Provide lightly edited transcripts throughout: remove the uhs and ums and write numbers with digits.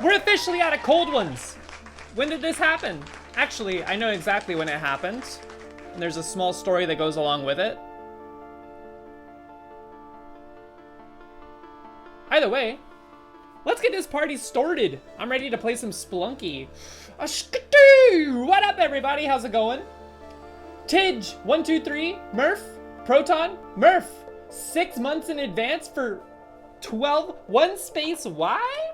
We're officially out of cold ones. When did this happen? Actually, I know exactly when it happened. And there's a small story that goes along with it. Either way, let's get this party started. I'm ready to play some Splunky. What up, everybody? How's it going? Tidge, 123, Murph, Proton, Murph. 6 months in advance for 12, one space, why?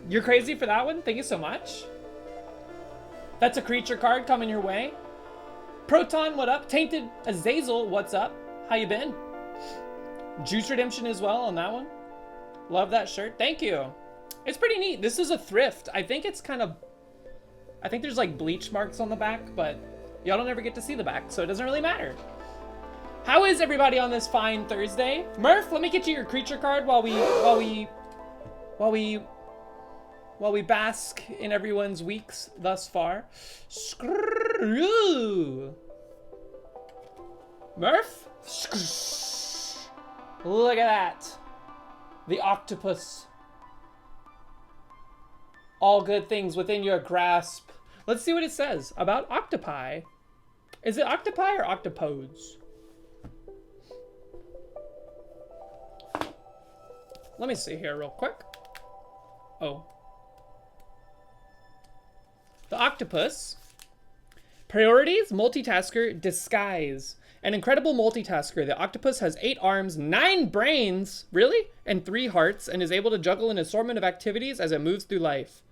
You're crazy for that one? Thank you so much. That's a creature card coming your way. Proton, what up? Tainted Azazel, what's up? How you been? Juice Redemption as well on that one. Love that shirt. Thank you. It's pretty neat. This is a thrift. I think it's kind of... I think there's like bleach marks on the back, but y'all don't ever get to see the back, so it doesn't really matter. How is everybody on this fine Thursday? Murph, let me get you your creature card while we bask in everyone's weeks thus far. Screw. Murph? Look at that. The octopus. All good things within your grasp. Let's see what it says about octopi. Is it octopi or octopodes? Let me see here real quick. Oh. The octopus. Priorities, multitasker, disguise. An incredible multitasker, the octopus has 8 arms, 9 brains, really? And 3 hearts, and is able to juggle an assortment of activities as it moves through life.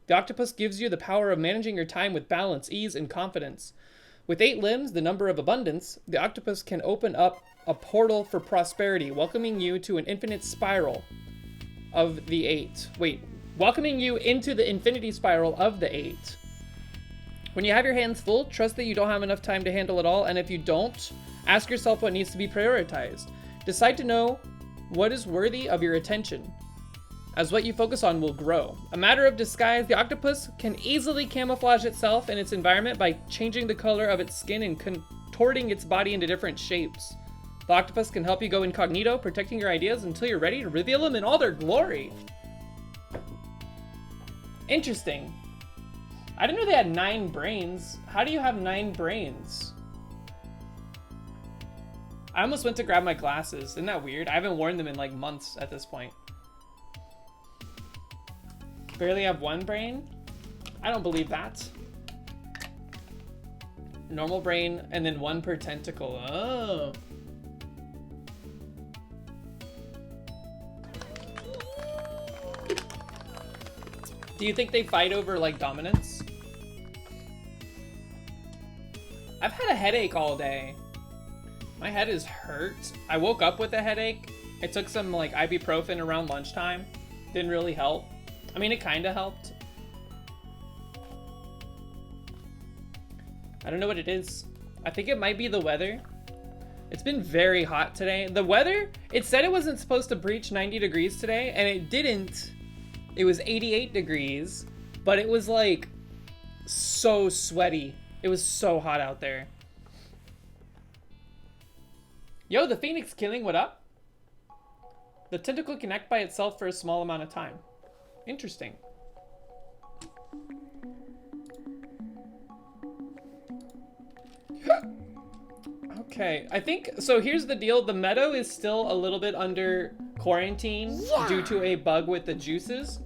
The octopus gives you the power of managing your time with balance, ease, and confidence. With 8 limbs, the number of abundance, the octopus can open up a portal for prosperity, welcoming you to an infinite spiral of the 8. Welcoming you into the infinity spiral of the 8. When you have your hands full, trust that you don't have enough time to handle it all, and if you don't, ask yourself what needs to be prioritized. Decide to know what is worthy of your attention, as what you focus on will grow. A matter of disguise, the octopus can easily camouflage itself in its environment by changing the color of its skin and contorting its body into different shapes. The octopus can help you go incognito, protecting your ideas until you're ready to reveal them in all their glory. Interesting. I didn't know they had 9 brains. How do you have 9 brains? I almost went to grab my glasses. Isn't that weird? I haven't worn them in like months at this point. Barely have 1 brain? I don't believe that. Normal brain and then 1 per tentacle. Oh. Do you think they fight over like dominance? I've had a headache all day. My head is hurt. I woke up with a headache. I took some like ibuprofen around lunchtime. Didn't really help. I mean, it kind of helped. I don't know what it is. I think it might be the weather. It's been very hot today. The weather, it said it wasn't supposed to breach 90 degrees today, and it didn't. It was 88 degrees, but it was like so sweaty. It was so hot out there. Yo, the Phoenix Killing, what up? The tentacle can act by itself for a small amount of time. Interesting. Okay, I think, so here's the deal. The meadow is still a little bit under quarantine due to a bug with the juices.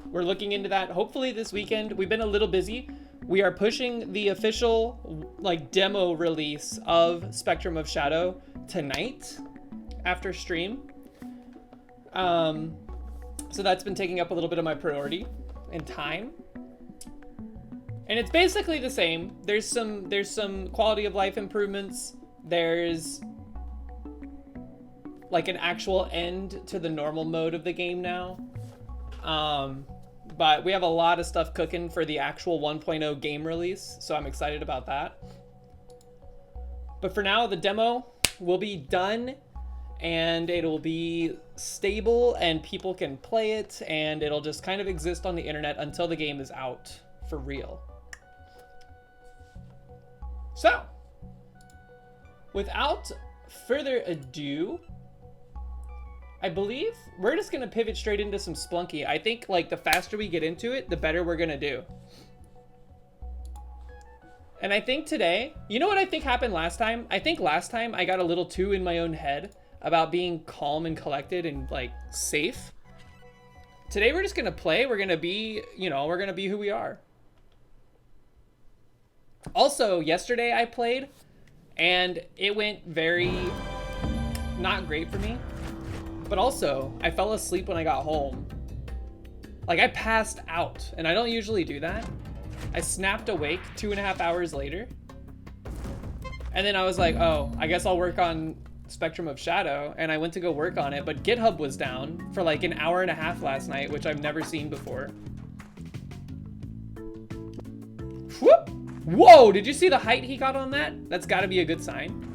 We're looking into that hopefully this weekend. We've been a little busy. We are pushing the official like demo release of Spectrum of Shadow tonight after stream. So that's been taking up a little bit of my priority and time. And it's basically the same. There's some quality of life improvements. There's like an actual end to the normal mode of the game now. But we have a lot of stuff cooking for the actual 1.0 game release, so I'm excited about that. But for now, the demo will be done, and it'll be stable, and people can play it, and it'll just kind of exist on the internet until the game is out for real. So, without further ado, I believe we're just gonna pivot straight into some Splunky. I think like the faster we get into it, the better we're gonna do. And I think today, you know what I think happened last time? I think last time I got a little too in my own head about being calm and collected and like safe. Today we're just gonna play. We're gonna be, you know, we're gonna be who we are. Also, yesterday I played and it went very not great for me. But also, I fell asleep when I got home. Like, I passed out, and I don't usually do that. I snapped awake 2.5 hours later. And then I was like, oh, I guess I'll work on Spectrum of Shadow, and I went to go work on it, but GitHub was down for like an hour and a half last night, which I've never seen before. Whoop! Whoa, did you see the height he got on that? That's gotta be a good sign.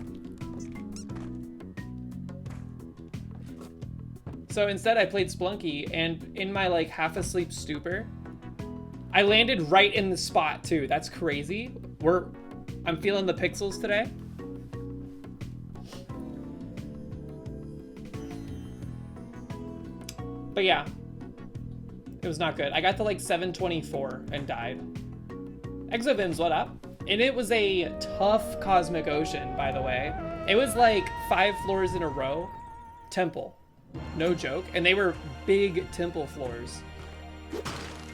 So instead I played Splunky, and in my like half asleep stupor, I landed right in the spot too. That's crazy. I'm feeling the pixels today. But yeah, it was not good. I got to like 724 and died. Exovims, what up? And it was a tough Cosmic Ocean, by the way. It was like 5 floors in a row. Temple. No joke. And they were big temple floors.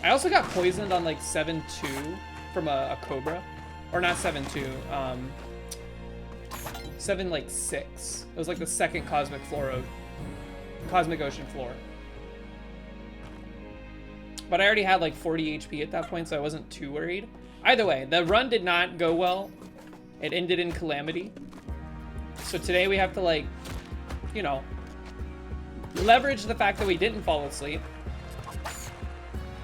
I also got poisoned on like 7-2 from a cobra. Or not 7-2. 7-6. It was like the second Cosmic Ocean floor. But I already had like 40 HP at that point, so I wasn't too worried. Either way, the run did not go well. It ended in calamity. So today we have to like, you know, leverage the fact that we didn't fall asleep.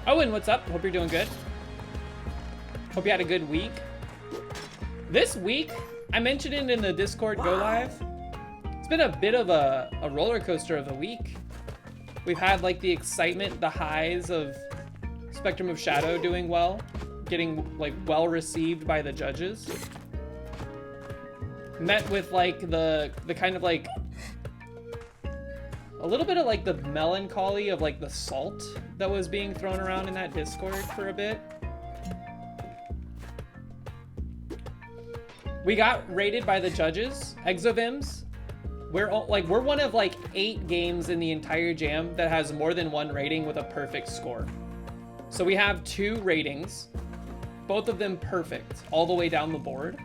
Owen, what's up? Hope you're doing good. Hope you had a good week. This week, I mentioned it in the Discord Go Live. It's been a bit of a roller coaster of a week. We've had like the excitement, the highs of Spectrum of Shadow doing well, getting like well received by the judges. Met with like the kind of like a little bit of like the melancholy of like the salt that was being thrown around in that Discord for a bit. We got rated by the judges, Exovims. We're one of like 8 games in the entire jam that has more than 1 rating with a perfect score. So we have 2 ratings, both of them perfect, all the way down the board.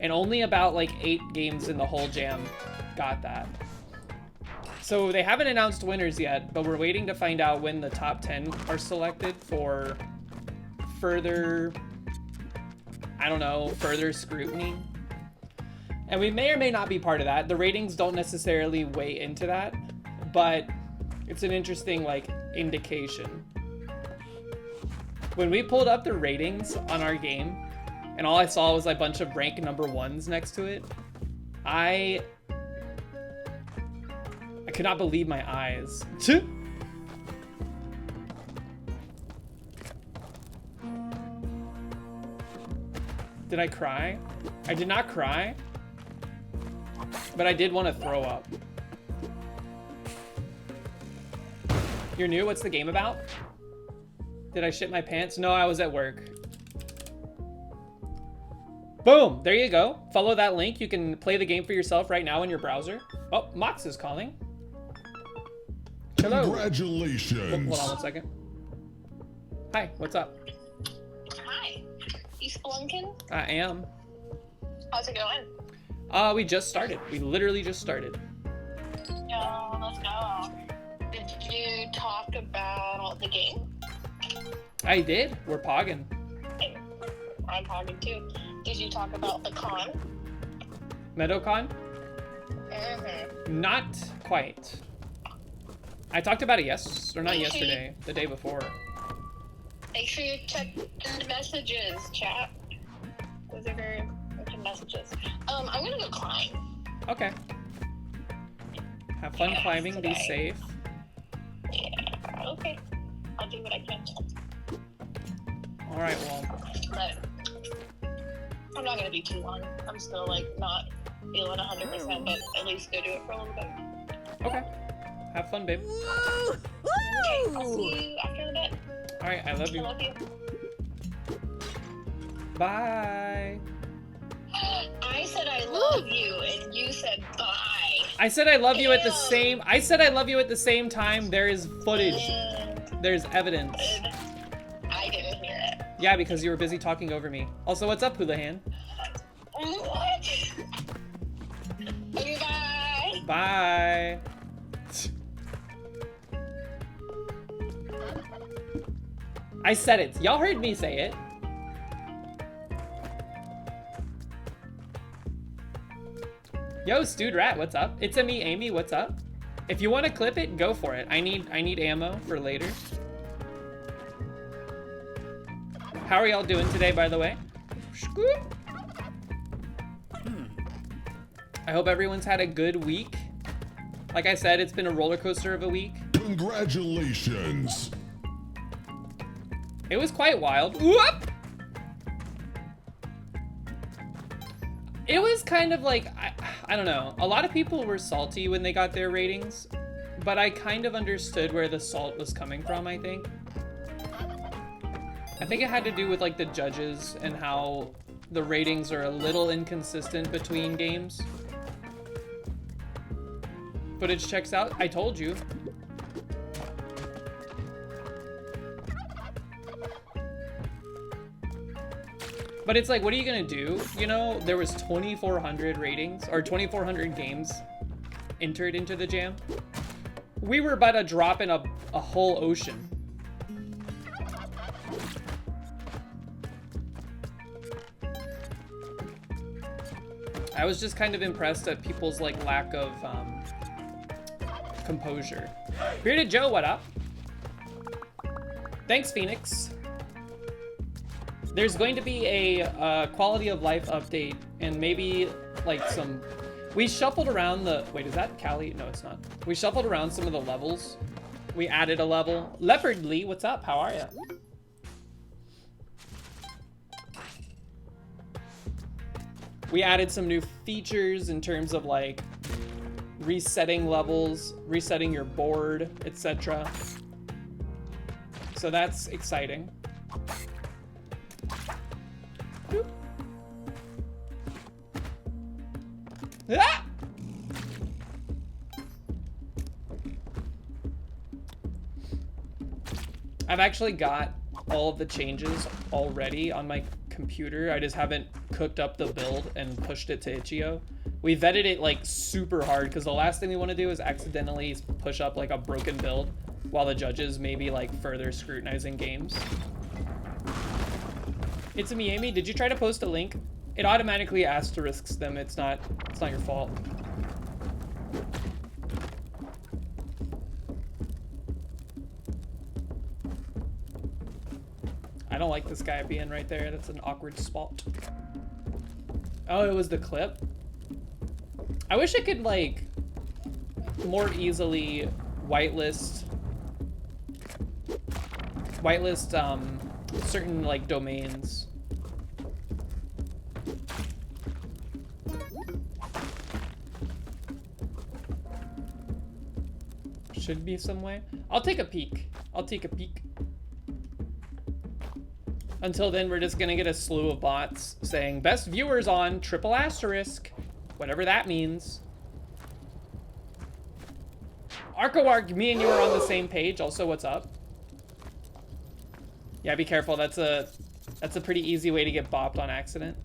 And only about like 8 games in the whole jam got that. So they haven't announced winners yet, but we're waiting to find out when the top 10 are selected for further, I don't know, further scrutiny. And we may or may not be part of that. The ratings don't necessarily weigh into that, but it's an interesting like indication. When we pulled up the ratings on our game, and all I saw was a bunch of rank number 1s next to it, I could not believe my eyes. Did I cry? I did not cry, but I did want to throw up. You're new? What's the game about? Did I shit my pants? No, I was at work. Boom, there you go. Follow that link. You can play the game for yourself right now in your browser. Oh, Mox is calling. Hello. Congratulations. Hold on 1 second. Hi, what's up? Hi. You spelunking? I am. How's it going? We just started. We literally just started. Yeah, let's go. Did you talk about the game? I did. We're pogging. I'm pogging too. Did you talk about the con? MeadowCon? Mm-hmm. Not quite. I talked about it yesterday, the day before. Make sure you check the messages, chat. Those are very important messages. I'm gonna go climb. Okay. Have fun climbing, today. be safe. Yeah, okay. I'll do what I can. Alright, well. But I'm not gonna be too long. I'm still like not feeling 100%, but at least go do it for a little bit. Okay. Have fun, babe. Okay, I'll see you after the bit. All right, I love I you. love you. Bye. I said I love you, and you said bye. I said I love you at the Ew. same. I said I love you at the same time. There is footage. And There's evidence. I didn't hear it. Yeah, because you were busy talking over me. Also, what's up, Houlihan? What? Okay, bye. Bye. I said it. Y'all heard me say it. Yo, Stewed Rat, what's up? It's a me, Amy, what's up? If you want to clip it, go for it. I need ammo for later. How are y'all doing today, by the way? I hope everyone's had a good week. Like I said, it's been a roller coaster of a week. Congratulations. It was quite wild. Whoop! It was kind of like, I don't know. A lot of people were salty when they got their ratings, but I kind of understood where the salt was coming from, I think. I think it had to do with like the judges and how the ratings are a little inconsistent between games. Footage checks out. I told you. But it's like, what are you gonna do? You know, there was 2,400 ratings, or 2,400 games entered into the jam. We were about to drop in a whole ocean. I was just kind of impressed at people's like lack of composure. Bearded Joe, what up? Thanks, Phoenix. There's going to be a quality of life update and maybe like some... We shuffled around the... Wait, is that Callie? No, it's not. We shuffled around some of the levels. We added a level. Leopard Lee, what's up? How are ya? We added some new features in terms of like resetting levels, resetting your board, etc. So that's exciting. Ah! I've actually got all of the changes already on my computer. I just haven't cooked up the build and pushed it to Itch.io. We vetted it like super hard because the last thing we want to do is accidentally push up like a broken build while the judges may be like further scrutinizing games. It's me, Amy. Did you try to post a link? It automatically asterisks them. It's not your fault. I don't like this guy being right there. That's an awkward spot. Oh, it was the clip? I wish I could, like, more easily whitelist certain, like, domains. Should be some way. I'll take a peek. I'll take a peek. Until then, we're just gonna get a slew of bots saying best viewers on triple asterisk, whatever that means. Arcoark, me and you are on the same page. Also, what's up? Yeah, be careful. That's a pretty easy way to get bopped on accident.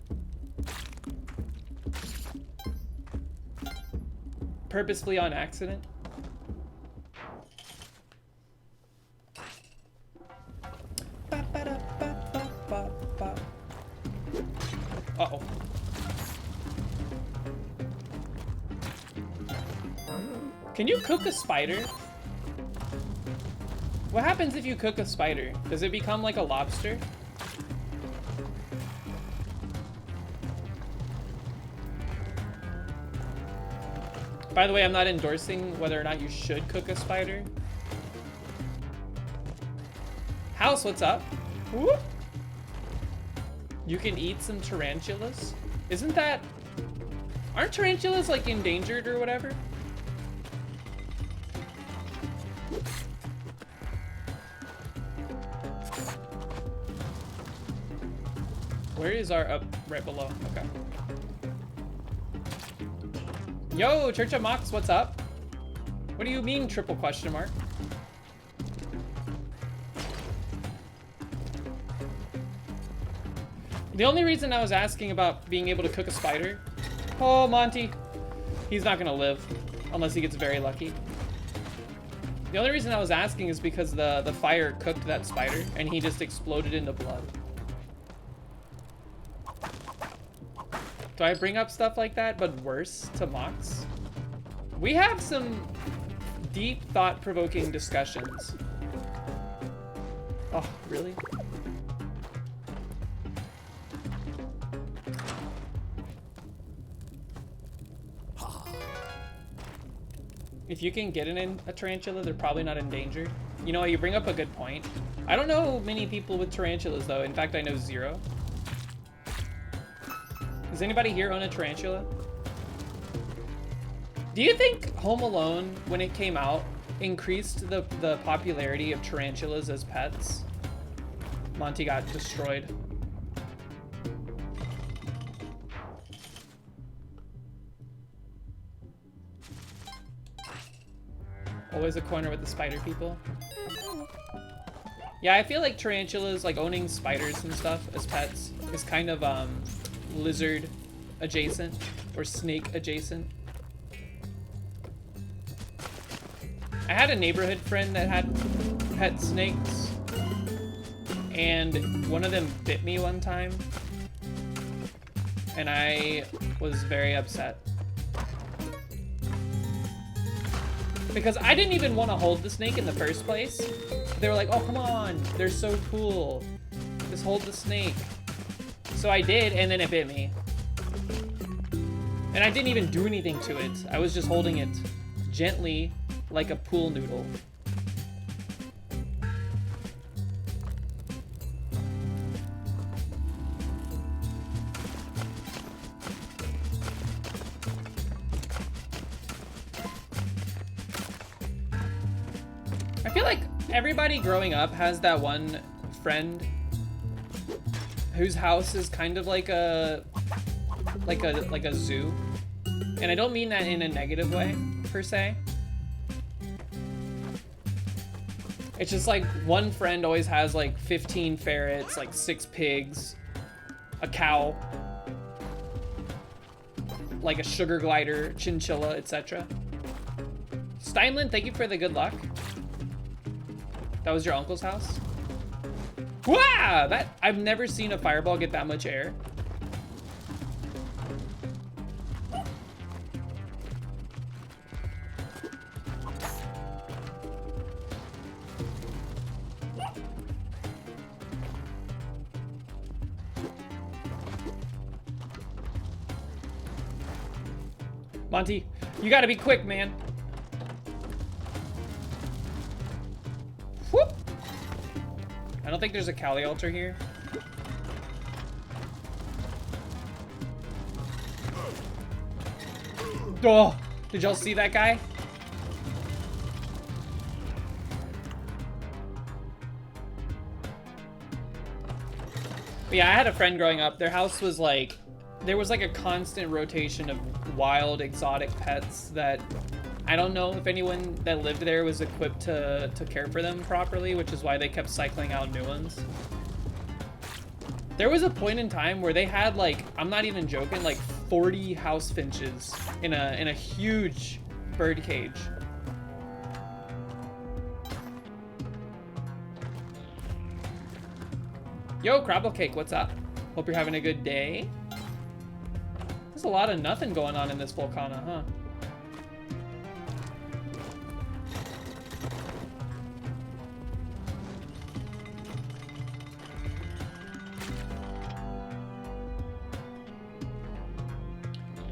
Purposefully on accident. Uh-oh. Can you cook a spider? What happens if you cook a spider? Does it become like a lobster? By the way, I'm not endorsing whether or not you should cook a spider. House, what's up? Whoop. You can eat some tarantulas? Isn't that... Aren't tarantulas like endangered or whatever? Where is our... Oh, right below. Okay. Yo, Church of Mox, what's up? What do you mean, triple question mark? The only reason I was asking about being able to cook a spider... Oh, Monty. He's not gonna live. Unless he gets very lucky. The only reason I was asking is because the fire cooked that spider, and he just exploded into blood. Do I bring up stuff like that, but worse, to Mox? We have some deep, thought-provoking discussions. Oh, really? If you can get a tarantula, they're probably not endangered. You know, you bring up a good point. I don't know many people with tarantulas, though. In fact, I know 0. Does anybody here own a tarantula? Do you think Home Alone, when it came out, increased the popularity of tarantulas as pets? Monty got destroyed. Always a corner with the spider people. Yeah, I feel like tarantulas, like owning spiders and stuff as pets, is kind of lizard adjacent or snake adjacent. I had a neighborhood friend that had pet snakes, and one of them bit me one time, and I was very upset. Because I didn't even want to hold the snake in the first place. They were like, oh, come on, they're so cool. Just hold the snake. So I did, and then it bit me. And I didn't even do anything to it. I was just holding it gently like a pool noodle. I feel like everybody growing up has that one friend whose house is kind of like a zoo. And I don't mean that in a negative way, per se. It's just like one friend always has like 15 ferrets, like 6 pigs, a cow, like a sugar glider, chinchilla, etc. Steinlin, thank you for the good luck. That was your uncle's house? Wow! I've never seen a fireball get that much air. Monty, you gotta be quick, man. Whoop! I don't think there's a Kali altar here. Oh, did y'all see that guy? But yeah, I had a friend growing up. Their house was like, there was like a constant rotation of wild, exotic pets that I don't know if anyone that lived there was equipped to care for them properly, which is why they kept cycling out new ones. There was a point in time where they had like, I'm not even joking, like 40 house finches in a huge bird cage. Yo, Crabble Cake, what's up? Hope you're having a good day. There's a lot of nothing going on in this Volcana, huh?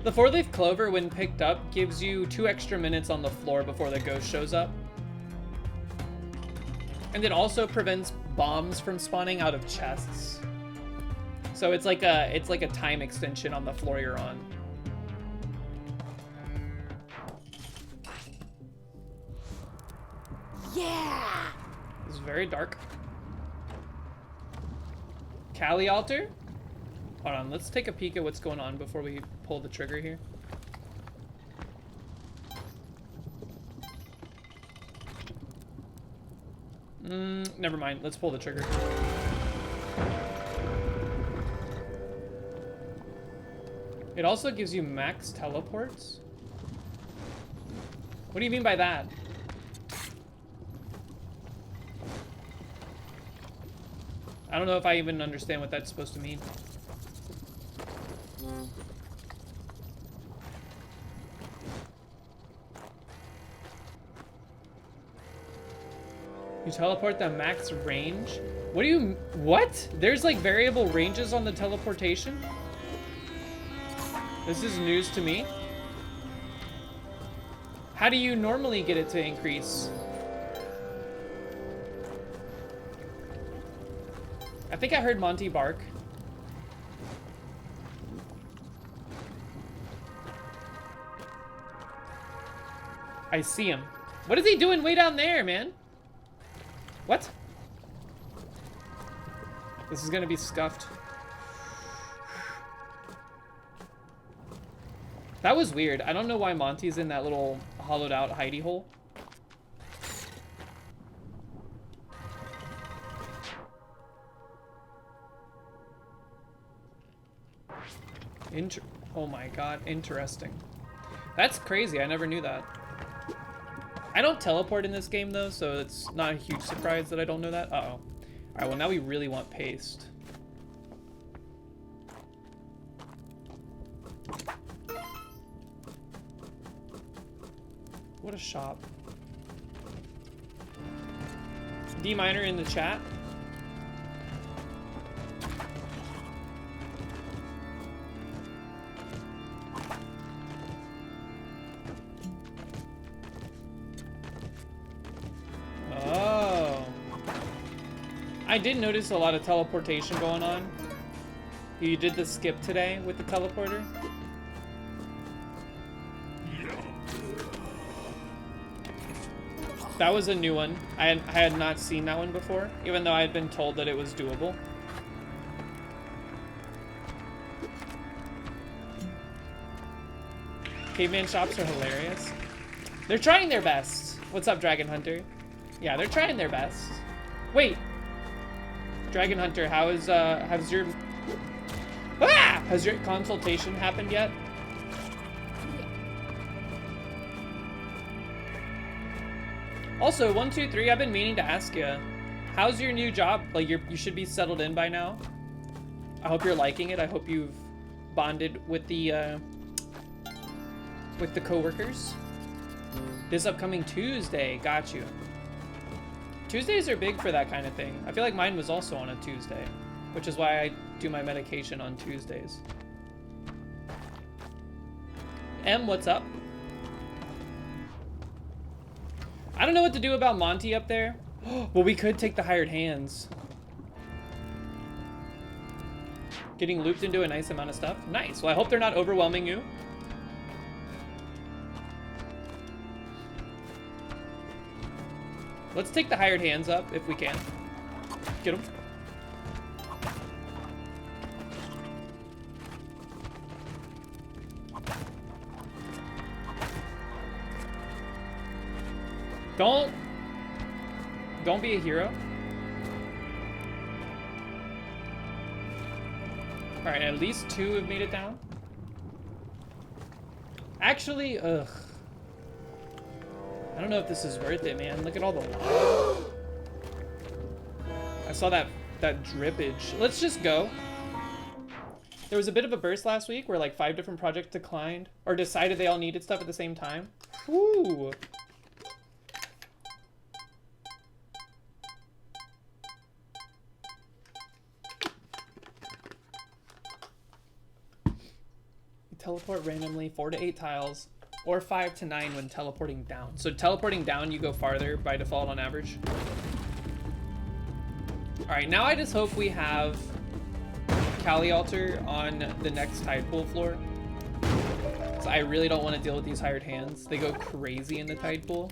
The 4-leaf clover, when picked up, gives you 2 extra minutes on the floor before the ghost shows up. And it also prevents bombs from spawning out of chests. So it's like a time extension on the floor you're on. Yeah! It's very dark. Kali altar? Hold on, let's take a peek at what's going on before we pull the trigger here. Never mind. Let's pull the trigger. It also gives you max teleports. What do you mean by that? I don't know if I even understand what that's supposed to mean. You teleport the max range? What do you... What? There's like variable ranges on the teleportation? This is news to me. How do you normally get it to increase? I think I heard Monty bark. I see him. What is he doing way down there, man? What? This is gonna be scuffed. That was weird. I don't know why Monty's in that little hollowed out hidey hole. Oh my god, interesting. That's crazy, I never knew that. I don't teleport in this game though, so it's not a huge surprise that I don't know that. Uh-oh. Alright, well now we really want paste. What a shop. D minor in the chat. Oh. I did notice a lot of teleportation going on. You did the skip today with the teleporter. That was a new one. I had not seen that one before, even though I had been told that it was doable. Caveman shops are hilarious. They're trying their best. What's up, Dragon Hunter? Yeah, they're trying their best. Wait. Dragon Hunter, has your consultation happened yet? Also, 1, 2, 3, I've been meaning to ask you, how's your new job? Like, you should be settled in by now. I hope you're liking it. I hope you've bonded with the coworkers. This upcoming Tuesday, got you. Tuesdays are big for that kind of thing. I feel like mine was also on a Tuesday, which is why I do my medication on Tuesdays. M, what's up? I don't know what to do about Monty up there. Well, we could take the hired hands. Getting looped into a nice amount of stuff. Nice. Well, I hope they're not overwhelming you. Let's take the hired hands up if we can. Get them. Don't be a hero. All right, at least 2 have made it down. Actually, ugh. I don't know if this is worth it, man. Look at all the lava. I saw that drippage. Let's just go. There was a bit of a burst last week where like 5 different projects declined or decided they all needed stuff at the same time. Woo. Teleport randomly 4 to 8 tiles or 5 to 9 when teleporting down. So teleporting down, you go farther by default on average. All right, now I just hope we have Kali Altar on the next tide pool floor. So I really don't want to deal with these hired hands. They go crazy in the tide pool.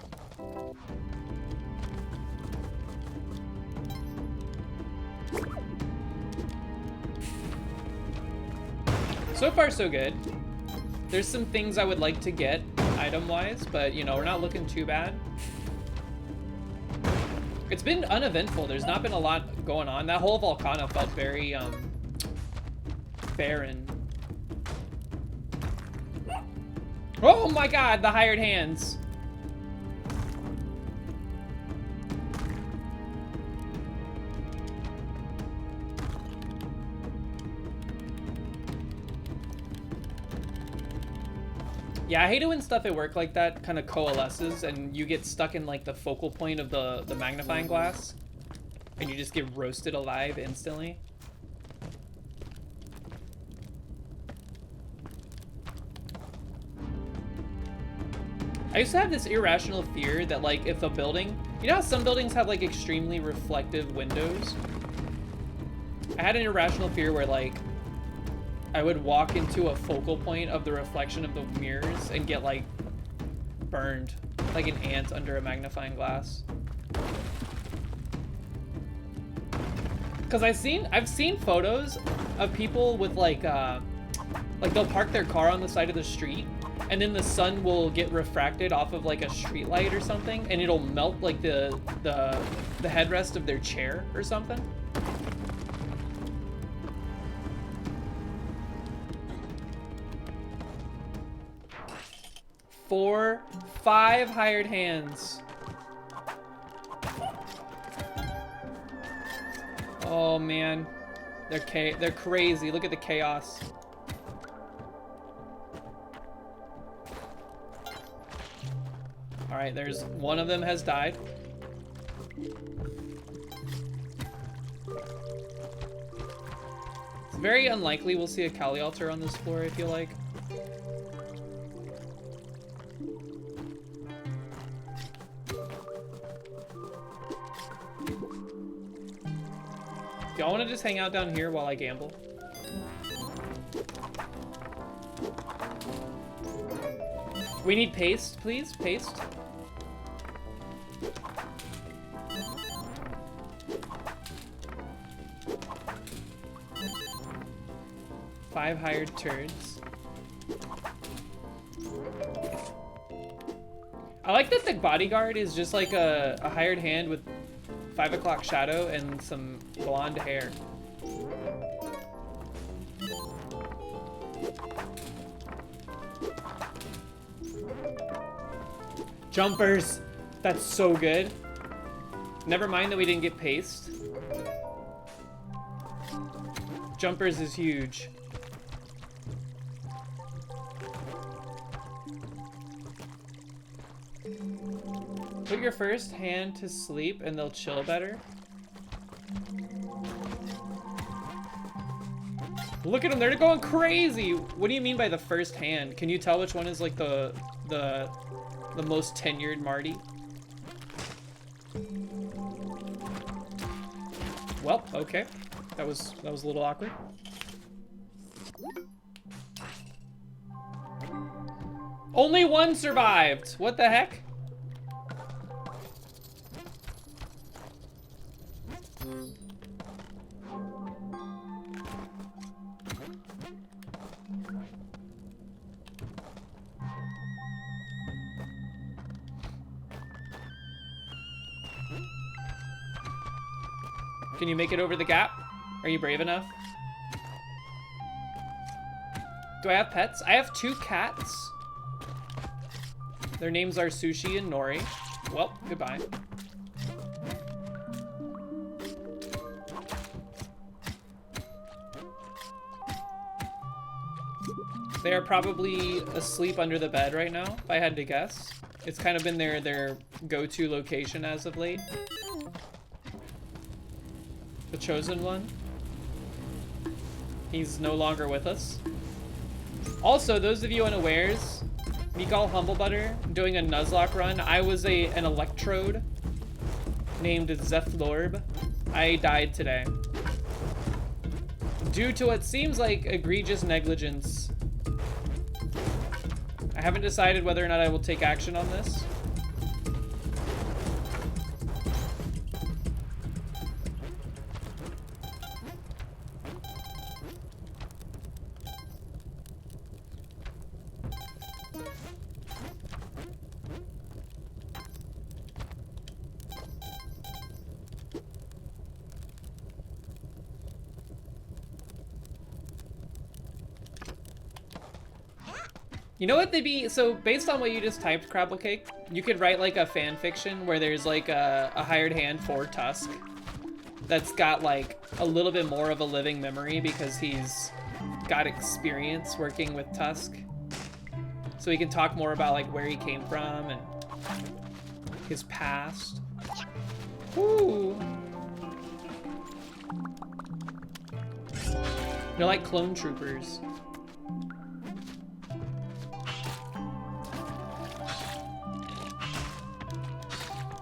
So far, so good. There's some things I would like to get item-wise, but, you know, we're not looking too bad. It's been uneventful. There's not been a lot going on. That whole Volcana felt very, barren. Oh my god, the hired hands. Yeah, I hate it when stuff at work like that kind of coalesces and you get stuck in like the focal point of the magnifying glass and you just get roasted alive instantly. I used to have this irrational fear that like if a building, you know how some buildings have like extremely reflective windows? I had an irrational fear where like I would walk into a focal point of the reflection of the mirrors and get like burned like an ant under a magnifying glass. Cause I've seen photos of people with like they'll park their car on the side of the street and then the sun will get refracted off of like a street light or something and it'll melt like the headrest of their chair or something. Five hired hands. Oh man, they're crazy. Look at the chaos. All right, there's one of them has died. It's very unlikely we'll see a Kali altar on this floor, I feel like. Y'all want to just hang out down here while I gamble? We need paste, please. Paste. Five hired turds. I like that the bodyguard is just like a hired hand with 5 o'clock shadow and some blonde hair. Jumpers! That's so good. Never mind that we didn't get paste. Jumpers is huge. Put your first hand to sleep and they'll chill better. Look at them, they're going crazy. What do you mean by the first hand? Can you tell which one is like the most tenured Marty? Well, okay. That was a little awkward. Only one survived. What the heck? Can you make it over the gap? Are you brave enough? Do I have pets? I have 2 cats. Their names are Sushi and Nori. Well, goodbye. They are probably asleep under the bed right now, if I had to guess. It's kind of been their go-to location as of late. The chosen one. He's no longer with us. Also, those of you unawares, Mikal Humblebutter doing a Nuzlocke run. I was an electrode named Zephlorb. I died today. Due to what seems like egregious negligence. I haven't decided whether or not I will take action on this. You know what they'd be, so based on what you just typed, Crabble Cake, you could write like a fan fiction where there's like a hired hand for Tusk that's got like a little bit more of a living memory because he's got experience working with Tusk. So he can talk more about like where he came from and his past. Ooh. They're like clone troopers.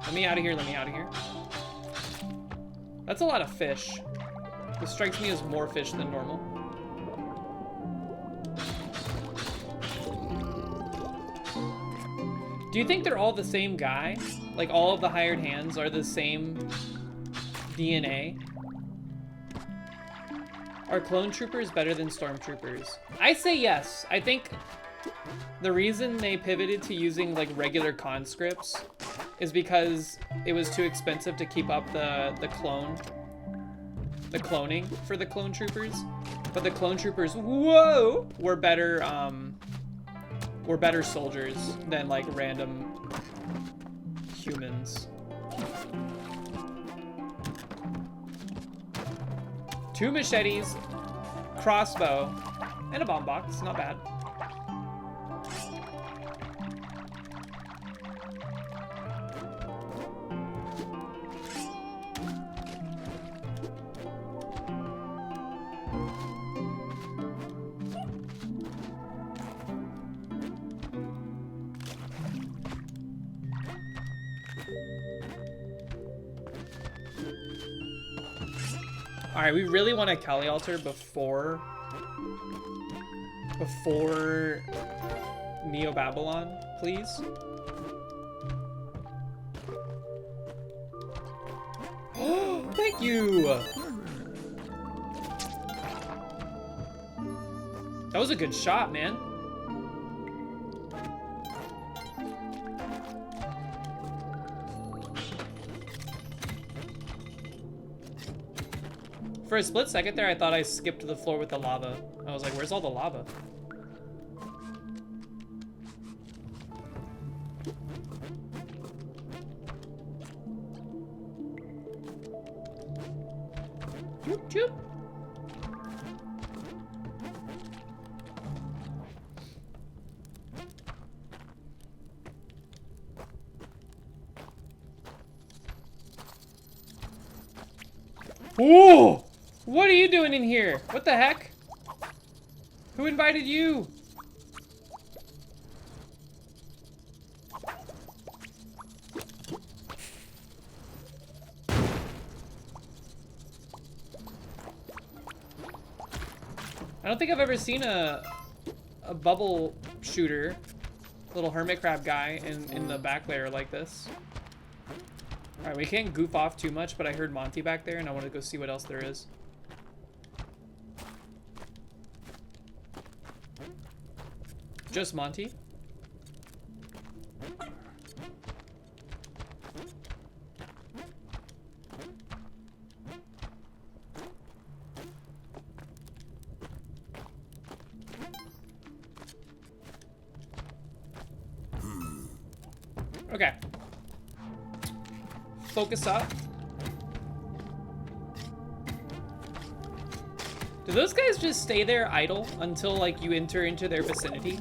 Let me out of here, let me out of here. That's a lot of fish. This strikes me as more fish than normal. Do you think they're all the same guy? Like all of the hired hands are the same DNA? Are clone troopers better than stormtroopers? I say yes. I think the reason they pivoted to using like regular conscripts is because it was too expensive to keep up the cloning for the clone troopers. But the clone troopers, whoa, were better soldiers than like random humans. 2 machetes, crossbow, and a bomb box. Not bad. All right, we really want a Kali altar before Neo Babylon, please. Oh, thank you. That was a good shot, man. For a split second there, I thought I skipped the floor with the lava. I was like, where's all the lava? Choop, choop. Ooh! What are you doing in here? What the heck? Who invited you? I don't think I've ever seen a bubble shooter, little hermit crab guy in the back layer like this. Alright, we can't goof off too much, but I heard Monty back there and I want to go see what else there is. Just Monty? Okay. Focus up. Do those guys just stay there idle until like you enter into their vicinity?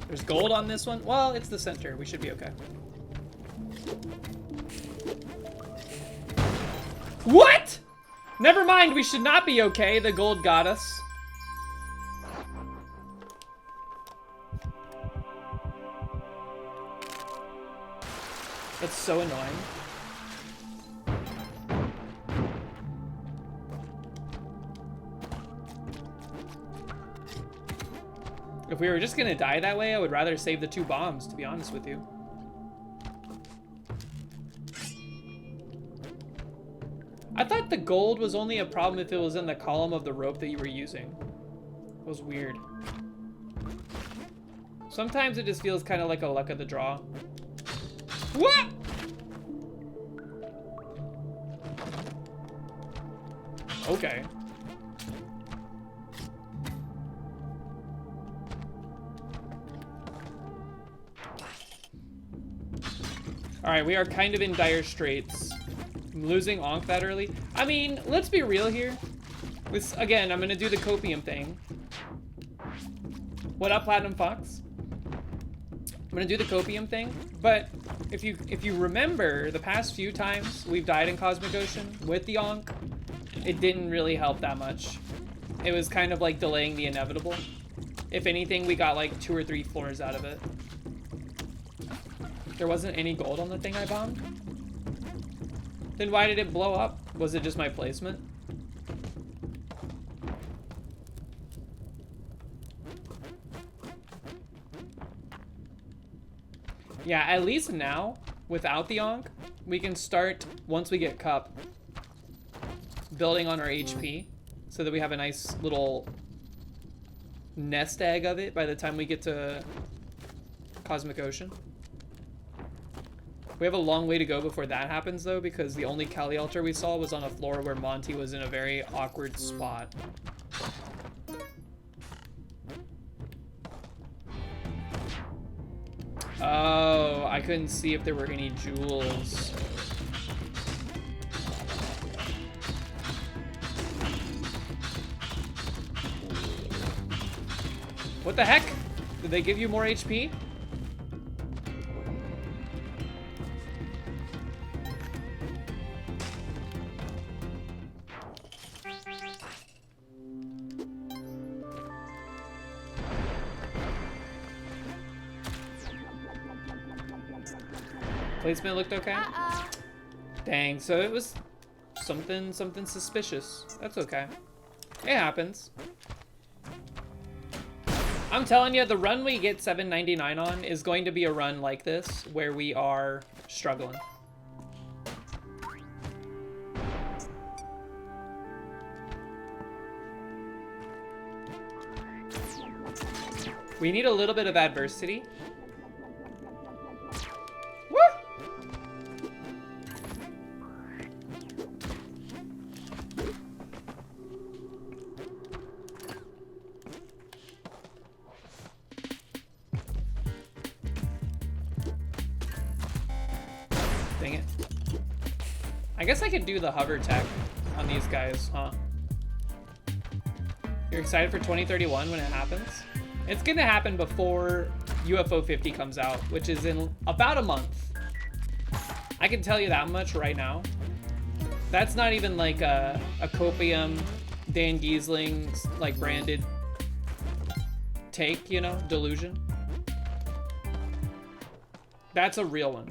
There's gold on this one. Well, it's the center. We should be okay. What? Never mind. We should not be okay. The gold got us. That's so annoying. If we were just gonna die that way, I would rather save the 2 bombs, to be honest with you. I thought the gold was only a problem if it was in the column of the rope that you were using. It was weird. Sometimes it just feels kind of like a luck of the draw. What? Okay. Alright, we are kind of in dire straits. Losing Ankh that early. I mean, let's be real here. This, again, I'm gonna do the copium thing. What up, Platinum Fox? I'm gonna do the copium thing, but if you remember the past few times we've died in Cosmic Ocean with the Ankh, it didn't really help that much. It was kind of like delaying the inevitable. If anything, we got like 2 or 3 floors out of it. There wasn't any gold on the thing I bombed? Then why did it blow up? Was it just my placement? Yeah, at least now, without the Ankh, we can start, once we get Cup, building on our HP, so that we have a nice little nest egg of it by the time we get to Cosmic Ocean. We have a long way to go before that happens, though, because the only Kali altar we saw was on a floor where Monty was in a very awkward spot. Oh, I couldn't see if there were any jewels. What the heck? Did they give you more HP? Placement looked okay? Dang, so it was something suspicious. That's okay. It happens. I'm telling you, the run we get 799 on is going to be a run like this, where we are struggling. We need a little bit of adversity. Dang it. I guess I could do the hover tech on these guys, huh? You're excited for 2031 when it happens? It's gonna happen before UFO 50 comes out, which is in about a month. I can tell you that much right now. That's not even like a copium, Dan Giesling, like branded take, you know, delusion. That's a real one.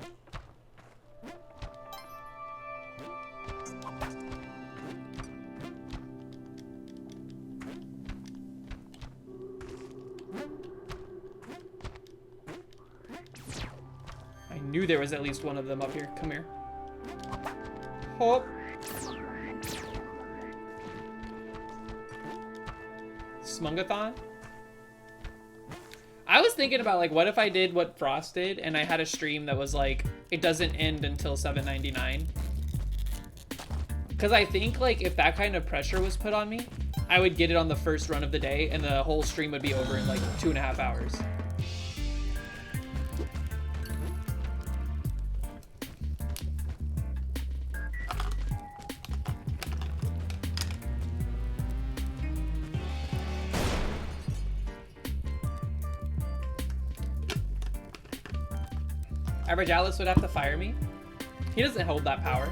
I knew there was at least one of them up here. Come here. Hop. Smungathon? I was thinking about, like, what if I did what Frost did and I had a stream that was like, it doesn't end until 799? Because I think, like, if that kind of pressure was put on me, I would get it on the first run of the day and the whole stream would be over in like 2.5 hours. Average Alice would have to fire me. He doesn't hold that power.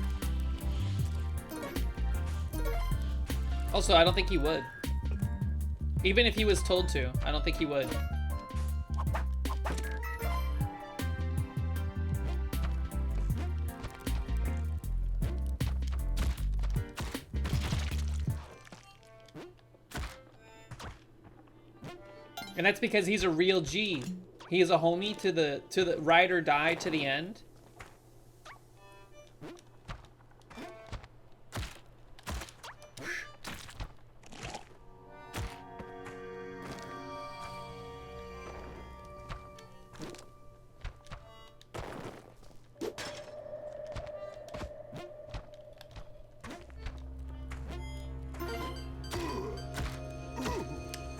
Also, I don't think he would. Even if he was told to, I don't think he would. And that's because he's a real G. He is a homie to the ride or die to the end.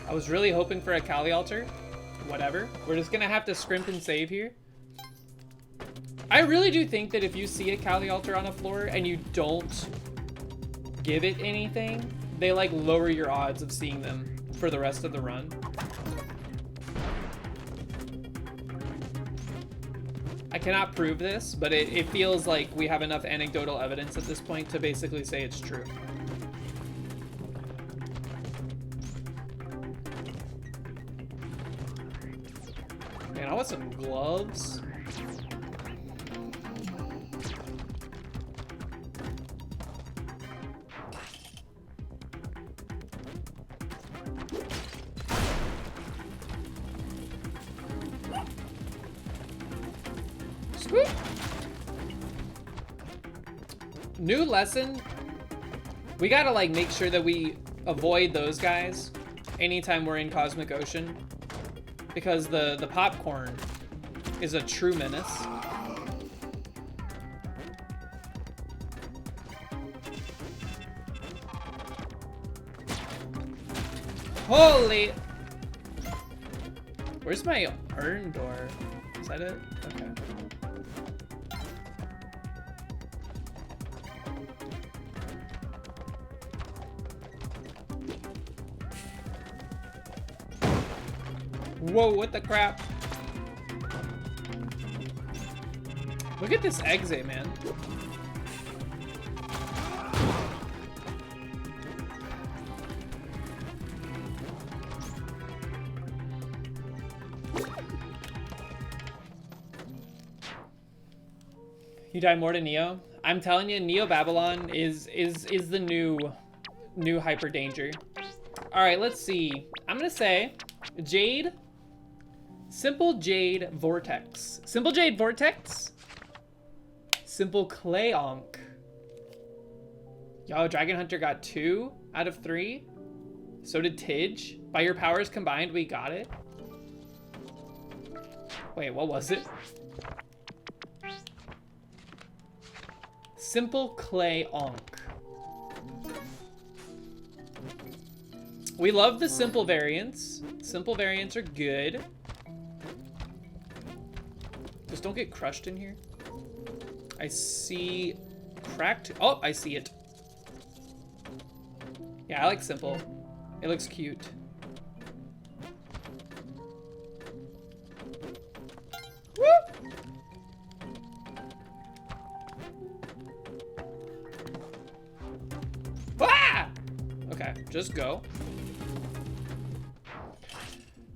I was really hoping for a Kali altar. Whatever. We're just gonna have to scrimp and save here. I really do think that if you see a Kali altar on a floor and you don't give it anything, they like lower your odds of seeing them for the rest of the run. I cannot prove this, but it feels like we have enough anecdotal evidence at this point to basically say it's true. Man, I want some gloves. Swoop. New lesson. We gotta like make sure that we avoid those guys anytime we're in Cosmic Ocean, because the popcorn is a true menace. Holy! Where's my urn door? Is that it? Okay. Whoa, what the crap? Look at this exit, man. You die more to Neo? I'm telling you, Neo Babylon is the new hyper danger. All right, let's see. I'm gonna say Jade. Simple Jade Vortex. Simple Jade Vortex. Simple Clay Onk. Yo, Dragon Hunter got 2 out of 3. So did Tidge. By your powers combined, we got it. Wait, what was it? Simple Clay Onk. We love the simple variants. Simple variants are good. Just don't get crushed in here. I see cracked. Oh, I see it. Yeah, I like simple. It looks cute. Woo! Ah! Okay, just go.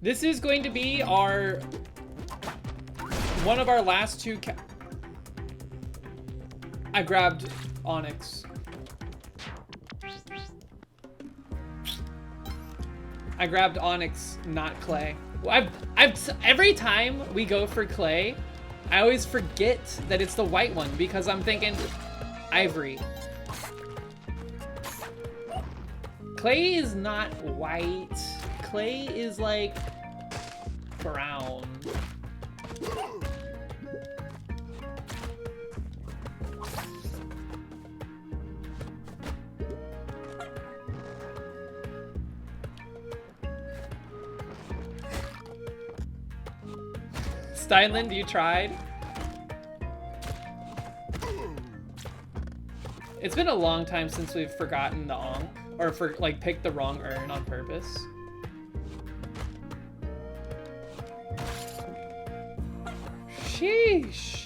This is going to be our one of our last 2 I grabbed Onyx. I grabbed Onyx, not Clay. Every time we go for Clay, I always forget that it's the white one because I'm thinking Ivory. Clay is not white. Clay is like brown. Steinland, you tried? It's been a long time since we've forgotten the Onk, or like picked the wrong urn on purpose. Sheesh.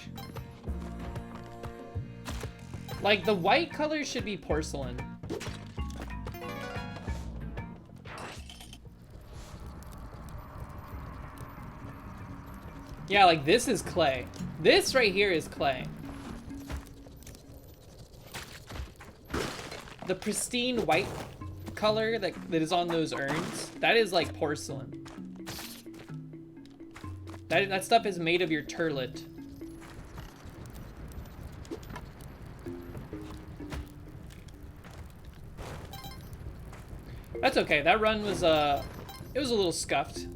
Like the white color should be porcelain. Yeah, like this is clay. This right here is clay. The pristine white color that is on those urns, that is like porcelain. That stuff is made of your turlet. That's okay. That run was it was a little scuffed.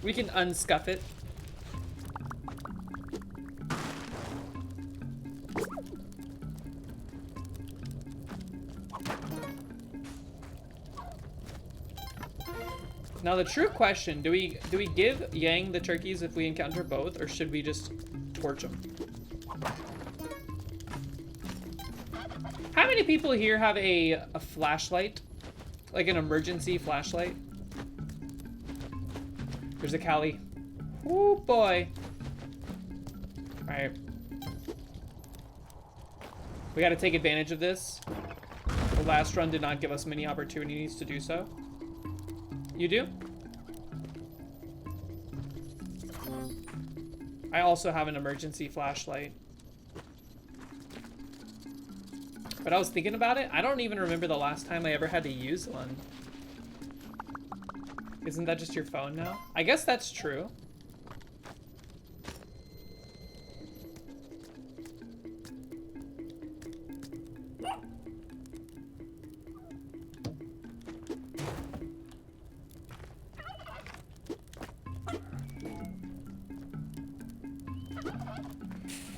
We can unscuff it. Now the true question, do we give Yang the turkeys if we encounter both, or should we just torch them? How many people here have a flashlight? Like an emergency flashlight? There's a Callie. Oh boy. Alright. We gotta take advantage of this. The last run did not give us many opportunities to do so. You do? I also have an emergency flashlight. But I was thinking about it. I don't even remember the last time I ever had to use one. Isn't that just your phone now? I guess that's true.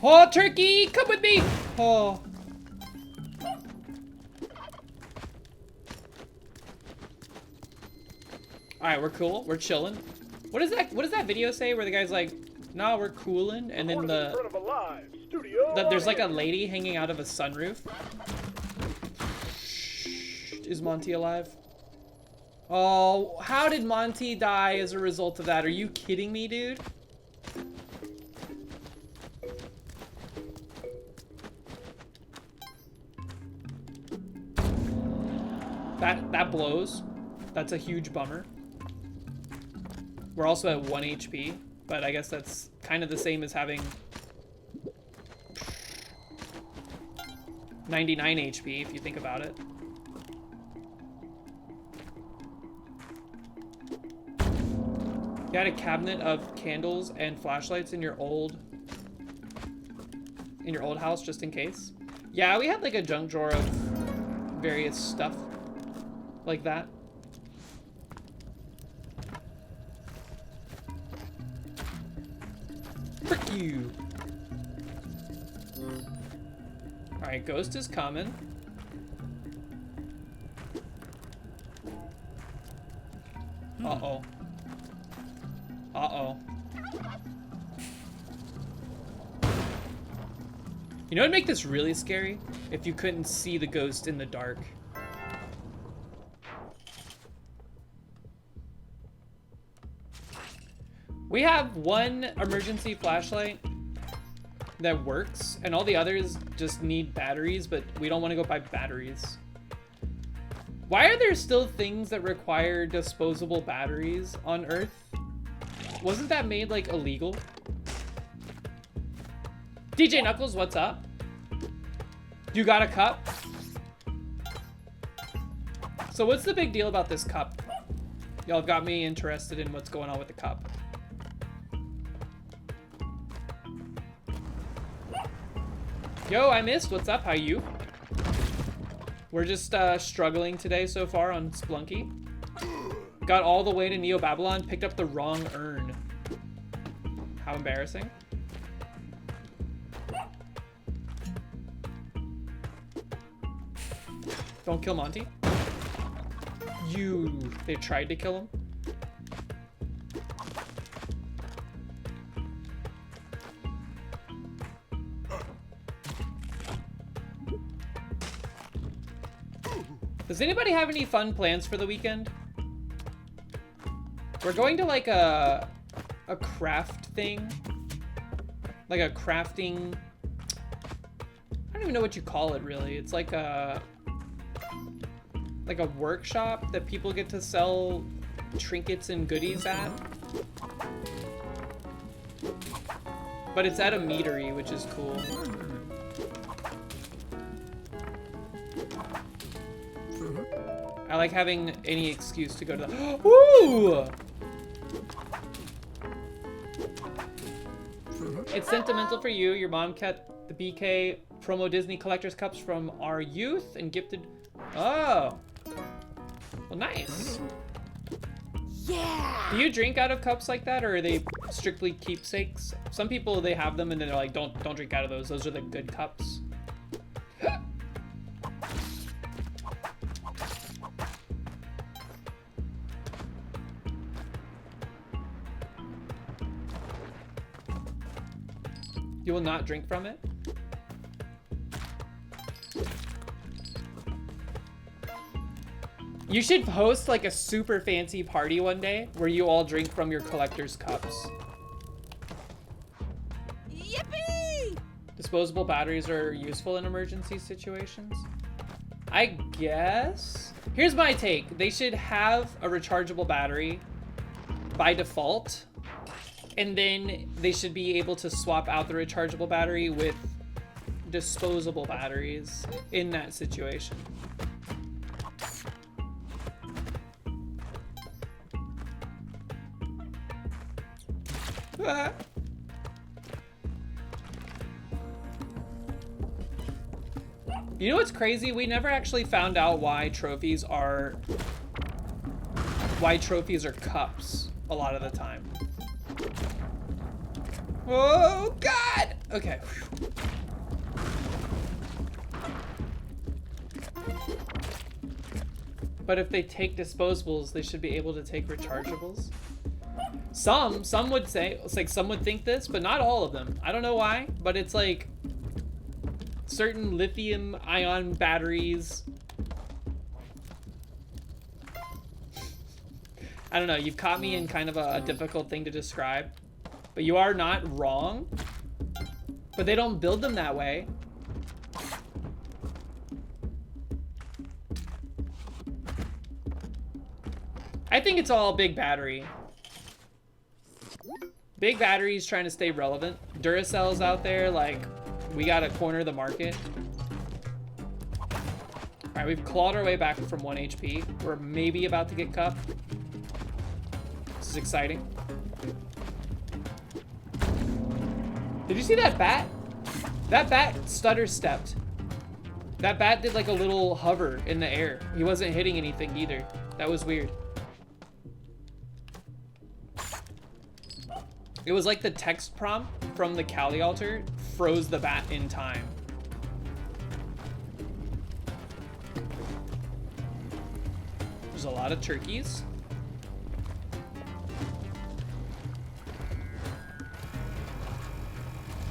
Oh, turkey, come with me. Oh. All right, we're cool. We're chilling. What is that? What does that video say where the guy's like, "Nah, we're cooling," and then there's like a lady hanging out of a sunroof. Is Monty alive? Oh, how did Monty die as a result of that? Are you kidding me, dude? That blows. That's a huge bummer. We're also at 1 HP, but I guess that's kind of the same as having 99 HP if you think about it. You had a cabinet of candles and flashlights in your old house just in case. Yeah, we had like a junk drawer of various stuff like that. Frick you. Alright, Ghost is coming. Uh-oh. Uh-oh. You know what'd make this really scary? If you couldn't see the ghost in the dark. We have one emergency flashlight that works, and all the others just need batteries, but we don't want to go buy batteries. Why are there still things that require disposable batteries on Earth? Wasn't that made, like, illegal? DJ Knuckles, what's up? You got a cup? So what's the big deal about this cup? Y'all got me interested in what's going on with the cup. Yo, I missed. What's up? How you? We're just struggling today so far on Splunky. Got all the way to Neo Babylon, picked up the wrong urn. How embarrassing. Don't kill Monty. They tried to kill him. Does anybody have any fun plans for the weekend? We're going to like a craft thing. Like a crafting, I don't even know what you call it really. It's like a workshop that people get to sell trinkets and goodies at. But it's at a meadery, which is cool. I like having any excuse to go to the... Ooh! It's sentimental for you. Your mom kept the BK promo Disney collector's cups from our youth and gifted... Oh! Well, nice. Yeah! Do you drink out of cups like that, or are they strictly keepsakes? Some people, they have them and then they're like, don't drink out of those. Those are the good cups. You will not drink from it? You should host like a super fancy party one day where you all drink from your collector's cups. Yippee! Disposable batteries are useful in emergency situations. I guess. Here's my take. They should have a rechargeable battery by default, and then they should be able to swap out the rechargeable battery with disposable batteries in that situation. Ah. You know what's crazy? We never actually found out why trophies are cups a lot of the time. Oh God! Okay. But if they take disposables, they should be able to take rechargeables. Some would say, it's like some would think this, but not all of them. I don't know why, but it's like certain lithium ion batteries. I don't know, you've caught me in kind of a difficult thing to describe, but you are not wrong. But they don't build them that way. I think it's all big battery. Big batteries trying to stay relevant. Duracells out there, like, we gotta corner the market. Alright, we've clawed our way back from 1 HP. We're maybe about to get cup. This is exciting. Did you see that bat? That bat stutter stepped. That bat did like a little hover in the air. He wasn't hitting anything either. That was weird. It was like the text prompt from the Kali altar froze the bat in time. There's a lot of turkeys.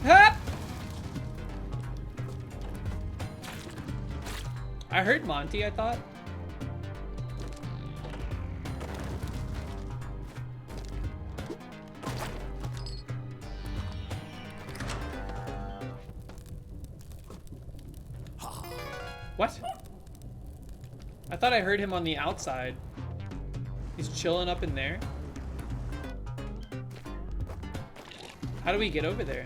Ah! I heard Monty, I thought. What? I thought I heard him on the outside. He's chilling up in there. How do we get over there?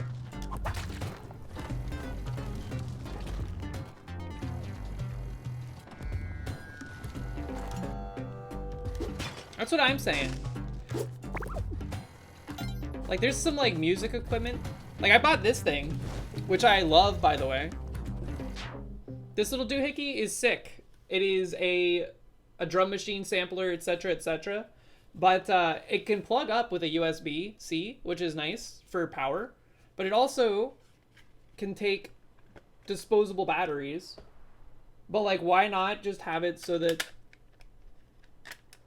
That's what I'm saying. Like, there's some, like, music equipment. Like, I bought this thing, which I love, by the way. This little doohickey is sick. It is a drum machine sampler, etc., etc. But it can plug up with a USB-C, which is nice for power. But it also can take disposable batteries. But, like, why not just have it so that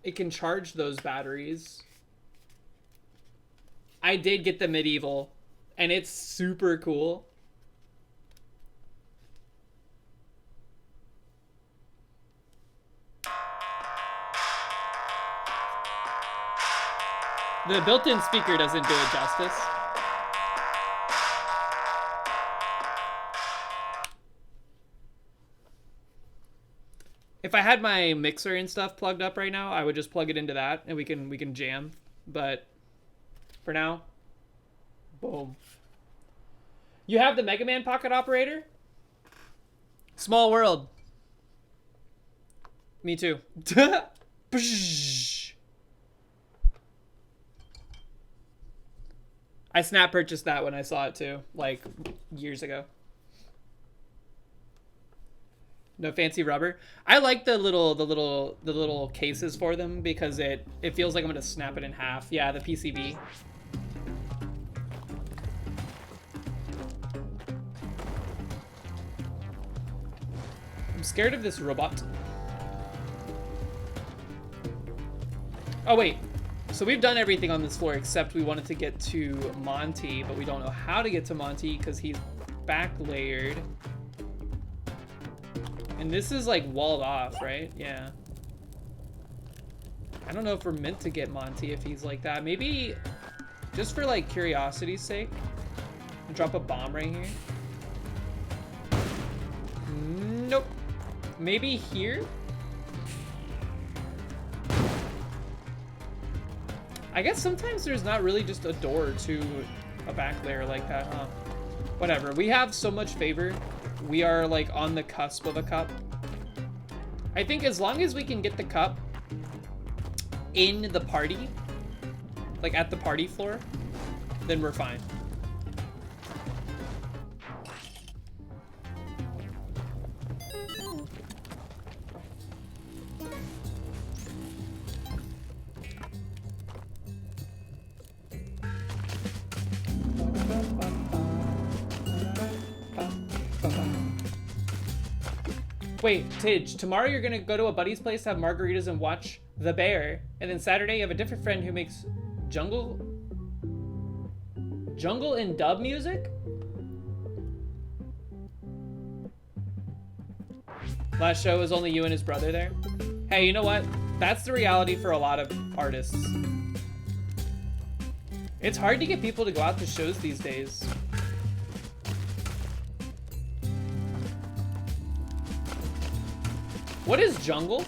it can charge those batteries? I did get the medieval, and it's super cool. The built-in speaker doesn't do it justice. If I had my mixer and stuff plugged up right now, I would just plug it into that and we can jam. But for now, boom. You have the Mega Man Pocket Operator? Small world. Me too. I snap purchased that when I saw it too, like years ago. No fancy rubber. I like the little cases for them because it feels like I'm gonna snap it in half. Yeah, the PCB. I'm scared of this robot. Oh wait, So we've done everything on this floor except we wanted to get to Monty, but we don't know how to get to Monty because he's back layered. And this is like walled off, right? Yeah. I don't know if we're meant to get Monty if he's like that. Maybe just for like curiosity's sake, drop a bomb right here. Nope. Maybe here? I guess sometimes there's not really just a door to a back layer like that, huh? Whatever. We have so much favor. We are like on the cusp of a cup. I think as long as we can get the cup in the party, like at the party floor, then we're fine. Wait, Tidge, tomorrow you're gonna go to a buddy's place, have margaritas, and watch The Bear. And then Saturday you have a different friend who makes jungle and dub music? Last show was only you and his brother there. Hey, you know what? That's the reality for a lot of artists. It's hard to get people to go out to shows these days. What is jungle?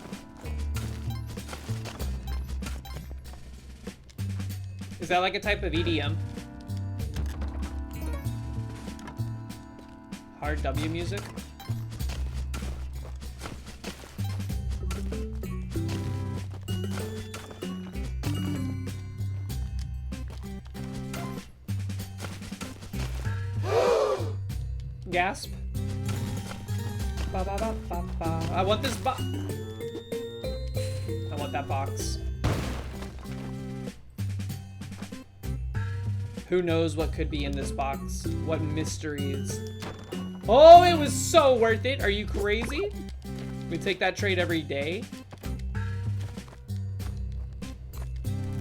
Is that like a type of EDM? Hard W music? Gasp. Ba, ba, ba, ba, ba. I want this box. I want that box. Who knows what could be in this box? What mysteries? Oh, it was so worth it. Are you crazy? We take that trade every day.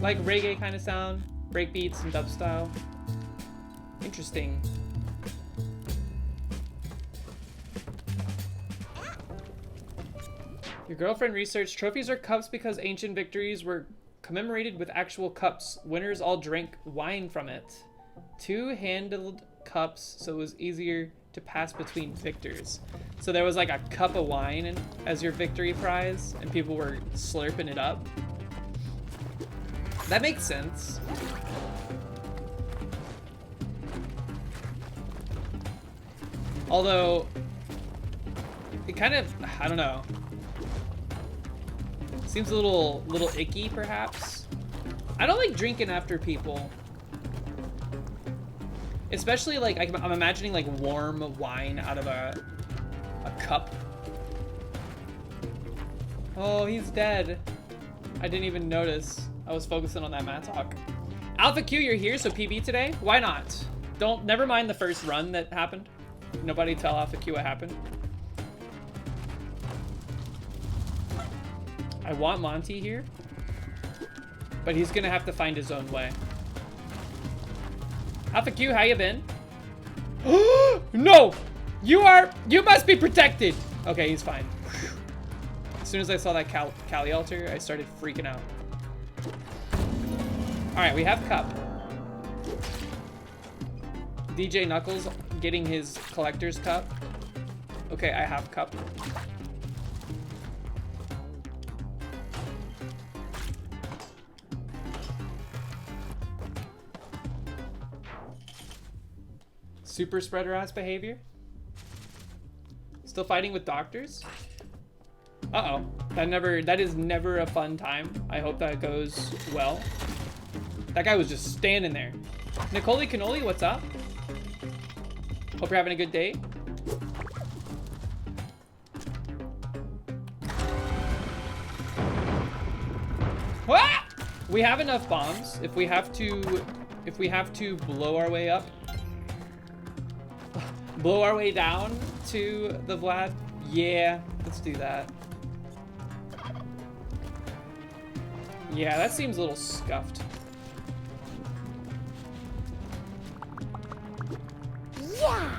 Like reggae kind of sound, break beats and dub style. Interesting. Your girlfriend researched trophies are cups because ancient victories were commemorated with actual cups. Winners all drank wine from it. Two-handled cups, so it was easier to pass between victors. So there was like a cup of wine as your victory prize, and people were slurping it up. That makes sense. Although, it kind of, I don't know. Seems a little icky, perhaps. I don't like drinking after people. Especially, like, I'm imagining, like, warm wine out of a cup. Oh, he's dead. I didn't even notice. I was focusing on that Mattock. Alpha Q, you're here, so PB today? Why not? Never mind the first run that happened. Nobody tell Alpha Q what happened. I want Monty here, but he's gonna have to find his own way. Alpha Q, how you been? No! You must be protected! Okay, he's fine. As soon as I saw that Kali altar, I started freaking out. Alright, we have Cup. DJ Knuckles getting his collector's cup. Okay, I have Cup. Super spreader ass behavior. Still fighting with doctors? Uh-oh. That is never a fun time. I hope that goes well. That guy was just standing there. Nicole Cannoli, what's up? Hope you're having a good day. Ah! We have enough bombs. If we have to blow our way up, blow our way down to the Vlad, yeah, let's do that. Yeah, that seems a little scuffed. Yeah.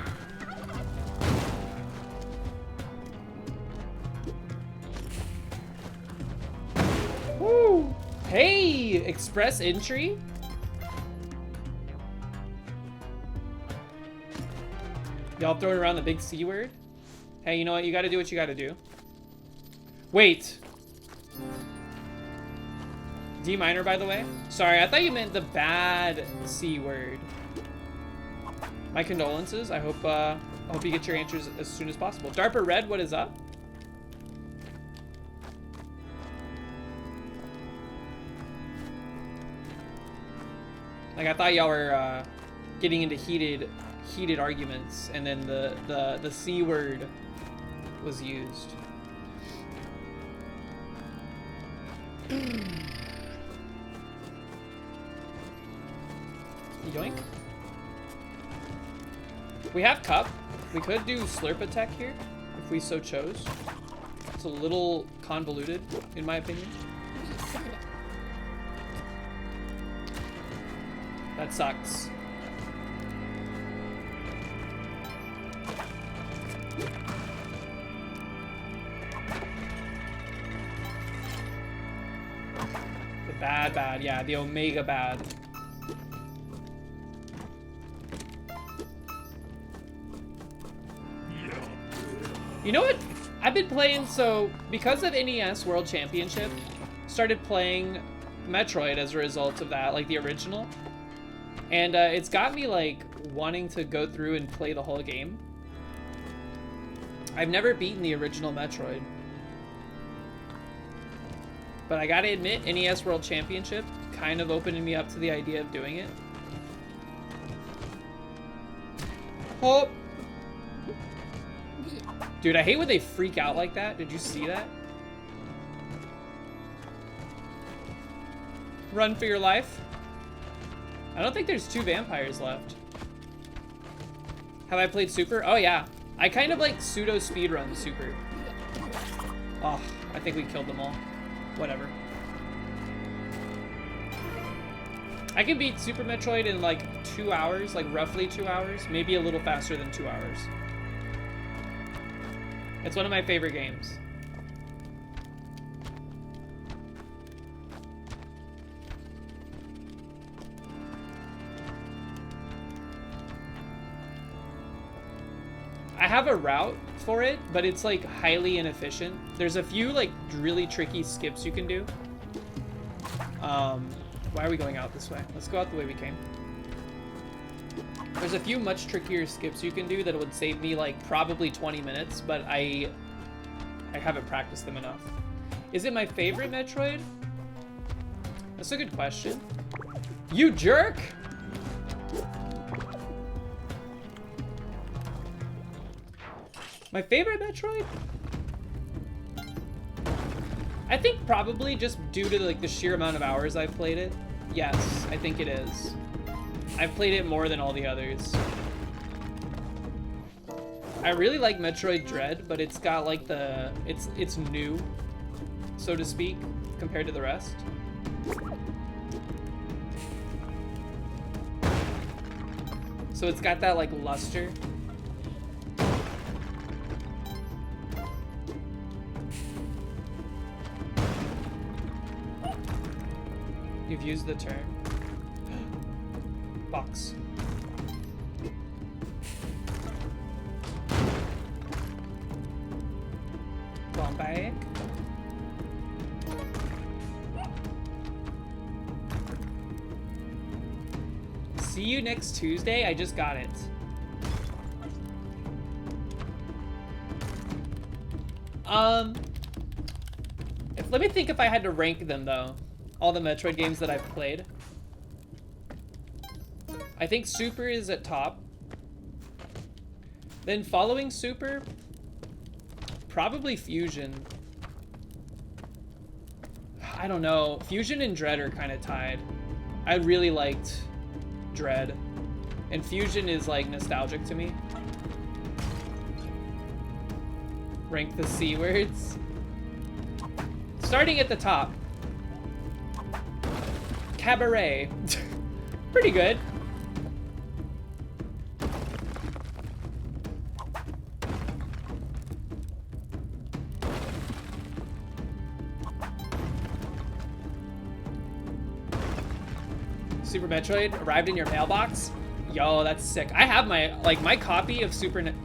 Woo! Hey, express entry. Y'all throwing around the big C word? Hey, you know what? You gotta do what you gotta do. Wait. D minor, by the way. Sorry, I thought you meant the bad C word. My condolences. I hope you get your answers as soon as possible. Darper Red, what is up? Like, I thought y'all were getting into heated arguments, and then the C word was used. Yoink. We have Cup. We could do Slurp Attack here, if we so chose. It's a little convoluted, in my opinion. That sucks. The bad, yeah, the Omega bad. You know what? I've been playing, so because of NES World Championship, started playing Metroid as a result of that, like the original. And it's got me like wanting to go through and play the whole game. I've never beaten the original Metroid. But I gotta admit, NES World Championship kind of opening me up to the idea of doing it. Oh! Dude, I hate when they freak out like that. Did you see that? Run for your life. I don't think there's 2 vampires left. Have I played Super? Oh yeah. I kind of like pseudo speedrun Super. Oh, I think we killed them all. Whatever. I can beat Super Metroid in like 2 hours, like roughly 2 hours. Maybe a little faster than 2 hours. It's one of my favorite games. I have a route for it, but it's like highly inefficient. There's a few like really tricky skips you can do. Why are we going out this way? Let's go out the way we came. There's a few much trickier skips you can do that would save me like probably 20 minutes, but I haven't practiced them enough. Is it my favorite Metroid? That's a good question. You jerk! My favorite Metroid? I think probably just due to like the sheer amount of hours I've played it. Yes, I think it is. I've played it more than all the others. I really like Metroid Dread, but it's got like the it's new, so to speak, compared to the rest. So it's got that like luster. You've used the term. Box. Bombay. See you next Tuesday. I just got it. Let me think if I had to rank them though. All the Metroid games that I've played. I think Super is at top. Then following Super, probably Fusion. I don't know. Fusion and Dread are kind of tied. I really liked Dread. And Fusion is like nostalgic to me. Rank the C words. Starting at the top. Cabaret. Pretty good. Super Metroid arrived in your mailbox. Yo, that's sick. I have my copy of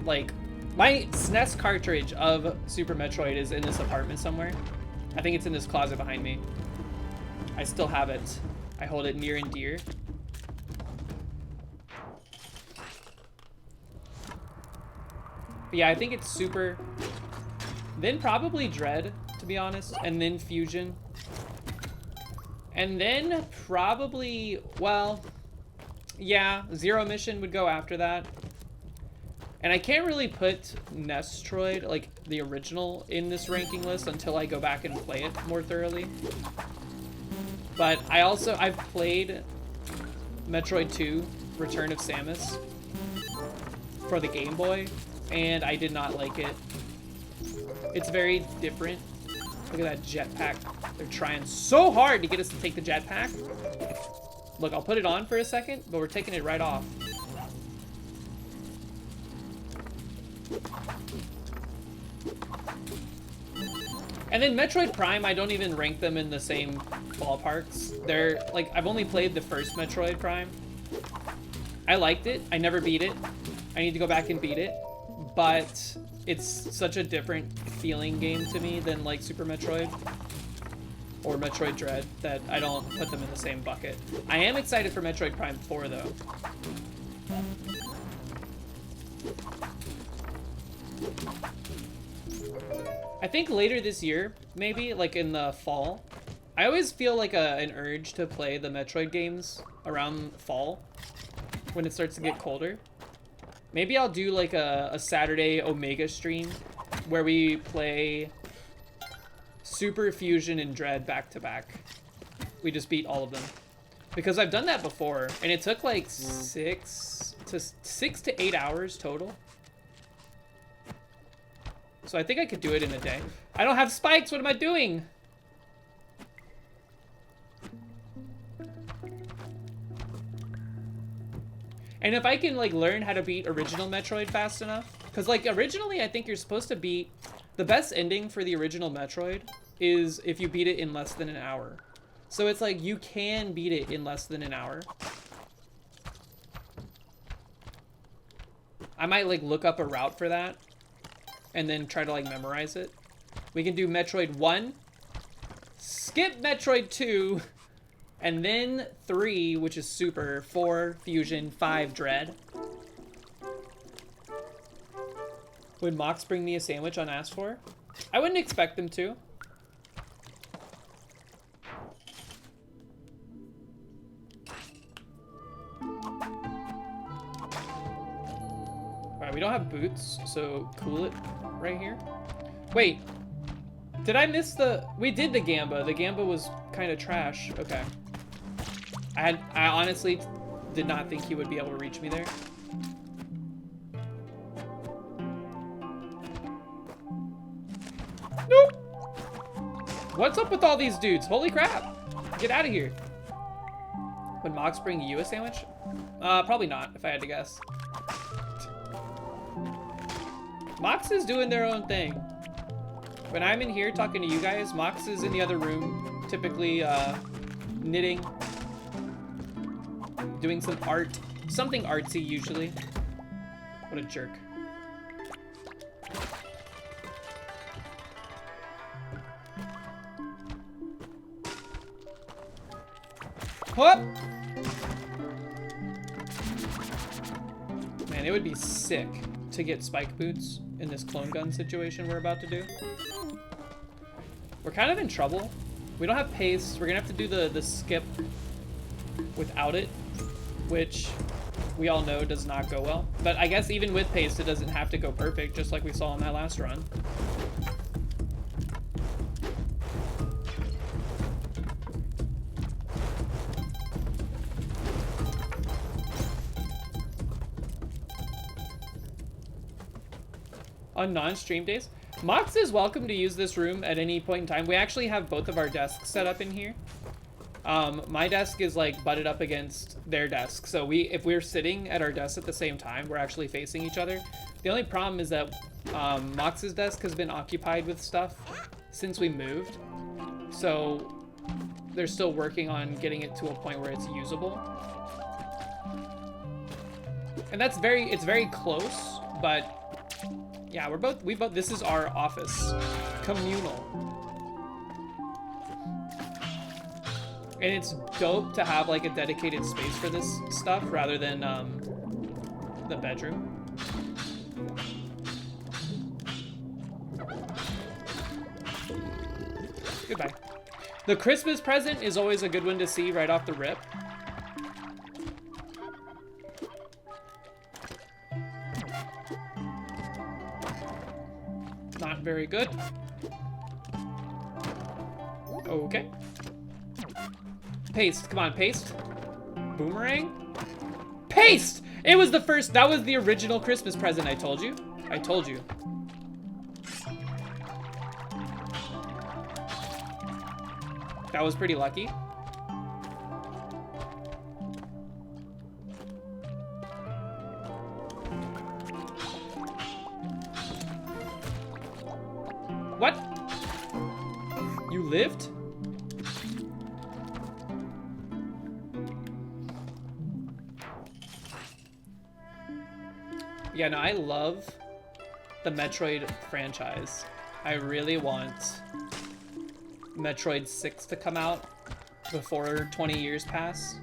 my SNES cartridge of Super Metroid is in this apartment somewhere. I think it's in this closet behind me. I still have it. I hold it near and dear. But yeah, I think it's Super. Then probably Dread, to be honest, and then Fusion. And then probably, well, yeah, Zero Mission would go after that. And I can't really put Nestroid, like the original, in this ranking list until I go back and play it more thoroughly. But I've played Metroid 2, Return of Samus for the Game Boy, and I did not like it. It's very different. Look at that jetpack. They're trying so hard to get us to take the jetpack. Look, I'll put it on for a second, but we're taking it right off. And then Metroid Prime, I don't even rank them in the same ballparks. They're, like, I've only played the first Metroid Prime. I liked it. I never beat it. I need to go back and beat it. But it's such a different feeling game to me than, like, Super Metroid or Metroid Dread that I don't put them in the same bucket. I am excited for Metroid Prime 4, though. I think later this year, maybe, like in the fall. I always feel like an urge to play the Metroid games around fall when it starts to get colder. Maybe I'll do like a Saturday Omega stream where we play Super, Fusion, and Dread back to back. We just beat all of them. Because I've done that before, and it took like 6 to 8 hours total. So I think I could do it in a day. I don't have spikes, what am I doing? And if I can like learn how to beat original Metroid fast enough, because like originally I think you're supposed to beat, the best ending for the original Metroid is if you beat it in less than an hour. So it's like you can beat it in less than an hour. I might like look up a route for that and then try to like memorize it. We can do Metroid 1, skip Metroid 2, and then 3, which is Super, 4, Fusion, 5, Dread. Would Mox bring me a sandwich on Ask For? I wouldn't expect them to. Alright, we don't have boots, so cool it right here. Wait, did I miss the... We did the Gamba. The Gamba was kind of trash. Okay. I honestly did not think he would be able to reach me there. Nope. What's up with all these dudes? Holy crap. Get out of here. Would Mox bring you a sandwich? Probably not, if I had to guess. Mox is doing their own thing. When I'm in here talking to you guys, Mox is in the other room, typically knitting, doing some art, something artsy usually. What a jerk. Whoop! Man, it would be sick to get spike boots in this clone gun situation we're about to do. We're kind of in trouble. We don't have pace. We're gonna have to do the skip without it, which we all know does not go well. But I guess even with pace, it doesn't have to go perfect, just like we saw in that last run. On non-stream days, Mox is welcome to use this room at any point in time. We actually have both of our desks set up in here. My desk is like butted up against their desk. So if we're sitting at our desks at the same time, we're actually facing each other. The only problem is that Mox's desk has been occupied with stuff since we moved. So they're still working on getting it to a point where it's usable. And it's very close, but yeah, this is our office, communal. And it's dope to have like a dedicated space for this stuff rather than the bedroom. Goodbye. The Christmas present is always a good one to see right off the rip. Not very good. Okay. Paste, come on, paste. Boomerang? Paste! It was the first, that was the original Christmas present, I told you. I told you. That was pretty lucky. What? You lived? Yeah, no, I love the Metroid franchise. I really want Metroid 6 to come out before 20 years pass.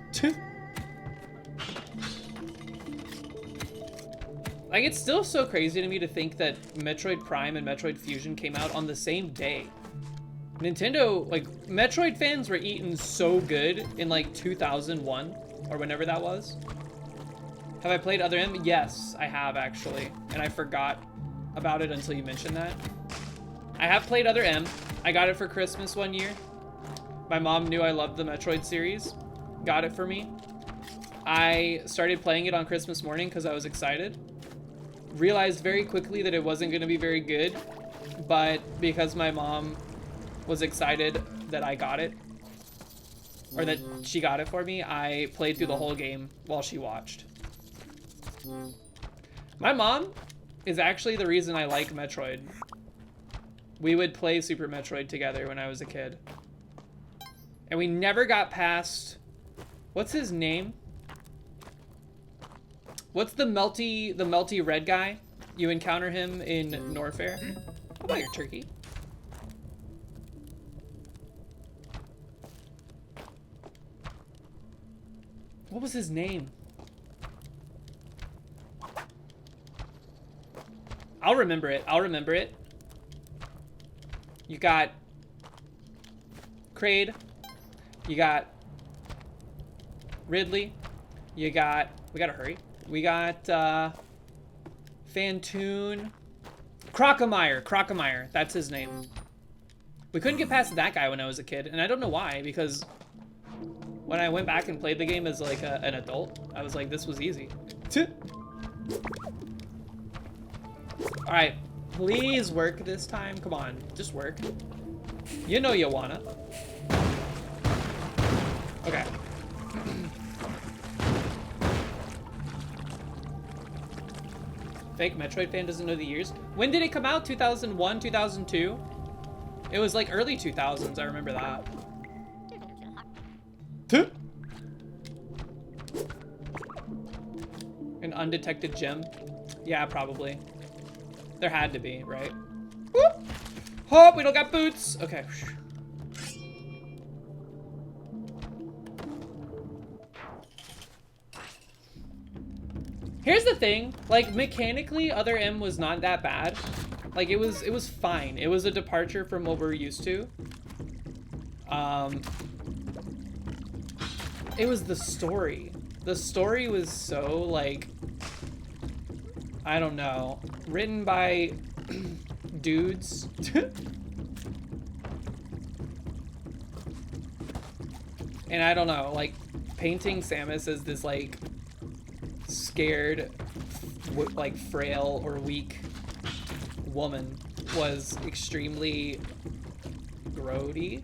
Like, it's still so crazy to me to think that Metroid Prime and Metroid Fusion came out on the same day. Nintendo, like, Metroid fans were eating so good in, like, 2001, or whenever that was. Have I played Other M? Yes, I have, actually. And I forgot about it until you mentioned that. I have played Other M. I got it for Christmas one year. My mom knew I loved the Metroid series. Got it for me. I started playing it on Christmas morning because I was excited. Realized very quickly that it wasn't going to be very good. But because my mom was excited that I got it, or that she got it for me, I played through the whole game while she watched. My mom is actually the reason I like Metroid. We would play Super Metroid together when I was a kid. And we never got past... What's his name? What's the melty red guy? You encounter him in Norfair. How about your turkey? What was his name? I'll remember it. I'll remember it. You got Kraid. You got Ridley. You got... We gotta hurry. We got Phantoon. Crocomire. Crocomire. That's his name. We couldn't get past that guy when I was a kid. And I don't know why, because when I went back and played the game as like an adult, I was like, this was easy. Alright, please work this time. Come on, just work. You know you wanna. Okay. Fake Metroid fan doesn't know the years. When did it come out? 2001, 2002? It was like early 2000s, I remember that. An undetected gem? Yeah, probably. There had to be, right? Whoop! Hope we don't got boots! Okay. Here's the thing, like, mechanically, Other M was not that bad. Like, it was fine. It was a departure from what we're used to. It was the story. The story was so, like, I don't know, written by dudes. And I don't know, like, painting Samus as this, like, scared, like, frail or weak woman was extremely grody.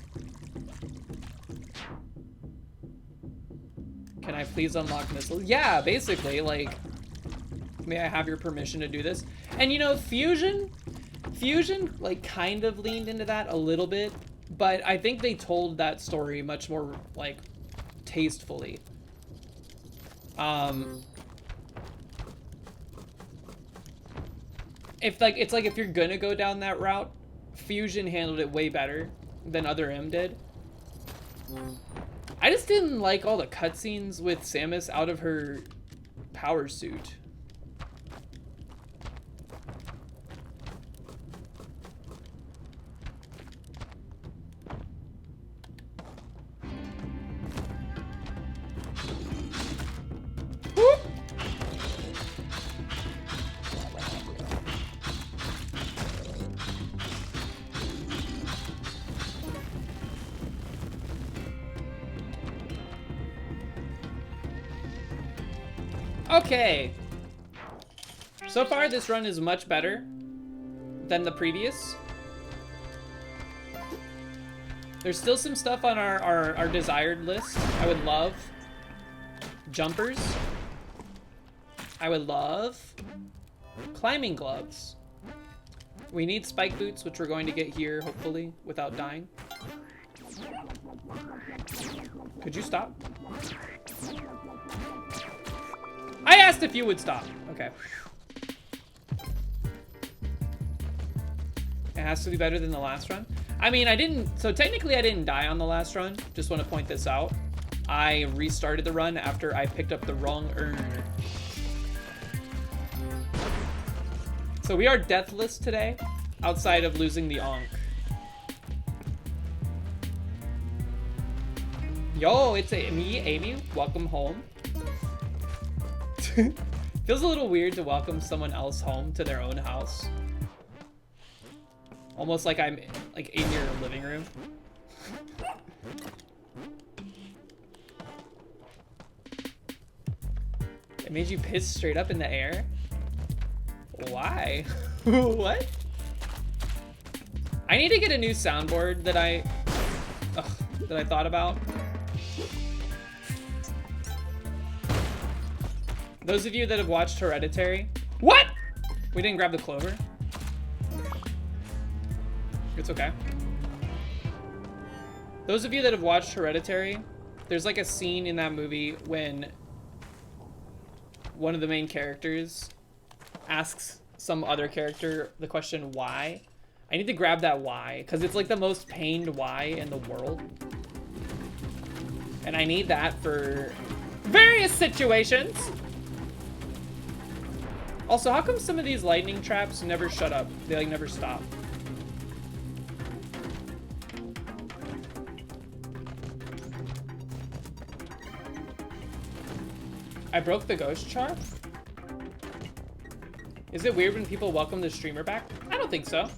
Can I please unlock missiles? Yeah, basically, like, may I have your permission to do this? And you know, Fusion, like, kind of leaned into that a little bit, but I think they told that story much more, like, tastefully. If, like, it's like if you're gonna go down that route, Fusion handled it way better than Other M did. I just didn't like all the cutscenes with Samus out of her power suit. Whoop. Okay. So far, this run is much better than the previous. There's still some stuff on our desired list. I would love jumpers. I would love climbing gloves. We need spike boots, which we're going to get here, hopefully, without dying. Could you stop? I asked if you would stop. Okay. It has to be better than the last run. I mean, I didn't, so technically I didn't die on the last run. Just want to point this out. I restarted the run after I picked up the wrong urn. So we are deathless today, outside of losing the Ankh. Yo, it's me, Amy. Welcome home. Feels a little weird to welcome someone else home to their own house. Almost like I'm like in your living room. It made you piss straight up in the air? Why? What? I need to get a new soundboard that I thought about. Those of you that have watched Hereditary. What? We didn't grab the clover. It's okay. Those of you that have watched Hereditary, there's like a scene in that movie when one of the main characters asks some other character the question why. I need to grab that why, because it's like the most pained why in the world. And I need that for various situations. Also, how come some of these lightning traps never shut up? They like never stop. I broke the ghost charm? Is it weird when people welcome the streamer back? I don't think so.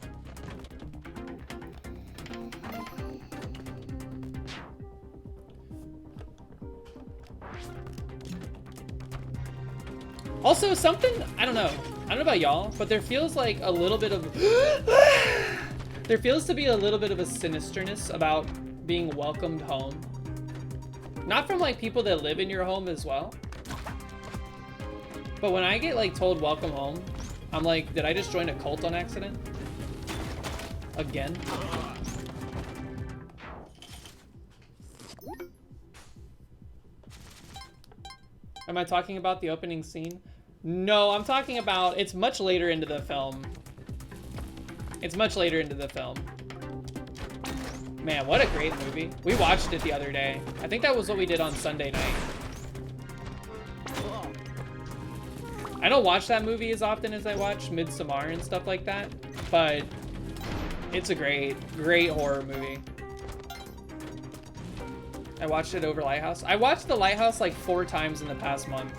Also, something, I don't know about y'all, but there feels like a little bit of, there feels to be a little bit of a sinisterness about being welcomed home. Not from like people that live in your home as well. But when I get like told welcome home, I'm like, did I just join a cult on accident? Again? Am I talking about the opening scene? No, I'm talking about, it's much later into the film. It's much later into the film. Man, what a great movie. We watched it the other day. I think that was what we did on Sunday night. I don't watch that movie as often as I watch Midsommar and stuff like that, but it's a great, great horror movie. I watched it over Lighthouse. I watched The Lighthouse like 4 times in the past month.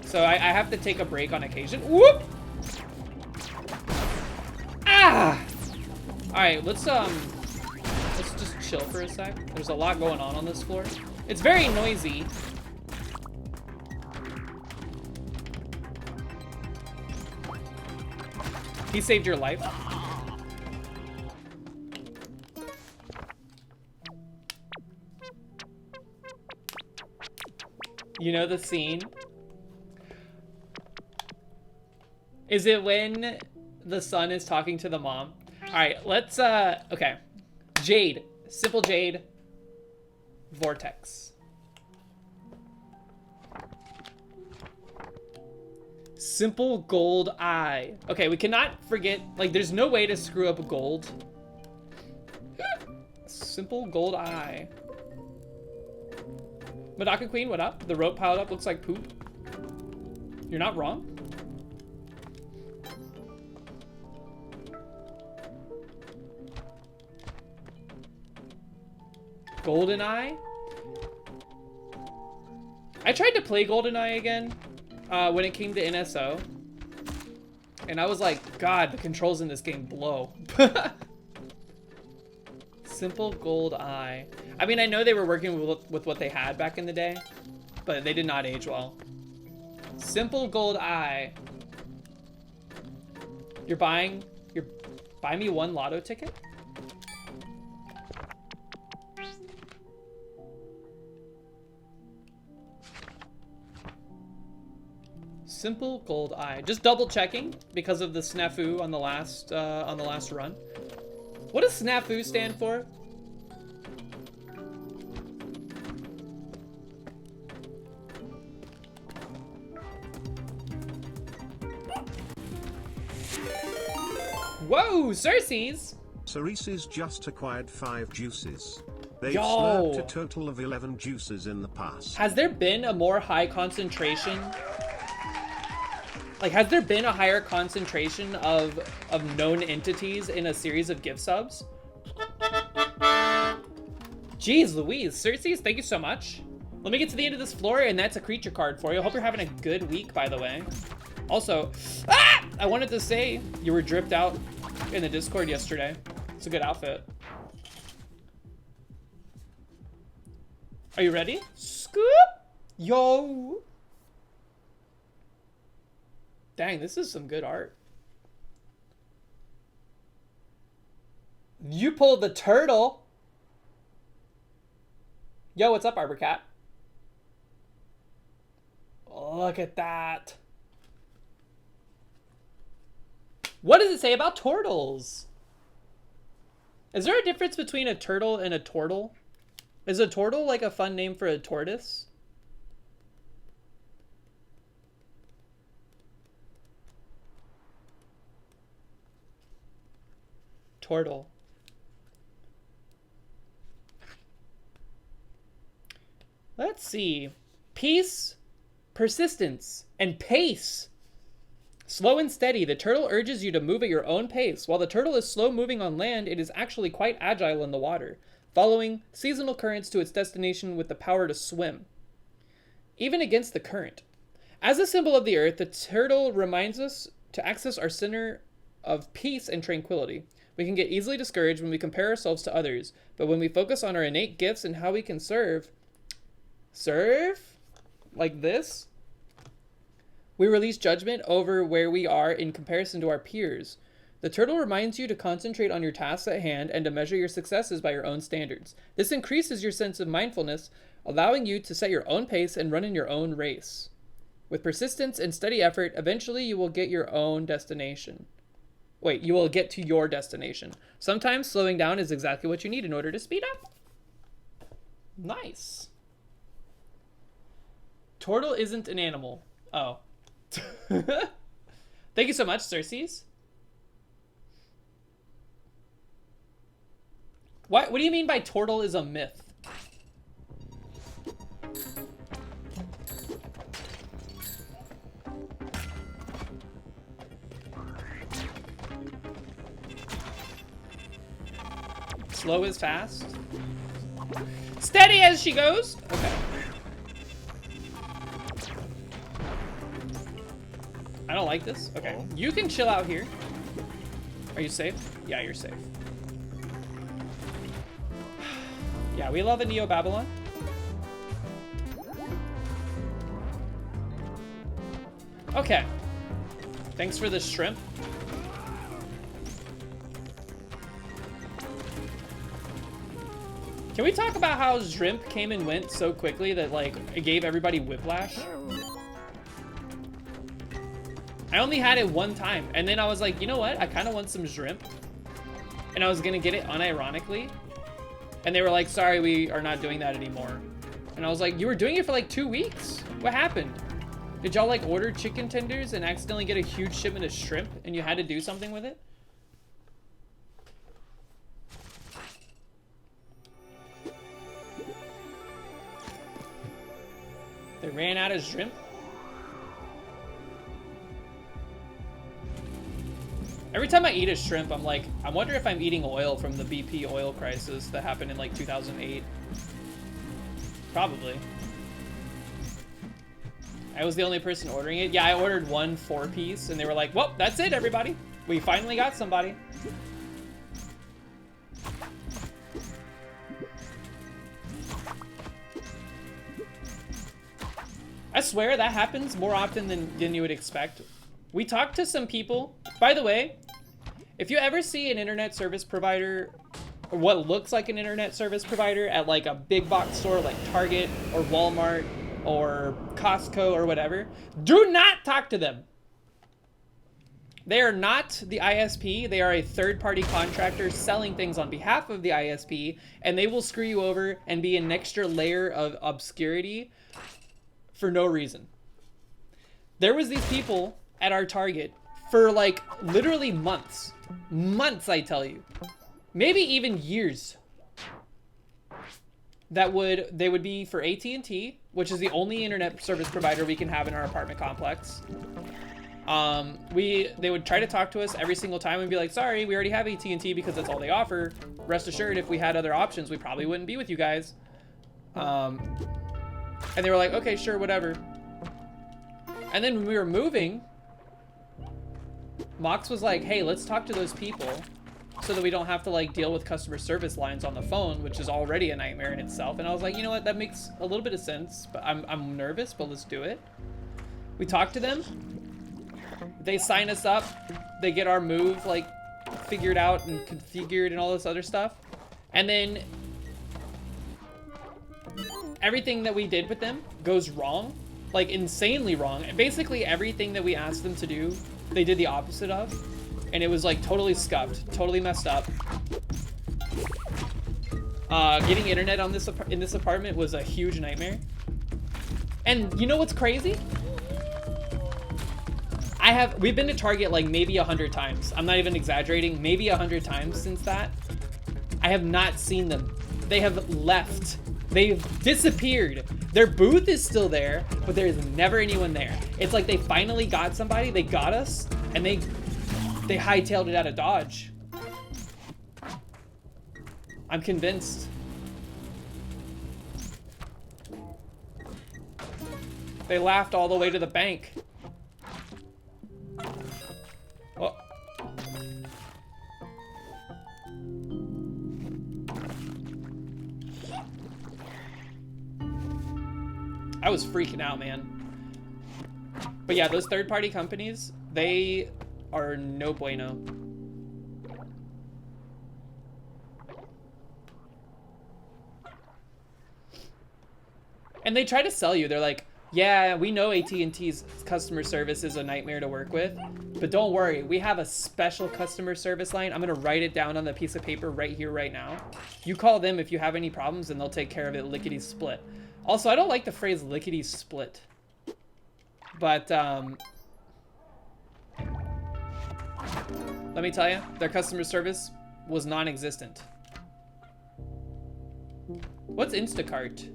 So I have to take a break on occasion. Whoop! Ah! Alright, let's just chill for a sec. There's a lot going on this floor. It's very noisy. He saved your life. You know the scene? Is it when the son is talking to the mom? All right, let's, okay. Jade, simple Jade, Vortex. Simple gold eye. Okay, we cannot forget, like, there's no way to screw up gold. Simple gold eye. Madaka Queen, what up? The rope piled up looks like poop. You're not wrong. GoldenEye? I tried to play GoldenEye again when it came to NSO. And I was like, God, the controls in this game blow. Simple gold eye. I mean, I know they were working with what they had back in the day, but they did not age well. Simple gold eye. Buy me one lotto ticket? Simple gold eye. Just double checking because of the snafu on the last run. What does snafu stand for? Whoa, Cersei's! Cerese's just acquired 5 juices. They've Yo. slurped a total of 11 juices in the past. Has there been a more high concentration? Like, has there been a higher concentration of known entities in a series of gift subs? Jeez Louise, Cersei's, thank you so much. Let me get to the end of this floor, and that's a creature card for you. Hope you're having a good week, by the way. Also, I wanted to say you were dripped out in the Discord yesterday. It's a good outfit. Are you ready? Scoop! Yo! Dang, this is some good art. You pulled the turtle. Yo, what's up, Arbor Cat? Look at that. What does it say about turtles? Is there a difference between a turtle and a tortle? Is a tortle like a fun name for a tortoise? Tortle. Let's see. Peace, persistence, and pace. Slow and steady, the turtle urges you to move at your own pace. While the turtle is slow moving on land, it is actually quite agile in the water, following seasonal currents to its destination with the power to swim, even against the current. As a symbol of the earth, the turtle reminds us to access our center of peace and tranquility. We can get easily discouraged when we compare ourselves to others, but when we focus on our innate gifts and how we can serve like this, we release judgment over where we are in comparison to our peers. The turtle reminds you to concentrate on your tasks at hand and to measure your successes by your own standards. This increases your sense of mindfulness, allowing you to set your own pace and run in your own race. With persistence and steady effort, eventually you will get your own destination. Wait, you will get to your destination. Sometimes slowing down is exactly what you need in order to speed up. Nice. Turtle isn't an animal. Oh. Thank you so much, Cersei's. What do you mean by turtle is a myth? Slow is fast. Steady as she goes. Okay. I don't like this. Okay. You can chill out here. Are you safe? Yeah, you're safe. Yeah, we love a Neo Babylon. Okay. Thanks for the shrimp. Can we talk about how Shrimp came and went so quickly that, like, it gave everybody whiplash? I only had it one time, and then I was like, you know what? I kind of want some shrimp. And I was gonna get it unironically. And they were like, sorry, we are not doing that anymore. And I was like, you were doing it for like 2 weeks? What happened? Did y'all like order chicken tenders and accidentally get a huge shipment of shrimp and you had to do something with it? They ran out of shrimp? Every time I eat a shrimp, I'm like, I wonder if I'm eating oil from the BP oil crisis that happened in like 2008. Probably. I was the only person ordering it. Yeah, I ordered one 4-piece and they were like, well, that's it, everybody. We finally got somebody. I swear that happens more often than you would expect. We talked to some people. By the way, if you ever see an internet service provider, or what looks like an internet service provider at like a big box store like Target or Walmart or Costco or whatever, do not talk to them. They are not the ISP. They are a third-party contractor selling things on behalf of the ISP, and they will screw you over and be an extra layer of obscurity for no reason. There was these people at our Target for like literally months. Months, I tell you. Maybe even years. They would be for AT&T, which is the only internet service provider we can have in our apartment complex. They would try to talk to us every single time and be like, sorry, we already have AT&T because that's all they offer. Rest assured, if we had other options, we probably wouldn't be with you guys. And they were like, okay, sure, whatever. And then when we were moving, Mox was like, hey, let's talk to those people so that we don't have to like deal with customer service lines on the phone, which is already a nightmare in itself. And I was like, you know what, that makes a little bit of sense, but I'm nervous, but let's do it. We talked to them. They sign us up. They get our move like figured out and configured and all this other stuff. And then everything that we did with them goes wrong, like insanely wrong. And basically everything that we asked them to do, they did the opposite of. And it was like totally scuffed, totally messed up. Getting internet on in this apartment was a huge nightmare. And you know what's crazy? We've been to Target like maybe 100 times. I'm not even exaggerating, maybe 100 times since that. I have not seen them. They have left. They've disappeared. Their booth is still there, but there's never anyone there. It's like they finally got somebody, they got us, and they hightailed it out of Dodge. I'm convinced. They laughed all the way to the bank. Oh. I was freaking out, man. But yeah, those third-party companies, they are no bueno. And they try to sell you. They're like, yeah, we know AT&T's customer service is a nightmare to work with, but don't worry, we have a special customer service line. I'm gonna write it down on the piece of paper right here, right now. You call them if you have any problems and they'll take care of it lickety-split. Also, I don't like the phrase lickety-split, but let me tell you, their customer service was non-existent. What's Instacart?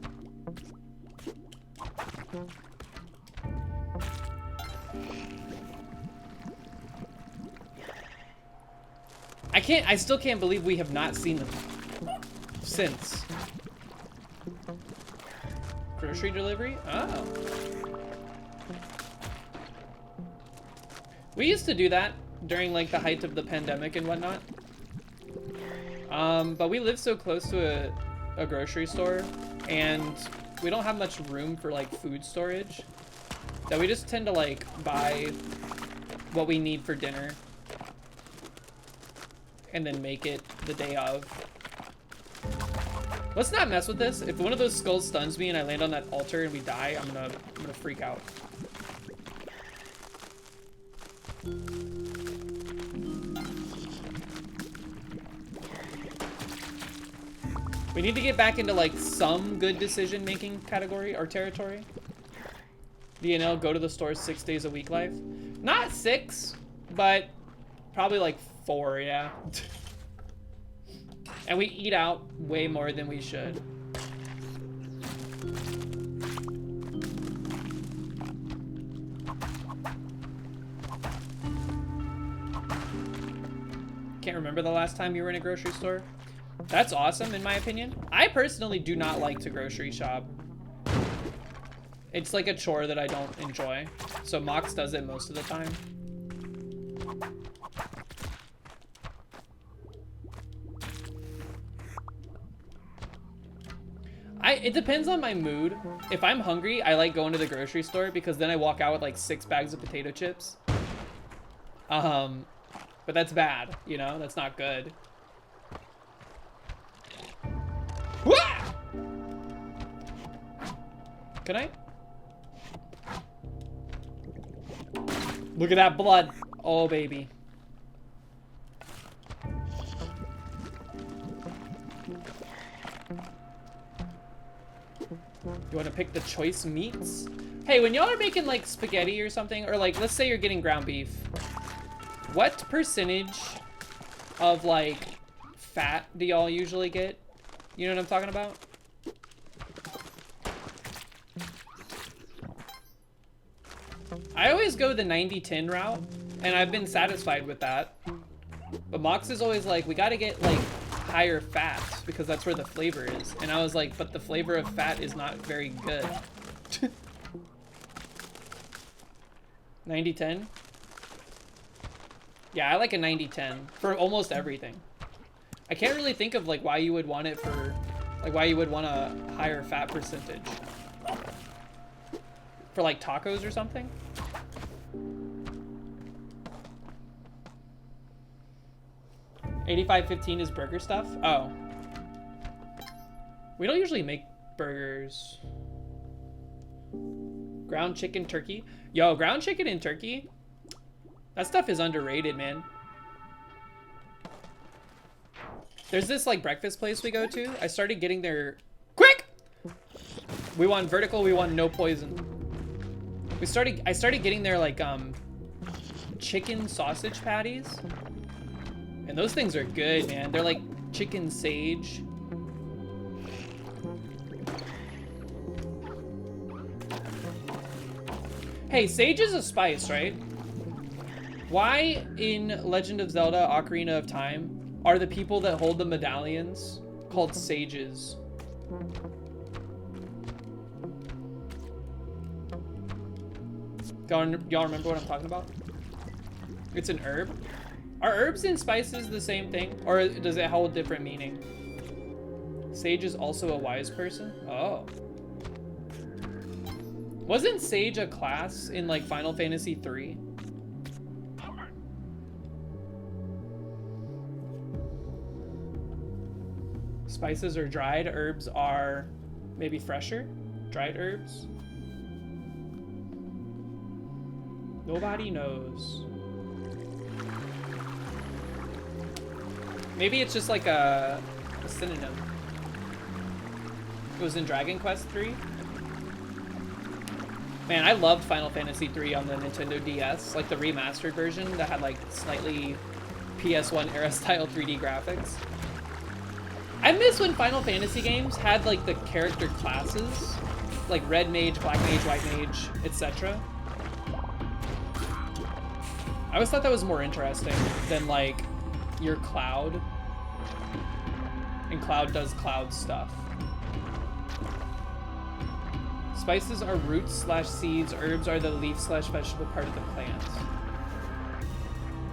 I still can't believe we have not seen them since. Grocery delivery? Oh. We used to do that during like the height of the pandemic and whatnot. But we live so close to a grocery store and we don't have much room for like food storage that we just tend to like buy what we need for dinner and then make it the day of. Let's not mess with this. If one of those skulls stuns me and I land on that altar and we die, I'm gonna freak out. We need to get back into like some good decision making category or territory. DNL, go to the store 6 days a week life. Not 6, but probably like 4, yeah. And we eat out way more than we should. Can't remember the last time you were in a grocery store. That's awesome, in my opinion. I personally do not like to grocery shop. It's like a chore that I don't enjoy. So Mox does it most of the time. It depends on my mood. If I'm hungry, I like going to the grocery store because then I walk out with like 6 bags of potato chips. But that's bad, you know? That's not good. Wah! Can I? Look at that blood. Oh, baby. You want to pick the choice meats? Hey, when y'all are making like spaghetti or something, or like, let's say you're getting ground beef, what percentage of like fat do y'all usually get? You know what I'm talking about? I always go the 90-10 route, and I've been satisfied with that. But Mox is always like, we gotta get like higher fats because that's where the flavor is. And I was like, but the flavor of fat is not very good. 90-10? Yeah, I like a 90-10 for almost everything. I can't really think of like why you would want it for, like why you would want a higher fat percentage. For like tacos or something? $85.15 is burger stuff? Oh. We don't usually make burgers. Ground chicken turkey? Yo, ground chicken and turkey? That stuff is underrated, man. There's this like breakfast place we go to. I started getting their... Quick! We want vertical, we want no poison. I started getting their like chicken sausage patties. And those things are good, man. They're like chicken sage. Hey, sage is a spice, right? Why in Legend of Zelda Ocarina of Time are the people that hold the medallions called sages? Y'all remember what I'm talking about? It's an herb. Are herbs and spices the same thing? Or does it hold different meaning? Sage is also a wise person? Oh. Wasn't Sage a class in like Final Fantasy 3? Spices are dried, herbs are maybe fresher? Dried herbs? Nobody knows. Maybe it's just like a synonym. It was in Dragon Quest 3. Man, I loved Final Fantasy 3 on the Nintendo DS, like the remastered version that had like slightly PS1 era style 3D graphics. I miss when Final Fantasy games had like the character classes, like Red Mage, Black Mage, White Mage, etc. I always thought that was more interesting than like your Cloud, and Cloud does Cloud stuff. Spices are roots / seeds. Herbs are the leaf / vegetable part of the plant.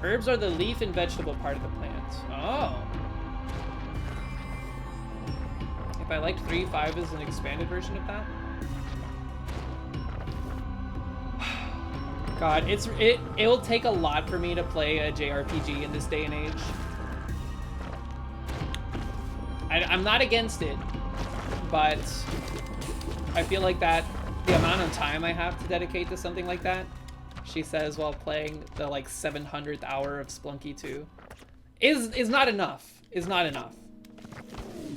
Herbs are the leaf and vegetable part of the plant. Oh. If I liked 3.5 is an expanded version of that. God, it will take a lot for me to play a JRPG in this day and age. I'm not against it. but I feel like that the amount of time I have to dedicate to something like that, she says while playing the like 700th hour of Splunky 2, is not enough. Is not enough.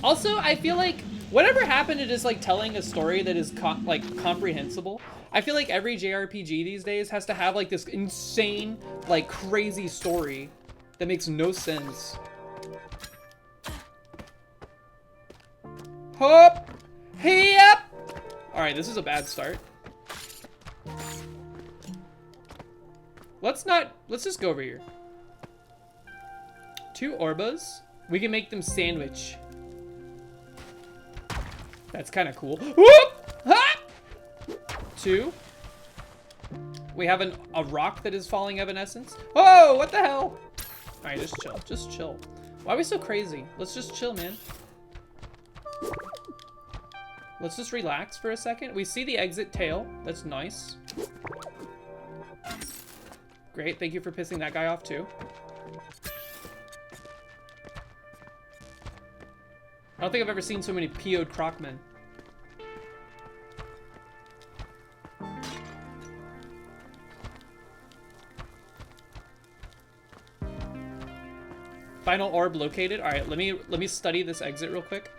Also, I feel like whatever happened to just like telling a story that is comprehensible. I feel like every JRPG these days has to have like this insane, like crazy story that makes no sense. Hop! Yep! Alright, this is a bad start. Let's just go over here. 2 Orbas. We can make them sandwich. That's kind of cool. Whoop! Ha! 2. We have a rock that is falling evanescence. Oh, what the hell? Alright, just chill. Just chill. Why are we so crazy? Let's just chill, man. Let's just relax for a second. We see the exit tail. That's nice. Great. Thank you for pissing that guy off, too. I don't think I've ever seen so many PO'd Crocmen. Final orb located. All right, let me study this exit real quick.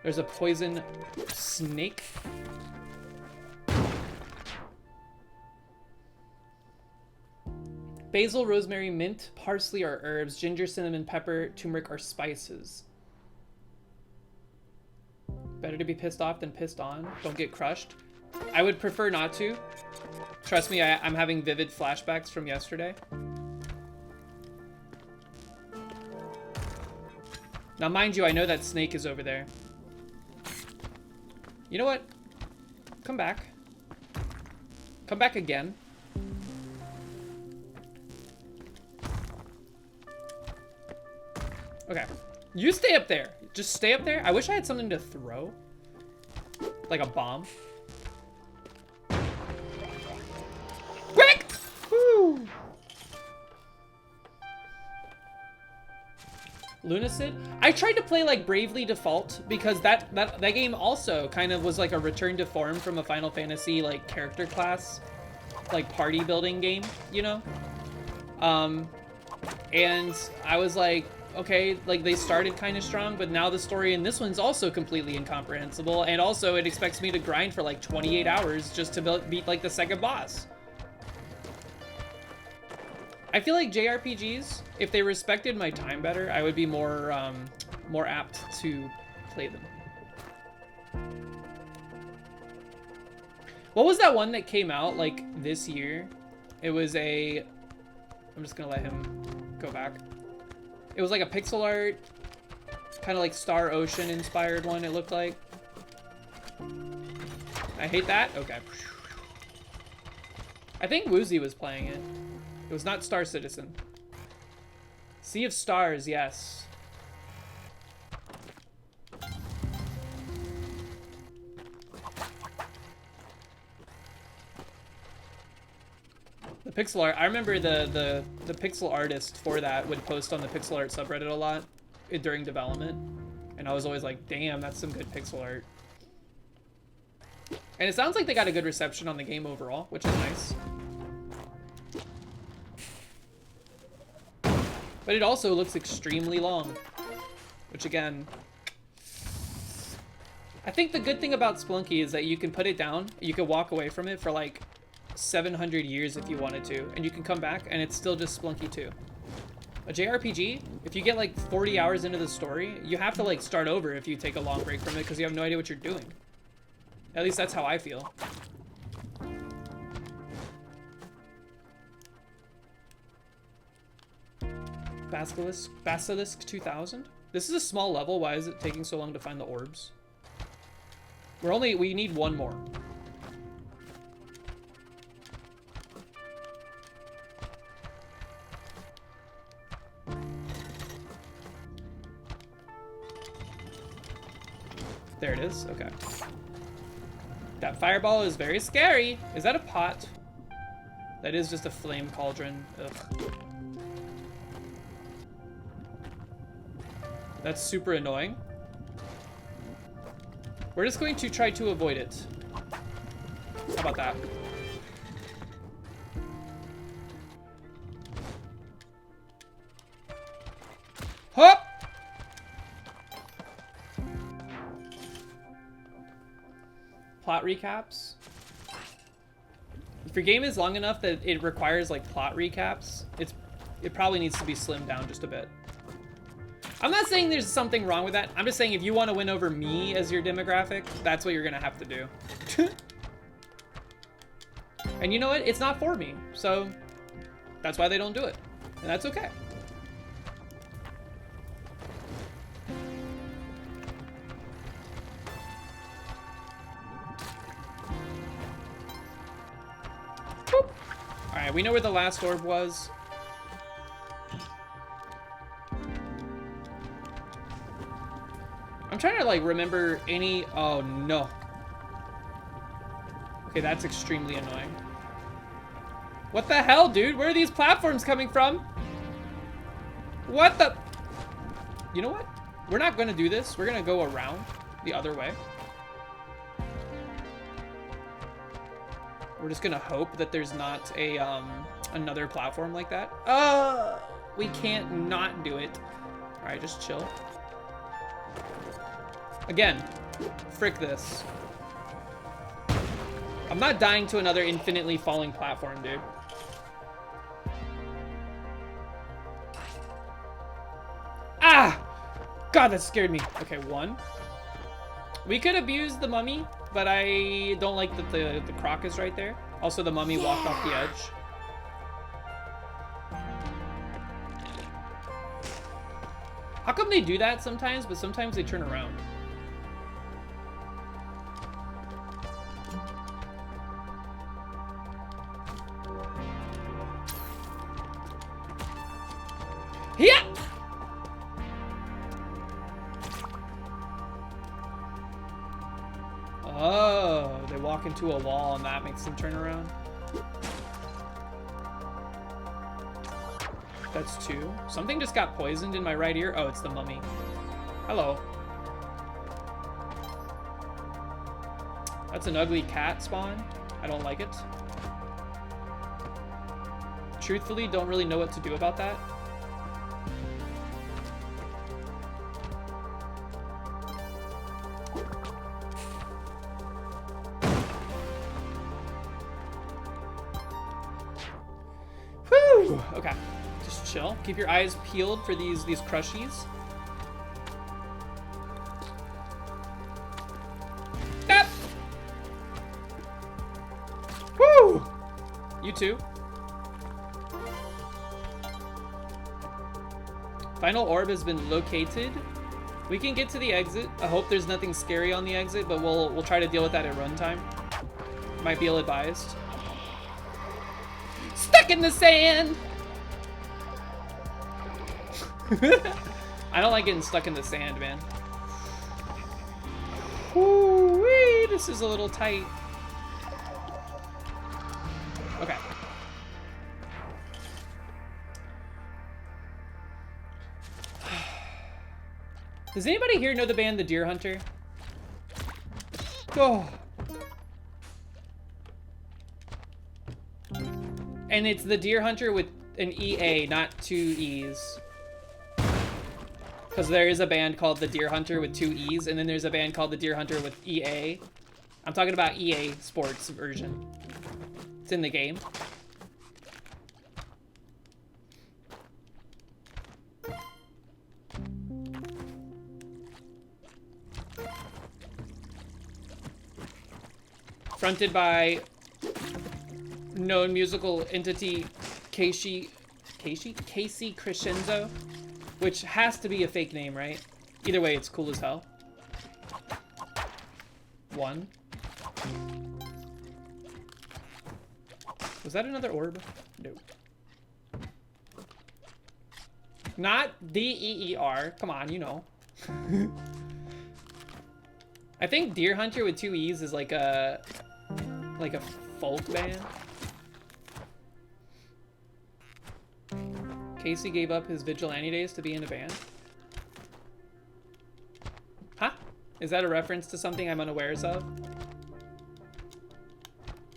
There's a poison snake. Basil, rosemary, mint, parsley are herbs. Ginger, cinnamon, pepper, turmeric are spices. Better to be pissed off than pissed on. Don't get crushed. I would prefer not to. Trust me, I'm having vivid flashbacks from yesterday. Now, mind you, I know that snake is over there. You know what? Come back. Come back again. Okay. You stay up there. Just stay up there. I wish I had something to throw. Like a bomb. Quick! Woo! Lunacid? I tried to play like Bravely Default because that game also kind of was like a return to form from a Final Fantasy like character class, like party building game, you know? And I was like, okay, like they started kind of strong, but now the story in this one's also completely incomprehensible, and also it expects me to grind for like 28 hours just to beat like the second boss. I feel like JRPGs, if they respected my time better, I would be more apt to play them. What was that one that came out like this year? It was I'm just gonna let him go back. It was like a pixel art, kind of like Star Ocean inspired one, it looked like. I hate that. Okay. I think Woozy was playing it. It was not Star Citizen. Sea of Stars, yes. The pixel art, I remember the pixel artist for that would post on the pixel art subreddit a lot during development. And I was always like, damn, that's some good pixel art. And it sounds like they got a good reception on the game overall, which is nice. But it also looks extremely long, which again, I think the good thing about Splunky is that you can put it down, you can walk away from it for like 700 years if you wanted to, and you can come back and it's still just Splunky 2. A JRPG, if you get like 40 hours into the story, you have to like start over if you take a long break from it because you have no idea what you're doing. At least that's how I feel. Basilisk 2000? This is a small level, why is it taking so long to find the orbs? We need one more. There it is, okay. That fireball is very scary. Is that a pot? That is just a flame cauldron. Ugh. That's super annoying. We're just going to try to avoid it. How about that? Hop! Plot recaps. If your game is long enough that it requires like plot recaps, it probably needs to be slimmed down just a bit. I'm not saying there's something wrong with that. I'm just saying if you want to win over me as your demographic, that's what you're gonna have to do. And you know what? It's not for me, so that's why they don't do it, and that's okay. Boop. All right, we know where the last orb was. I'm trying to like remember any. Oh no. Okay, that's extremely annoying. What the hell, dude? Where are these platforms coming from? What the? You know what? We're not gonna do this. We're gonna go around the other way. We're just gonna hope that there's not a another platform like that. We can't not do it. All right, just chill. Again, frick this. I'm not dying to another infinitely falling platform, dude. Ah! God, that scared me. Okay, one. We could abuse the mummy, but I don't like that the croc is right there. Also, the mummy walked off the edge. How come they do that sometimes, but sometimes they turn around? Yeah! Oh, they walk into a wall and that makes them turn around. That's two. Something just got poisoned in my right ear. Oh, it's the mummy. Hello. That's an ugly cat spawn. I don't like it. Truthfully, don't really know what to do about that. Whew! Okay. Just chill. Keep your eyes peeled for these crushies. Yep. Woo! You too. Final orb has been located. We can get to the exit. I hope there's nothing scary on the exit, but we'll try to deal with that at runtime. Might be ill-advised. Stuck in the sand! I don't like getting stuck in the sand, man. Woo-wee, this is a little tight. Okay. Does anybody here know the band The Deer Hunter? Oh. And it's The Deer Hunter with an EA, not two E's. Because there is a band called The Deer Hunter with two E's, and then there's a band called The Deer Hunter with EA. I'm talking about EA Sports version. It's in the game. Fronted by known musical entity Casey Crescenzo, which has to be a fake name, right? Either way, it's cool as hell. One. Was that another orb? No. Not D-E-E-R. Come on, you know. I think Deer Hunter with two E's is like a folk band. Casey gave up his vigilante days to be in a band. Huh? Is that a reference to something I'm unawares of?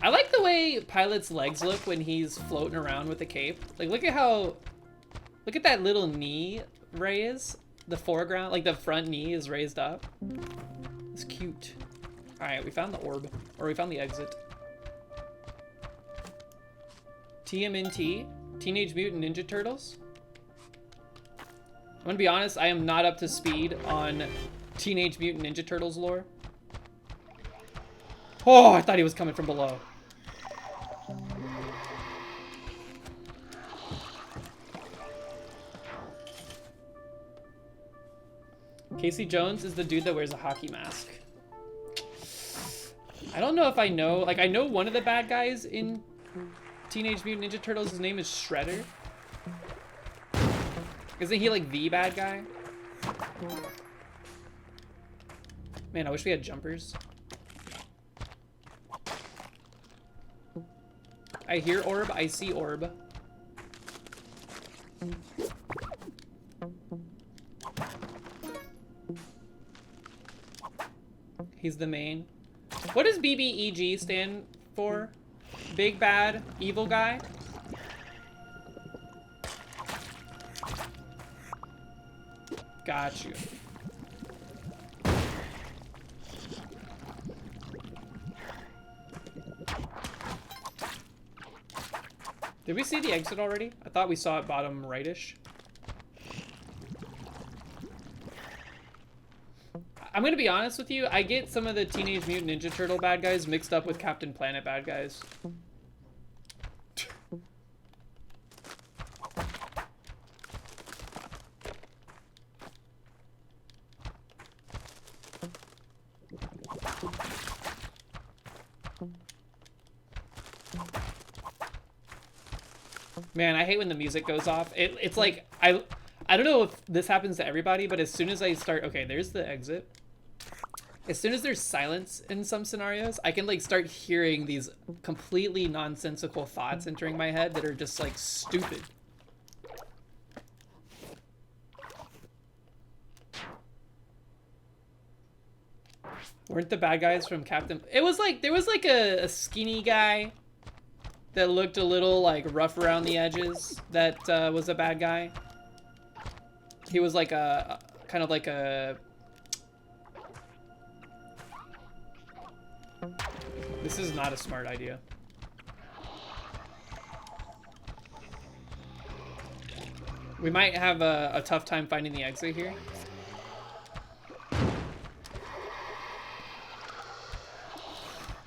I like the way Pilot's legs look when he's floating around with the cape. Like, look at that little knee raise. The foreground, like the front knee is raised up. It's cute. All right, we found the orb, or we found the exit. TMNT, Teenage Mutant Ninja Turtles. I'm gonna be honest, I am not up to speed on Teenage Mutant Ninja Turtles lore. Oh, I thought he was coming from below. Casey Jones is the dude that wears a hockey mask. I don't know if I know, like I know one of the bad guys in Teenage Mutant Ninja Turtles, his name is Shredder. Isn't he like the bad guy? Man, I wish we had jumpers. I hear orb, I see orb. He's the main. What does BBEG stand for? Big bad evil guy? Got you. Did we see the exit already? I thought we saw it bottom rightish. I'm gonna be honest with you, I get some of the Teenage Mutant Ninja Turtle bad guys mixed up with Captain Planet bad guys. Man, I hate when the music goes off. It's like, I don't know if this happens to everybody, but as soon as I start, okay, there's the exit. As soon as there's silence in some scenarios, I can like start hearing these completely nonsensical thoughts entering my head that are just like stupid. Weren't the bad guys from Captain... It was like, there was like a skinny guy that looked a little like rough around the edges that was a bad guy. He was like a, kind of like a... This is not a smart idea. We might have a tough time finding the exit here.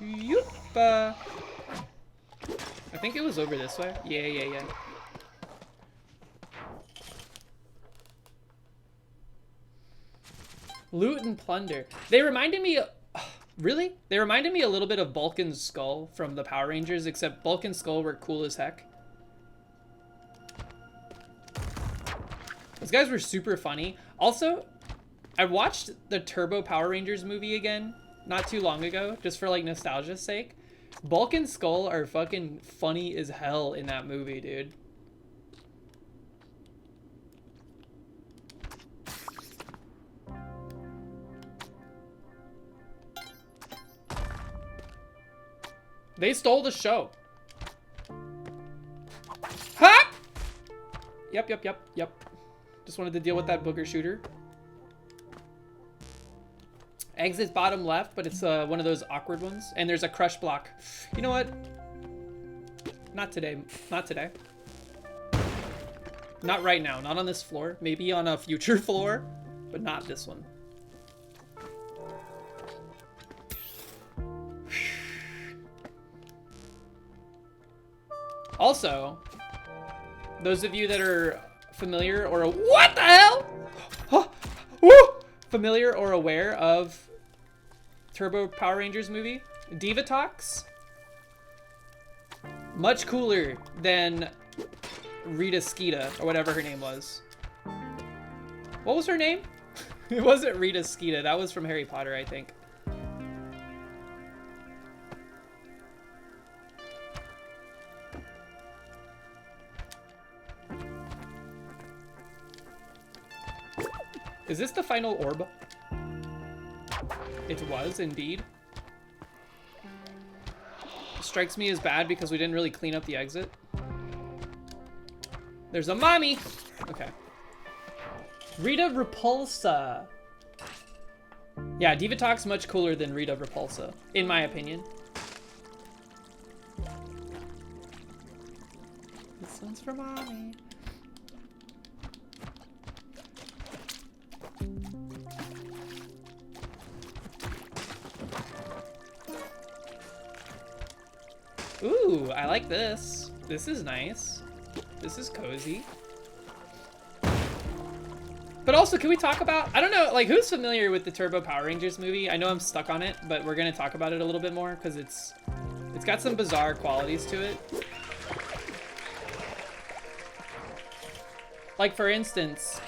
Yoop. I think it was over this way. Yeah. Loot and plunder. They reminded me... Really? They reminded me a little bit of Bulk and Skull from the Power Rangers, except Bulk and Skull were cool as heck. Those guys were super funny. Also, I watched the Turbo Power Rangers movie again not too long ago, just for like nostalgia's sake. Bulk and Skull are fucking funny as hell in that movie, dude. They stole the show. Ha! Yep. Just wanted to deal with that booger shooter. Exit's bottom left, but it's one of those awkward ones. And there's a crush block. You know what? Not today. Not today. Not right now. Not on this floor. Maybe on a future floor, but not this one. Also, those of you that are familiar or what the hell? Familiar or aware of Turbo Power Rangers movie, Divatox, much cooler than Rita Skeeta or whatever her name was. What was her name? It wasn't Rita Skeeta. That was from Harry Potter, I think. Is this the final orb? It was indeed. Strikes me as bad because we didn't really clean up the exit. There's a mommy. Okay. Rita Repulsa. Yeah, Divatox much cooler than Rita Repulsa, in my opinion. This one's for mommy. Ooh, I like this. This is nice. This is cozy. But also, can we talk about, I don't know, like, who's familiar with the Turbo Power Rangers movie? I know I'm stuck on it, but we're gonna talk about it a little bit more because it's got some bizarre qualities to it. Like, for instance,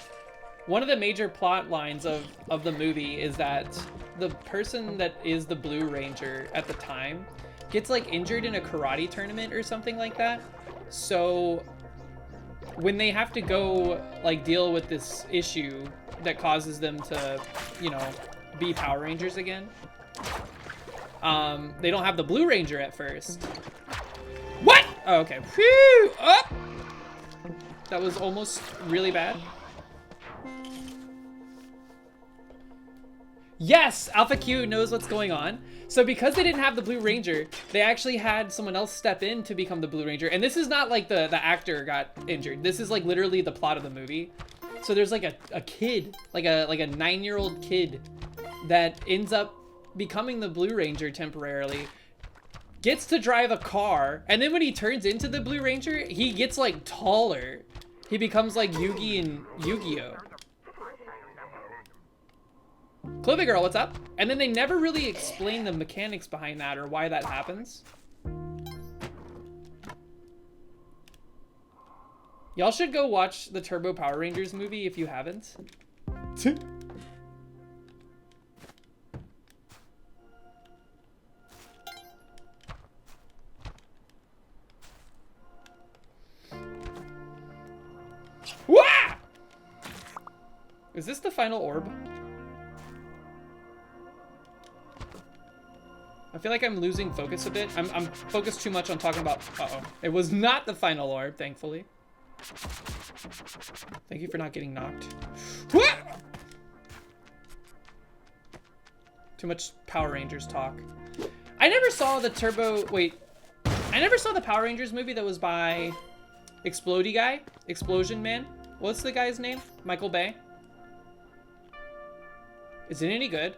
one of the major plot lines of the movie is that the person that is the Blue Ranger at the time gets, like, injured in a karate tournament or something like that. So when they have to go, like, deal with this issue that causes them to, you know, be Power Rangers again, they don't have the Blue Ranger at first. What? Oh, okay. Whew! Up! That was almost really bad. Yes! Alpha Q knows what's going on. So because they didn't have the Blue Ranger, they actually had someone else step in to become the Blue Ranger. And this is not like the actor got injured. This is like literally the plot of the movie. So there's like a kid, like a 9-year-old kid that ends up becoming the Blue Ranger temporarily, gets to drive a car, and then when he turns into the Blue Ranger, he gets like taller. He becomes like Yugi and Yu-Gi-Oh! Clovey Girl, what's up? And then they never really explain the mechanics behind that or why that happens. Y'all should go watch the Turbo Power Rangers movie if you haven't. Wah! Is this the final orb? I feel like I'm losing focus a bit. I'm focused too much on talking about... Uh-oh. It was not the final orb, thankfully. Thank you for not getting knocked. What? Too much Power Rangers talk. I never saw the Turbo... Wait. I never saw the Power Rangers movie that was by... Explodey guy? Explosion Man? What's the guy's name? Michael Bay? Is it any good?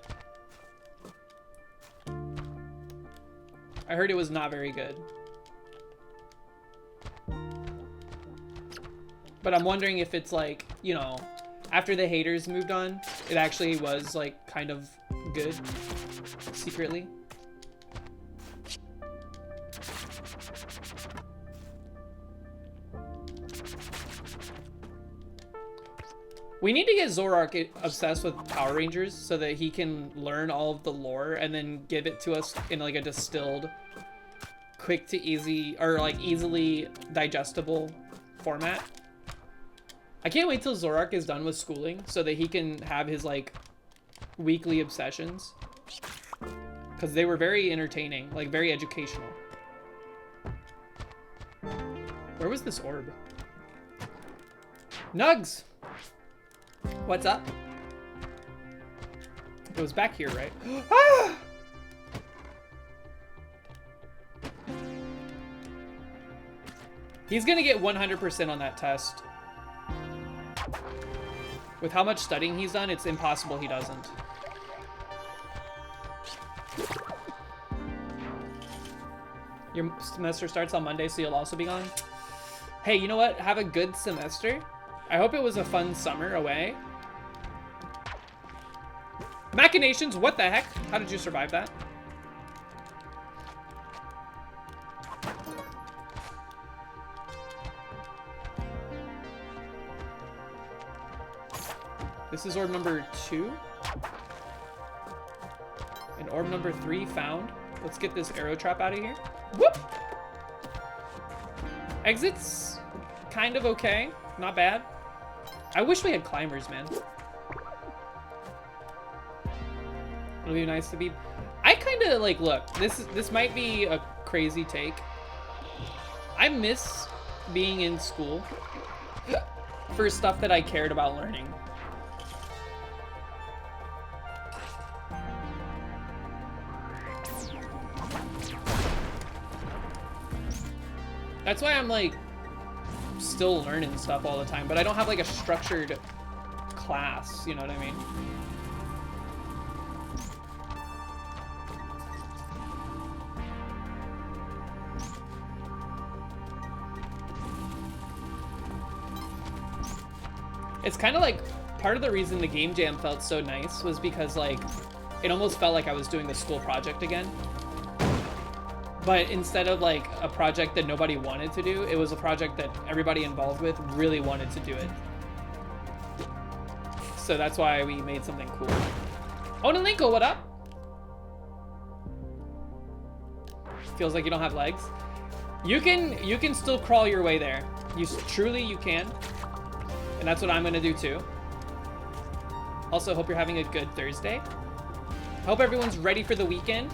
I heard it was not very good. But I'm wondering if it's like, you know, after the haters moved on, it actually was like kind of good secretly. We need to get Zorak obsessed with Power Rangers so that he can learn all of the lore and then give it to us in like a distilled, quick to easy, or like easily digestible format. I can't wait till Zorak is done with schooling so that he can have his like weekly obsessions. Because they were very entertaining, like very educational. Where was this orb? Nugs! What's up? It was back here, right? Ah! He's gonna get 100% on that test. With how much studying he's done, it's impossible he doesn't. Your semester starts on Monday, so you'll also be gone? Hey, you know what? Have a good semester. I hope it was a fun summer away. Machinations, what the heck? How did you survive that? This is orb number 2. And orb number 3 found. Let's get this arrow trap out of here. Whoop! Exits, kind of okay. Not bad. I wish we had climbers, man. It'll be nice to be. I kind of like, look, this might be a crazy take. I miss being in school for stuff that I cared about learning. That's why I'm like still learning stuff all the time, but I don't have like a structured class, you know what I mean? It's kind of like part of the reason the game jam felt so nice was because like it almost felt like I was doing the school project again. But instead of like a project that nobody wanted to do, it was a project that everybody involved with really wanted to do it. So that's why we made something cool. Onalinko, what up? Feels like you don't have legs. You can still crawl your way there. Truly you can. And that's what I'm gonna do too. Also, hope you're having a good Thursday. Hope everyone's ready for the weekend.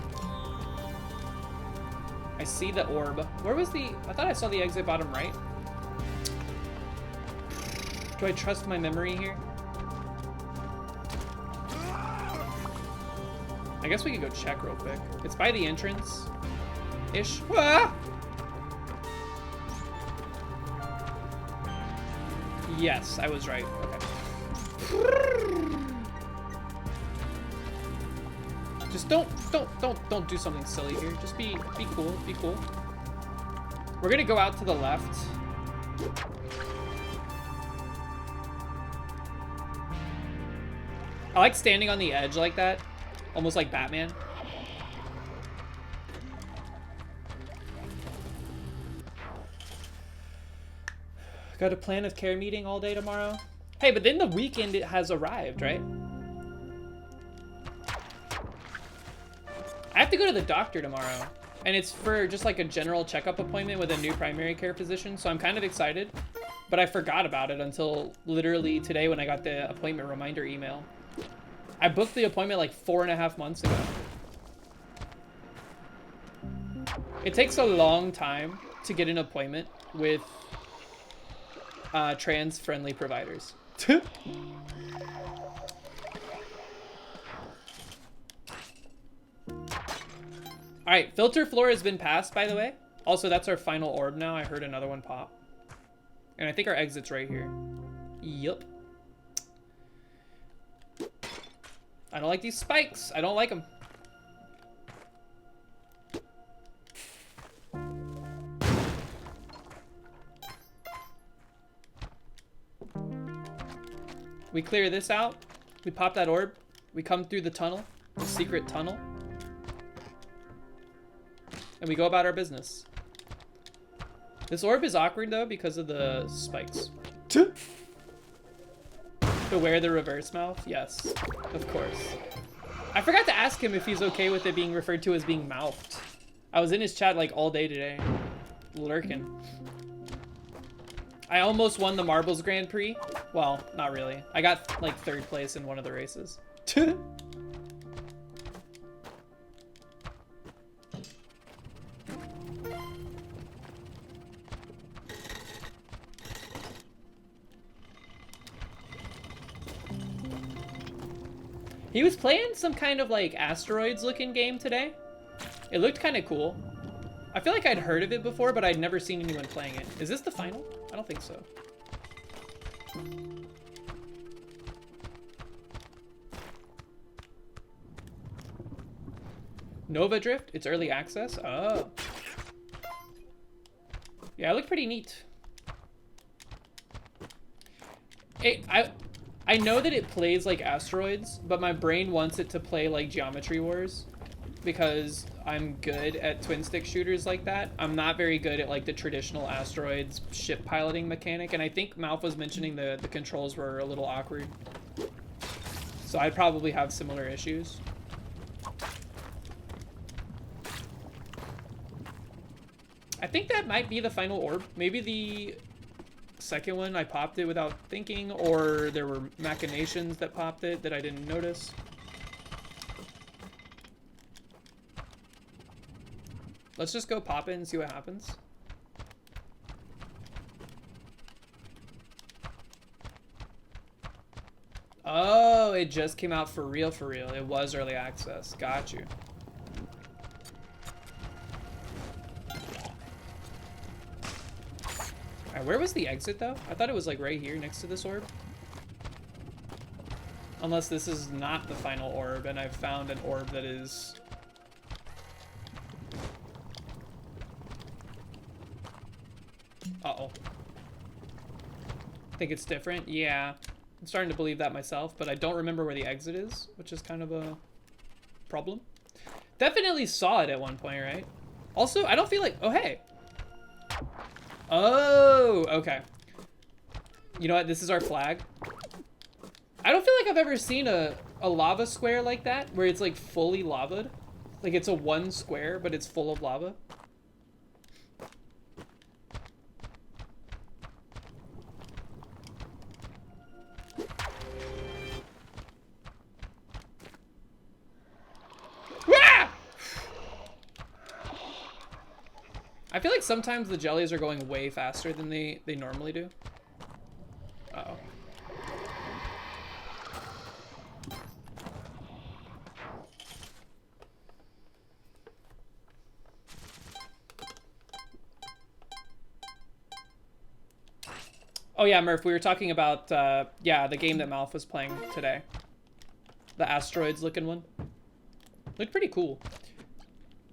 I see the orb. Where was the... I thought I saw the exit bottom right. Do I trust my memory here? I guess we could go check real quick. It's by the entrance-ish. Ah! Yes, I was right. Okay. Just don't do something silly here. Just be cool. Be cool. We're gonna go out to the left. I like standing on the edge like that, almost like Batman. Got a plan of care meeting all day tomorrow. Hey, but then the weekend it has arrived, right? I have to go to the doctor tomorrow, and it's for just like a general checkup appointment with a new primary care physician, so I'm kind of excited, but I forgot about it until literally today when I got the appointment reminder email. I booked the appointment like 4.5 months ago. It takes a long time to get an appointment with trans-friendly providers. All right, filter floor has been passed, by the way. Also, that's our final orb now. I heard another one pop. And I think our exit's right here. Yup. I don't like these spikes. I don't like them. We clear this out. We pop that orb. We come through the tunnel, the secret tunnel. And we go about our business. This orb is awkward though because of the spikes. To wear the reverse mouth? Yes, of course. I forgot to ask him if he's okay with it being referred to as being mouthed. I was in his chat like all day today, lurking. I almost won the Marbles Grand Prix. Well, not really. I got like 3rd place in one of the races. He was playing some kind of like asteroids looking game today. It looked kind of cool. I feel like I'd heard of it before, but I'd never seen anyone playing it. Is this the final? I don't think so. Nova Drift? It's early access? Oh. Yeah, it looked pretty neat. I know that it plays like asteroids, but my brain wants it to play like Geometry Wars because I'm good at twin stick shooters like that. I'm not very good at like the traditional asteroids ship piloting mechanic, and I think Malf was mentioning the controls were a little awkward. So I'd probably have similar issues. I think that might be the final orb. Maybe the second one I popped it without thinking, or there were machinations that popped it that I didn't notice. Let's just go pop it and see what happens. Oh, it just came out for real, for real. It was early access. Got you. Alright, where was the exit, though? I thought it was, like, right here next to this orb. Unless this is not the final orb, and I've found an orb that is... Uh-oh. Think it's different? Yeah. I'm starting to believe that myself, but I don't remember where the exit is, which is kind of a problem. Definitely saw it at one point, right? Also, I don't feel like... Oh, hey. Oh, okay. You know what? This is our flag. I don't feel like I've ever seen a lava square like that, where it's like fully lavaed. Like it's a one square, but it's full of lava. I feel like sometimes the jellies are going way faster than they normally do. Uh-oh. Oh yeah, Murph, we were talking about, yeah, the game that Malf was playing today. The asteroids looking one. Looked pretty cool.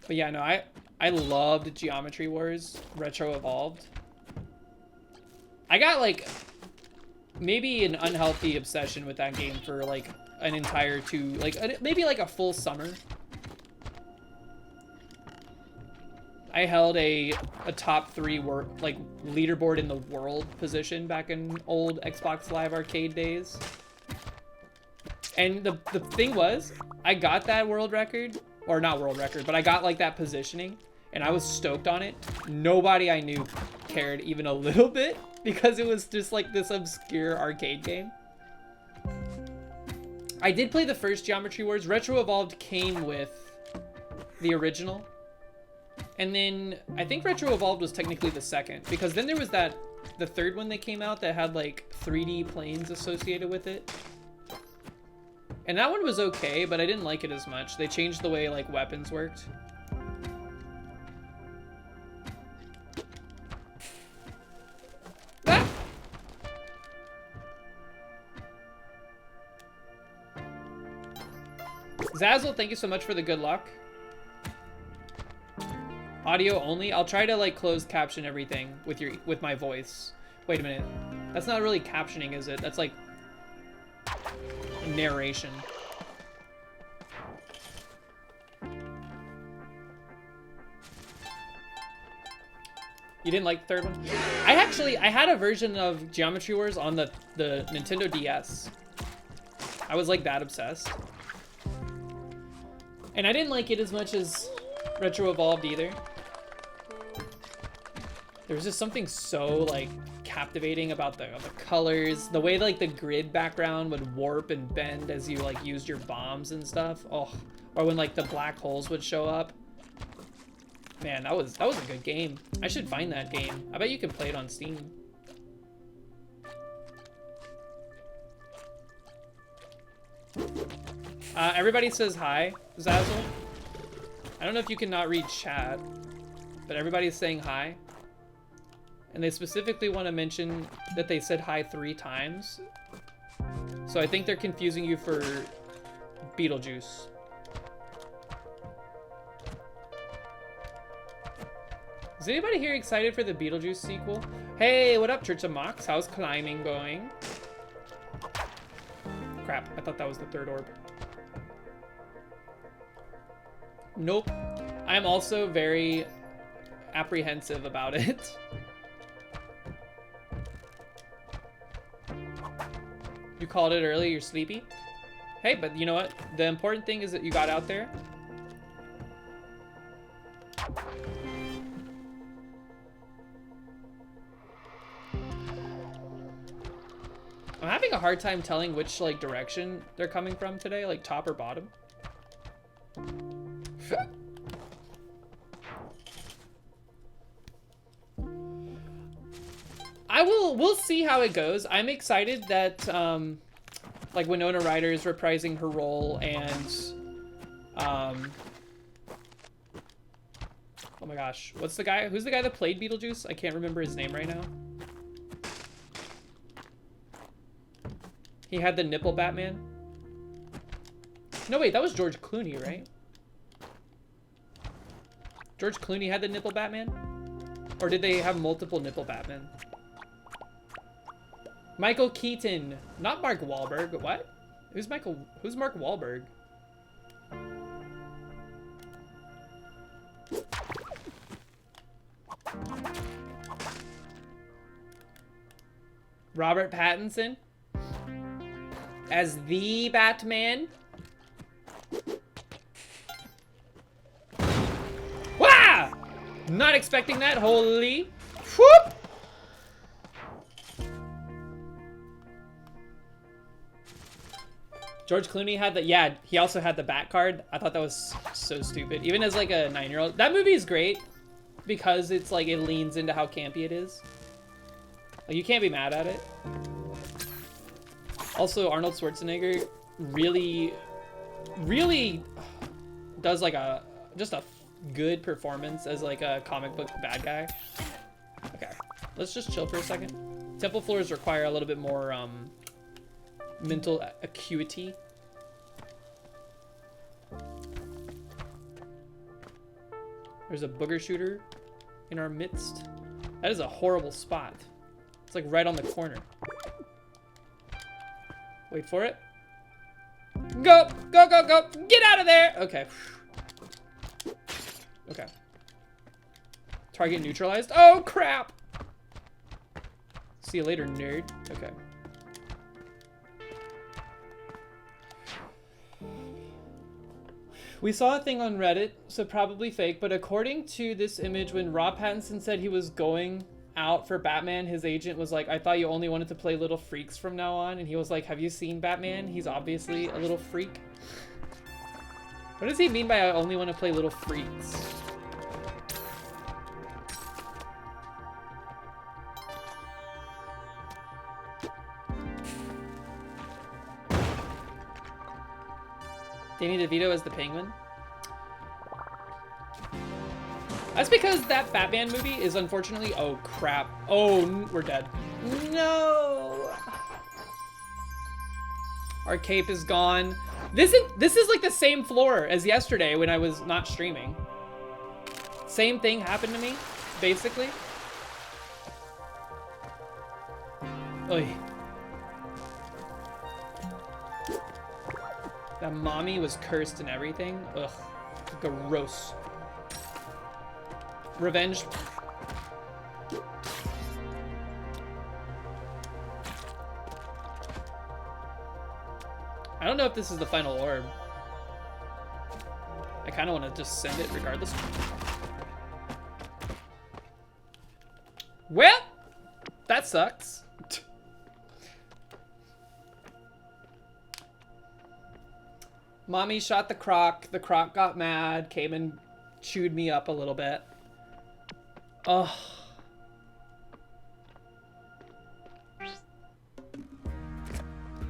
But yeah, no, I loved Geometry Wars Retro Evolved. I got like maybe an unhealthy obsession with that game for like an entire maybe like a full summer. I held a top 3 like leaderboard in the world position back in old Xbox Live Arcade days. And the thing was, I got that world record, or not world record, but I got like that positioning, and I was stoked on it. Nobody I knew cared even a little bit, because it was just like this obscure arcade game. I did play the first Geometry Wars. Retro Evolved came with the original. And then I think Retro Evolved was technically the second, because then there was the third one that came out that had like 3D planes associated with it. And that one was okay, but I didn't like it as much. They changed the way like weapons worked. Ah! Zazzle, thank you so much for the good luck. Audio only? I'll try to like close caption everything with my voice. Wait a minute. That's not really captioning, is it? That's like narration. You didn't like the third one? I had a version of Geometry Wars on the Nintendo DS. I was like that obsessed. And I didn't like it as much as Retro Evolved either. There was just something so like captivating about the colors, the way like the grid background would warp and bend as you like used your bombs and stuff. Oh, or when like the black holes would show up. Man, that was a good game. I should find that game. I bet you can play it on Steam. Everybody says hi, Zazzle. I don't know if you can not read chat, but everybody's saying hi. And they specifically want to mention that they said hi 3 times. So I think they're confusing you for Beetlejuice. Is anybody here excited for the Beetlejuice sequel? Hey, what up, Church of Mox? How's climbing going? Crap, I thought that was the third orb. Nope. I'm also very apprehensive about it. You called it early, you're sleepy? Hey, but you know what? The important thing is that you got out there. I'm having a hard time telling which like direction they're coming from today, like top or bottom. we'll see how it goes. I'm excited that like Winona Ryder is reprising her role, and oh my gosh, who's the guy that played Beetlejuice? I can't remember his name right now. He had the nipple Batman. No, wait, that was George Clooney, right? George Clooney had the nipple Batman? Or did they have multiple nipple Batman? Michael Keaton, not Mark Wahlberg. What? Who's Mark Wahlberg? Robert Pattinson as the Batman. Wow! Not expecting that. Holy whoop! George Clooney had the, yeah, he also had the Bat card. I thought that was so stupid. Even as like a 9-year-old. That movie is great because it's like, it leans into how campy it is. Like, you can't be mad at it. Also, Arnold Schwarzenegger really does like just a good performance as like a comic book bad guy. Okay, let's just chill for a second. Temple floors require a little bit more mental acuity. There's a booger shooter in our midst. That is a horrible spot. It's like right on the corner. Wait for it. Go, go, go, go. Get out of there. Okay. Okay. Target neutralized. Oh, crap. See you later, nerd. Okay. We saw a thing on Reddit, so probably fake, but according to this image, when Rob Pattinson said he was going out for Batman, his agent was like, I thought you only wanted to play little freaks from now on. And he was like, have you seen Batman? He's obviously a little freak. What does he mean by I only want to play little freaks? Danny DeVito as the Penguin. That's because that Batman movie is unfortunately, oh crap. Oh, we're dead. No. Our cape is gone. This is like the same floor as yesterday when I was not streaming. Same thing happened to me, basically. Oy. That mommy was cursed and everything. Ugh, gross. Revenge. I don't know if this is the final orb. I kind of want to just send it regardless. Well, that sucks. Mommy shot the croc got mad, came and chewed me up a little bit. Ugh.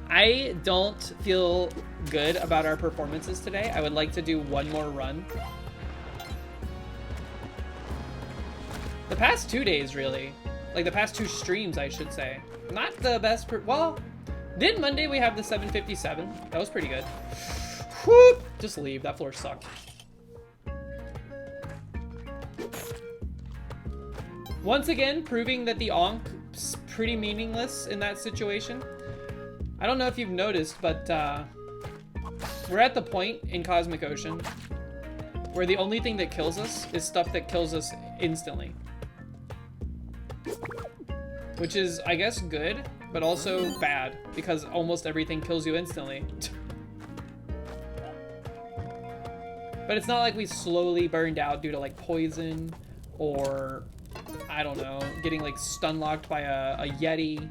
I don't feel good about our performances today. I would like to do one more run. The past 2 days, really. Like the past 2 streams, I should say. Not the best, well, did Monday we have the 757? That was pretty good. Whoop! Just leave, that floor sucked. Once again, proving that the Onk's pretty meaningless in that situation. I don't know if you've noticed, but we're at the point in Cosmic Ocean where the only thing that kills us is stuff that kills us instantly. Which is, I guess, good, but also bad, because almost everything kills you instantly. But it's not like we slowly burned out due to like poison or, I don't know, getting like stun locked by a Yeti.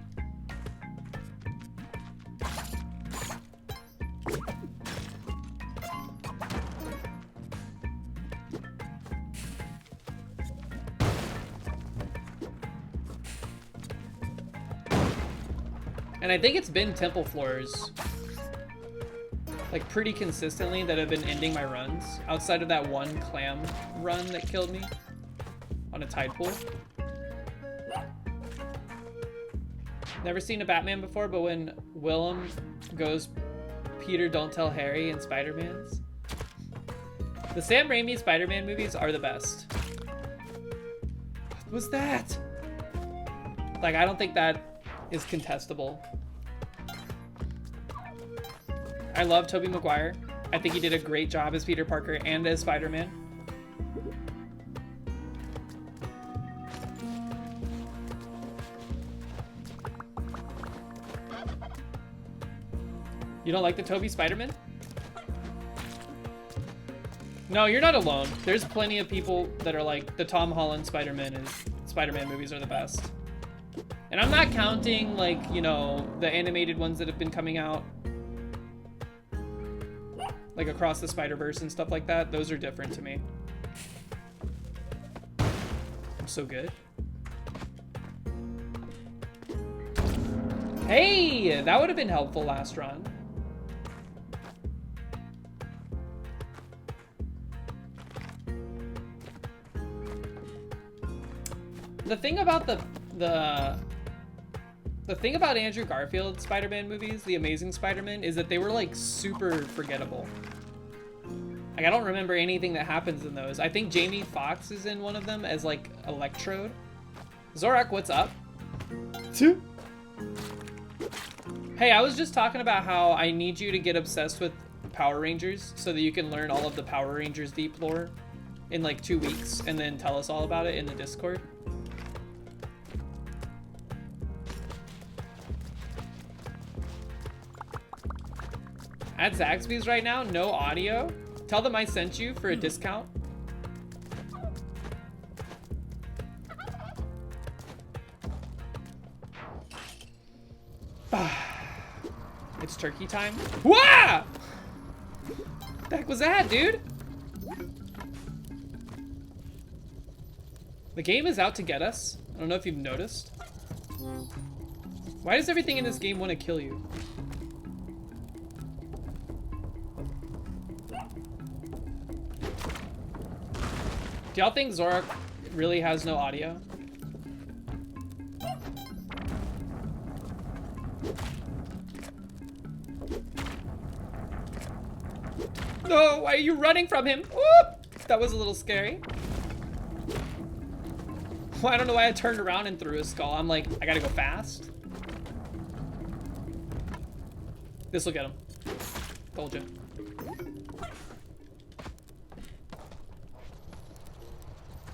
And I think it's been temple floors, like, pretty consistently that have been ending my runs, outside of that one clam run that killed me on a tide pool. Never seen a Batman before, but when Willem goes, Peter, don't tell Harry in Spider-Man's. The Sam Raimi Spider-Man movies are the best. What was that? Like, I don't think that is contestable. I love Tobey Maguire. I think he did a great job as Peter Parker and as Spider-Man. You don't like the Tobey Spider-Man? No, you're not alone. There's plenty of people that are like, the Tom Holland Spider-Man movies are the best. And I'm not counting, like, you know, the animated ones that have been coming out, like Across the Spider-Verse and stuff like that. Those are different to me. So good. Hey, that would have been helpful last run. The thing about the thing about Andrew Garfield Spider-Man movies, The Amazing Spider-Man, is that they were like super forgettable. Like, I don't remember anything that happens in those. I think Jamie Foxx is in one of them as like Electrode. Zorak, what's up? Hey, I was just talking about how I need you to get obsessed with Power Rangers so that you can learn all of the Power Rangers deep lore in like 2 weeks and then tell us all about it in the Discord. At Zaxby's right now, no audio. Tell them I sent you for a discount. It's turkey time. Wah! The heck was that, dude? The game is out to get us. I don't know if you've noticed. Why does everything in this game want to kill you? Do y'all think Zorak really has no audio? No, why are you running from him? Whoop! That was a little scary. Well, I don't know why I turned around and threw his skull. I'm like, I gotta go fast. This will get him. Told you.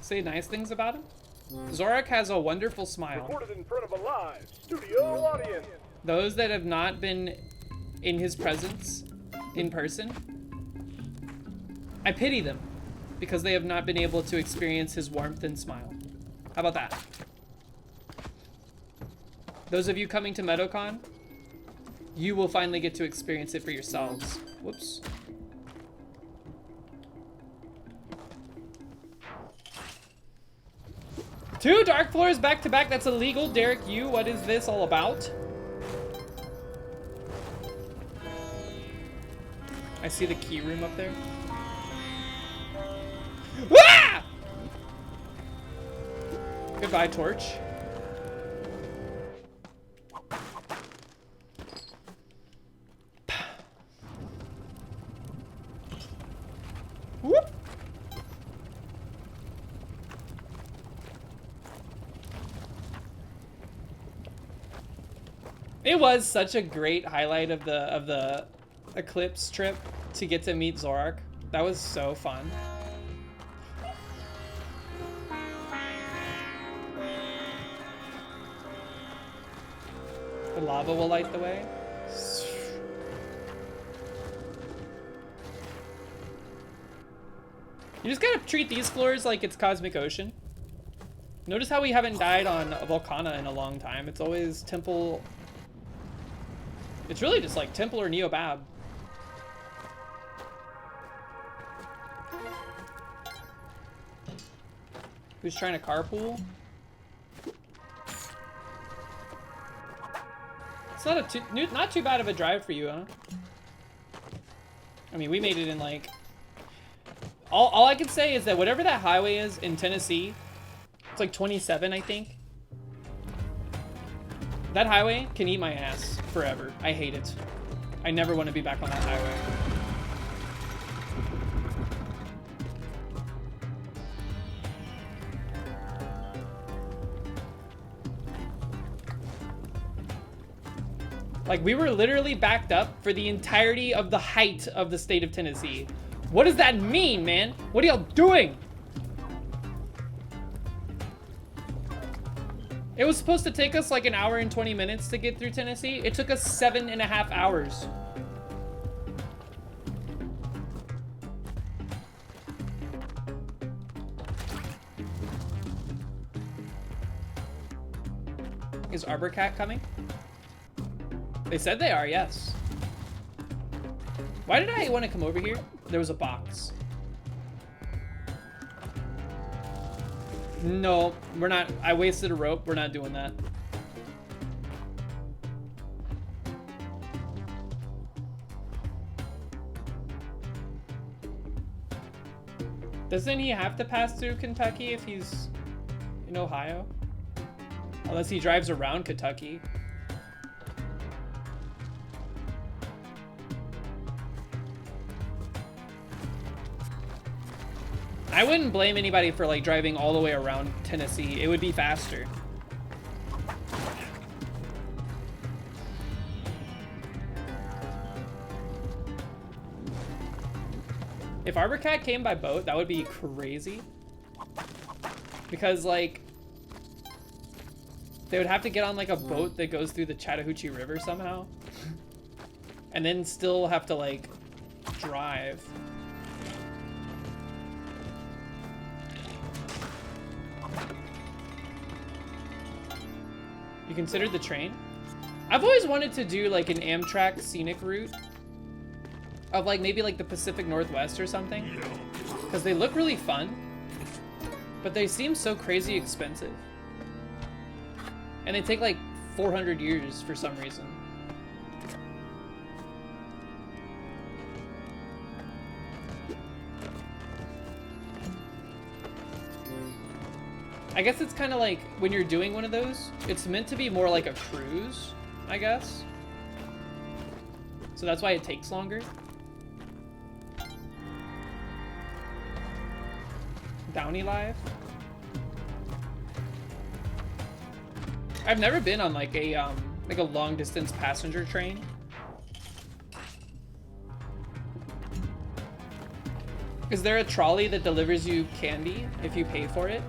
Say nice things about him. Zorak has a wonderful smile. Recorded in front of a live studio audience. Those that have not been in his presence in person, I pity them because they have not been able to experience his warmth and smile. How about that? Those of you coming to MeadowCon, you will finally get to experience it for yourselves. Whoops. Two dark floors back to back, that's illegal. Derek, what is this all about? I see the key room up there. Ah! Goodbye, Torch. Whoop! It was such a great highlight of the Eclipse trip to get to meet Zorak. That was so fun. The lava will light the way. You just gotta treat these floors like it's Cosmic Ocean. Notice how we haven't died on Volcana in a long time. It's always Temple. It's really just like Temple or Neobab. Who's trying to carpool? It's not too bad of a drive for you, huh? I mean, we made it in like... All I can say is that whatever that highway is in Tennessee, it's like 27, I think. That highway can eat my ass forever. I hate it. I never want to be back on that highway. Like, we were literally backed up for the entirety of the height of the state of Tennessee. What does that mean, man? What are y'all doing? It was supposed to take us like an hour and 20 minutes to get through Tennessee. It took us 7.5 hours. Is Arbor Cat coming? They said they are, yes. Why did I want to come over here? There was a box. No, we're not. I wasted a rope. We're not doing that. Doesn't he have to pass through Kentucky if he's in Ohio? Unless he drives around Kentucky. I wouldn't blame anybody for like driving all the way around Tennessee. It would be faster. If Arbor Cat came by boat, that would be crazy. Because like, they would have to get on like a boat that goes through the Chattahoochee River somehow. And then still have to like drive. You considered the train? I've always wanted to do like an Amtrak scenic route of like maybe like the Pacific Northwest or something, because they look really fun, but they seem so crazy expensive, and they take like 400 years for some reason. I guess it's kind of like when you're doing one of those, it's meant to be more like a cruise, I guess. So that's why it takes longer. Downey Live. I've never been on like a long distance passenger train. Is there a trolley that delivers you candy if you pay for it?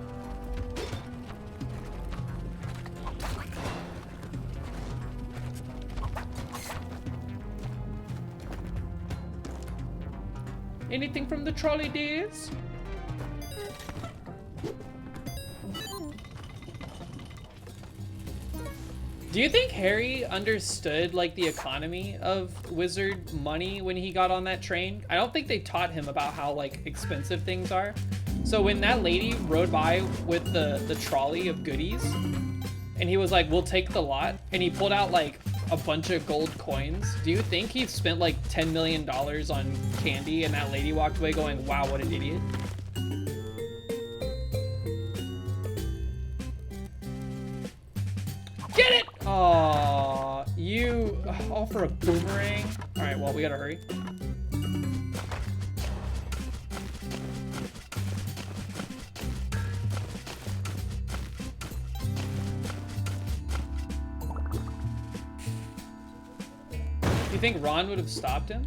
Anything from the trolley days? Do you think Harry understood like the economy of wizard money when he got on that train? I don't think they taught him about how like expensive things are. So when that lady rode by with the trolley of goodies and he was like, we'll take the lot, and he pulled out like a bunch of gold coins, do you think he spent like $10 million on candy and that lady walked away going, wow, what an idiot? Get it! Aww, you all for a boomerang. All right, well, we gotta hurry. You think Ron would have stopped him?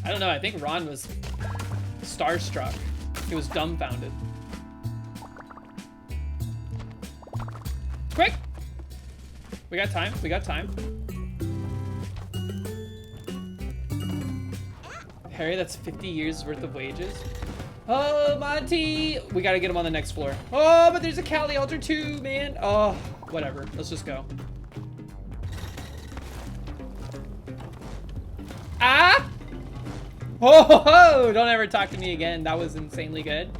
I don't know. I think Ron was starstruck. He was dumbfounded. Quick! We got time. We got time. Harry, that's 50 years worth of wages. Oh, Monty! We gotta get him on the next floor. Oh, but there's a Cali Altar too, man. Oh, whatever. Let's just go. Ah! Ho ho ho! Don't ever talk to me again. That was insanely good.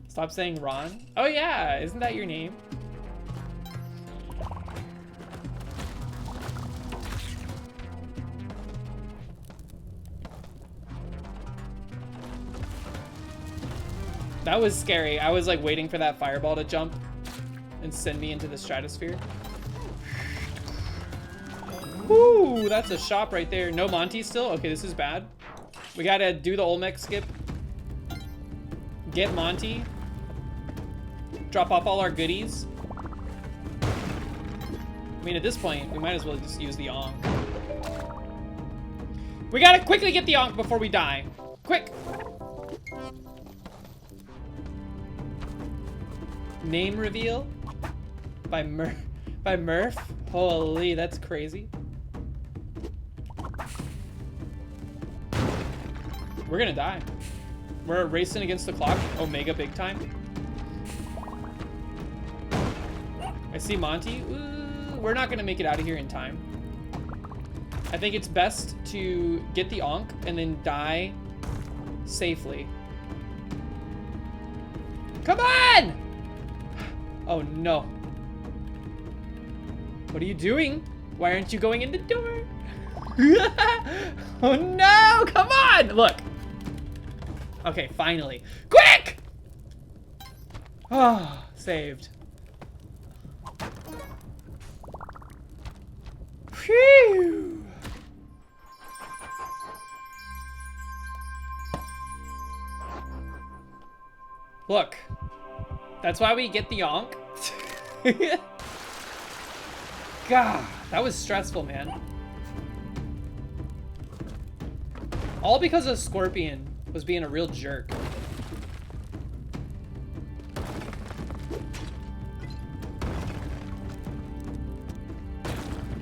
Stop saying Ron. Oh yeah, isn't that your name? That was scary. I was like waiting for that fireball to jump and send me into the stratosphere. Woo, that's a shop right there. No Monty still? Okay, this is bad. We gotta do the Olmec skip. Get Monty. Drop off all our goodies. I mean, at this point, we might as well just use the Ankh. We gotta quickly get the Ankh before we die. Quick! Name reveal by Murph. Holy, that's crazy. We're gonna die. We're racing against the clock. Omega big time. I see Monty. Ooh, we're not gonna make it out of here in time. I think it's best to get the Ankh and then die safely. Come on! Oh no. What are you doing? Why aren't you going in the door? Oh no! Come on! Look. Okay, finally. Quick! Oh, saved. Phew. Look. That's why we get the Ankh. God, that was stressful, man. All because of Scorpion was being a real jerk.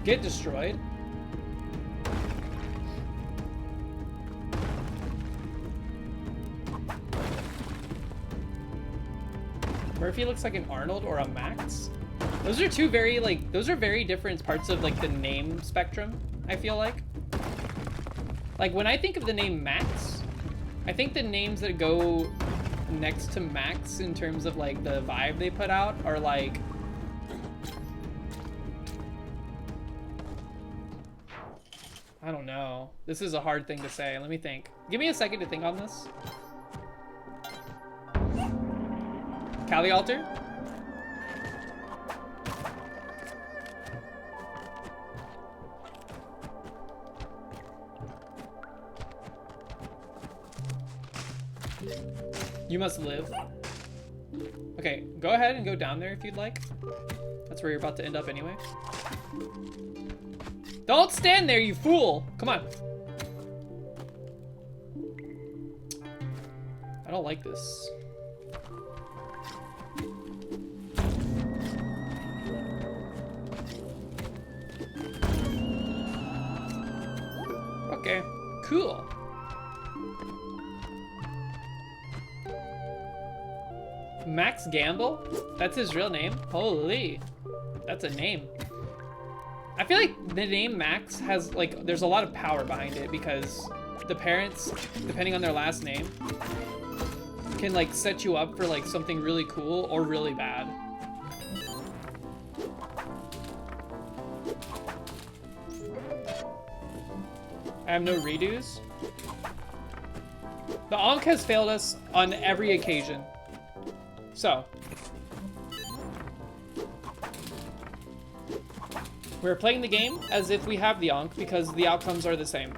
Get destroyed. Murphy looks like an Arnold or a Max. Those are two very, like, those are very different parts of, like, the name spectrum, I feel like. Like, when I think of the name Max, I think the names that go next to Max in terms of, like, the vibe they put out are, like... I don't know. This is a hard thing to say. Let me think. Give me a second to think on this. Kali Altar? You must live. Okay, go ahead and go down there if you'd like. That's where you're about to end up anyway. Don't stand there, you fool! Come on. I don't like this. Okay, cool. Max Gamble? That's his real name? Holy, that's a name. I feel like the name Max has, like, there's a lot of power behind it because the parents, depending on their last name, can, like, set you up for, like, something really cool or really bad. I have no redos. The Ankh has failed us on every occasion. So. We're playing the game as if we have the Ankh because the outcomes are the same.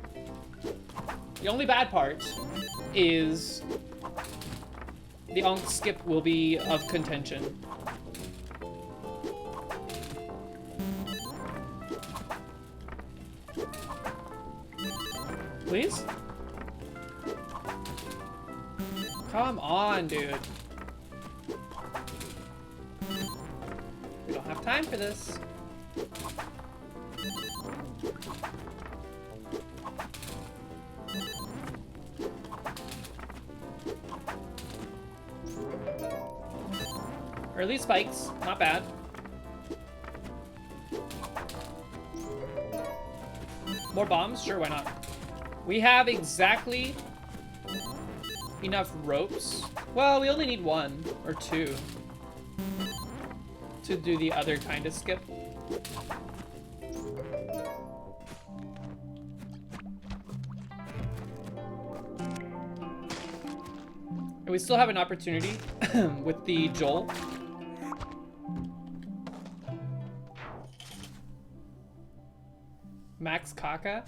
The only bad part is the Ankh skip will be of contention. Please? Come on, dude. We don't have time for this. Early spikes, not bad. More bombs? Sure, why not? We have exactly enough ropes. Well, we only need 1 or 2 to do the other kind of skip. And we still have an opportunity with the Joel. Max Kaka.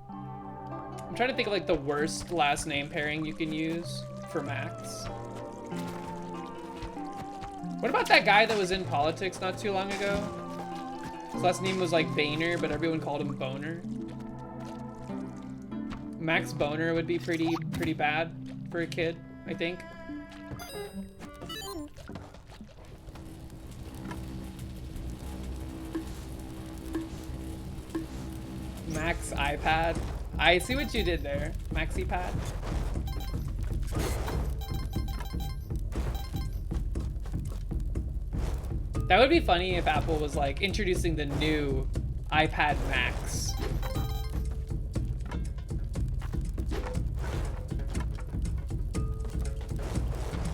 I'm trying to think of like the worst last name pairing you can use for Max. What about that guy that was in politics not too long ago? His last name was like Boehner, but everyone called him Boner. Max Boner would be pretty bad for a kid, I think. Max iPad. I see what you did there, MaxiPad. That would be funny if Apple was like introducing the new iPad Max.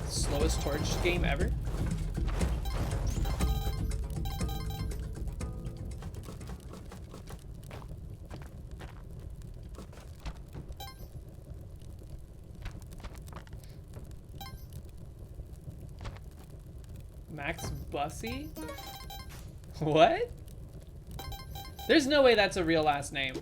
Slowest torch game ever. Max Bussy? What? There's no way that's a real last name.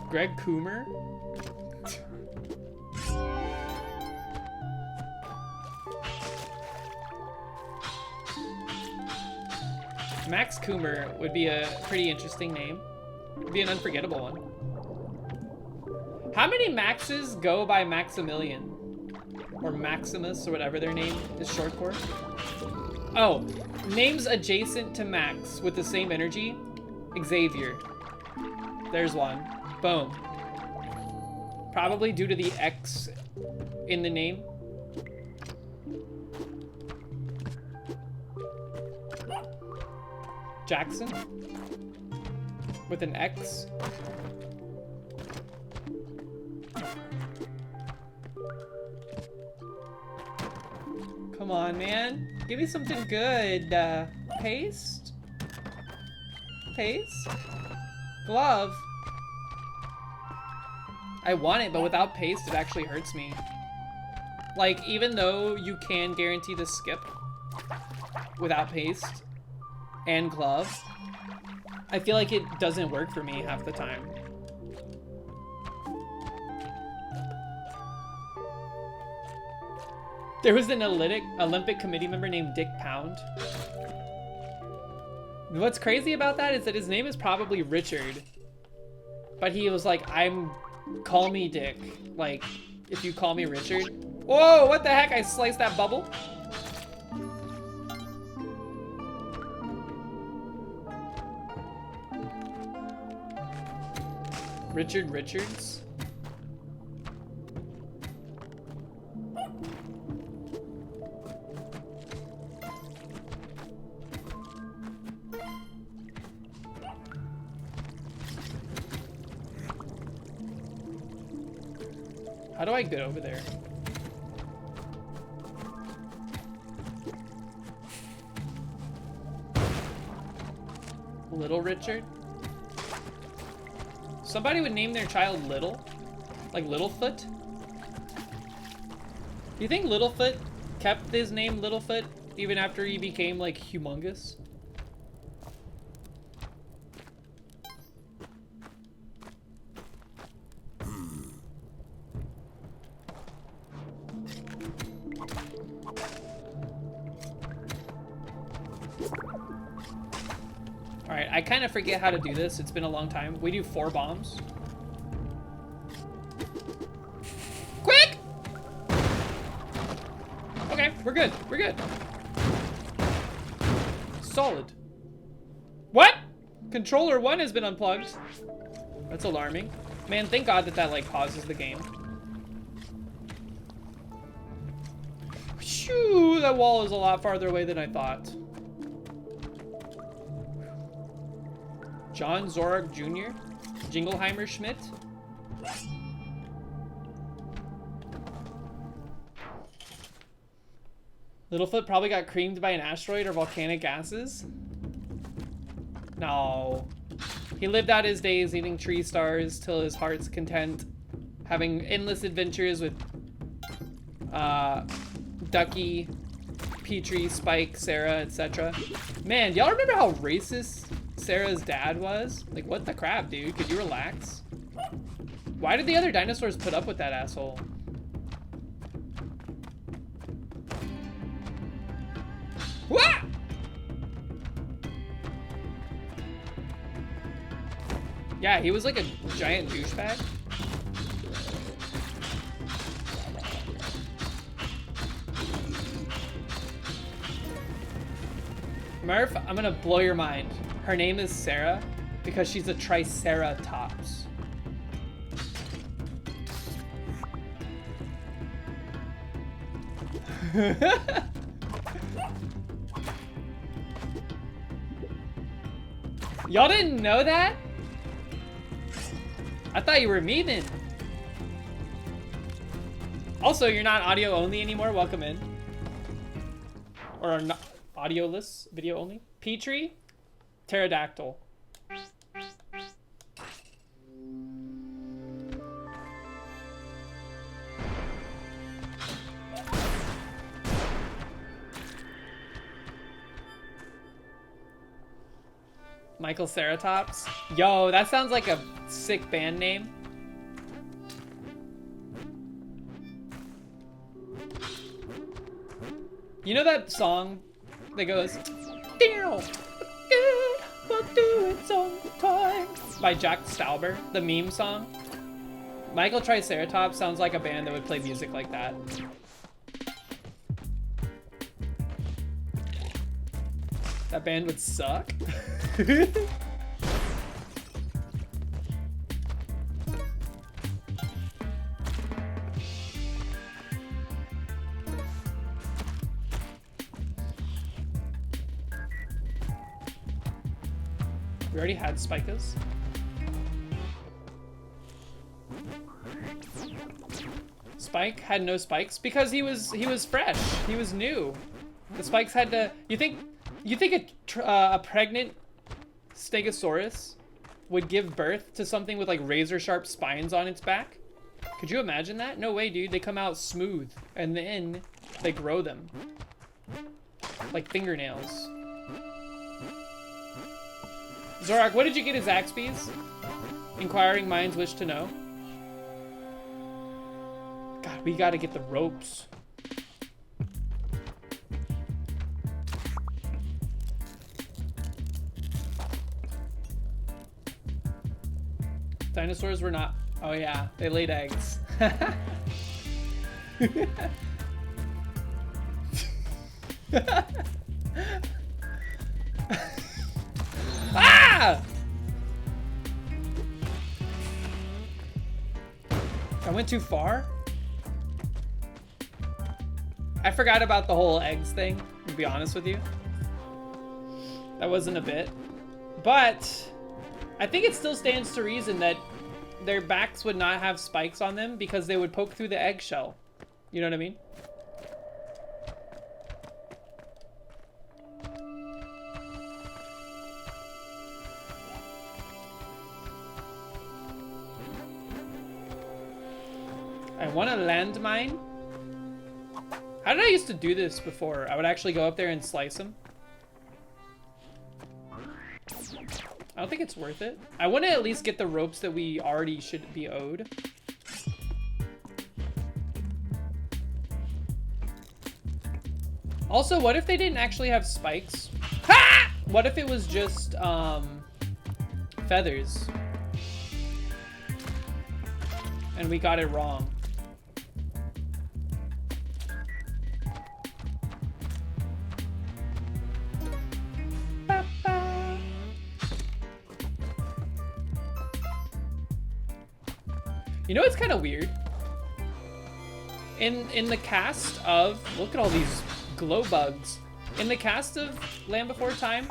Greg Coomer? Max Coomer would be a pretty interesting name. Would be an unforgettable one. How many Maxes go by Maximilian? Or Maximus, or whatever their name is short for? Oh, names adjacent to Max with the same energy. Xavier. There's one. Boom. Probably due to the X in the name. Jackson with an X. Come on, man. Give me something good. Paste? Paste? Glove? I want it, but without paste, it actually hurts me. Like, even though you can guarantee the skip without paste, and glove, I feel like it doesn't work for me half the time. There was an Olympic committee member named Dick Pound. What's crazy about that is that his name is probably Richard, but he was like, call me Dick. Like, if you call me Richard. Whoa, what the heck? I sliced that bubble. Richard Richards. How do I get over there? Little Richard? Somebody would name their child Little? Like Littlefoot? Do you think Littlefoot kept his name Littlefoot even after he became like humongous? Alright, I kind of forget how to do this. It's been a long time. We do 4 bombs. Quick! Okay, we're good. We're good. Solid. What? Controller 1 has been unplugged. That's alarming. Man, thank God that like pauses the game. Shoo, that wall is a lot farther away than I thought. John Zorg Jr., Jingleheimer Schmidt. Littlefoot probably got creamed by an asteroid or volcanic gases. No. He lived out his days eating tree stars till his heart's content, having endless adventures with Ducky, Petrie, Spike, Sarah, etc. Man, y'all remember how racist Sarah's dad was? Like, what the crap, dude? Could you relax? Why did the other dinosaurs put up with that asshole? Wah! Yeah, he was like a giant douchebag. Murph, I'm gonna blow your mind. Her name is Sarah because she's a Triceratops. Y'all didn't know that? I thought you were memeing. Also, you're not audio only anymore. Welcome in. Or not audioless, video only. Petrie, pterodactyl. Michael Ceratops. Yo, that sounds like a sick band name. You know that song that goes, "Damn, good, we'll do it sometime," by Jack Stauber, the meme song? Michael Triceratops sounds like a band that would play music like that. That band would suck. We already had Spikas. Spike had no spikes because he was fresh. He was new. The spikes had to. You think a pregnant Stegosaurus would give birth to something with like razor sharp spines on its back? Could you imagine that? No way, dude. They come out smooth and then they grow them like fingernails. Zorak, what did you get at Zaxby's? Inquiring minds wish to know. God, we gotta get the ropes. Dinosaurs were not. Oh yeah, they laid eggs. Ah! I went too far? I forgot about the whole eggs thing, to be honest with you. That wasn't a bit. But I think it still stands to reason that their backs would not have spikes on them because they would poke through the eggshell. You know what I mean? I want a landmine. How did I used to do this before? I would actually go up there and slice them. I don't think it's worth it. I want to at least get the ropes that we already should be owed. Also, what if they didn't actually have spikes? Ha! What if it was just feathers? And we got it wrong. You know what's kind of weird? In the cast of, look at all these glow bugs. In the cast of Land Before Time,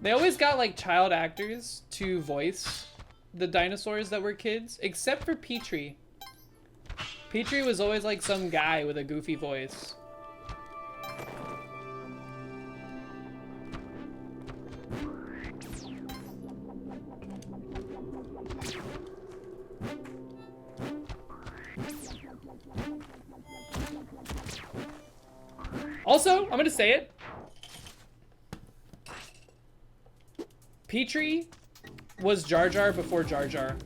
they always got like child actors to voice the dinosaurs that were kids, except for Petrie. Petrie was always like some guy with a goofy voice. Also, I'm gonna say it. Petrie was Jar Jar before Jar Jar.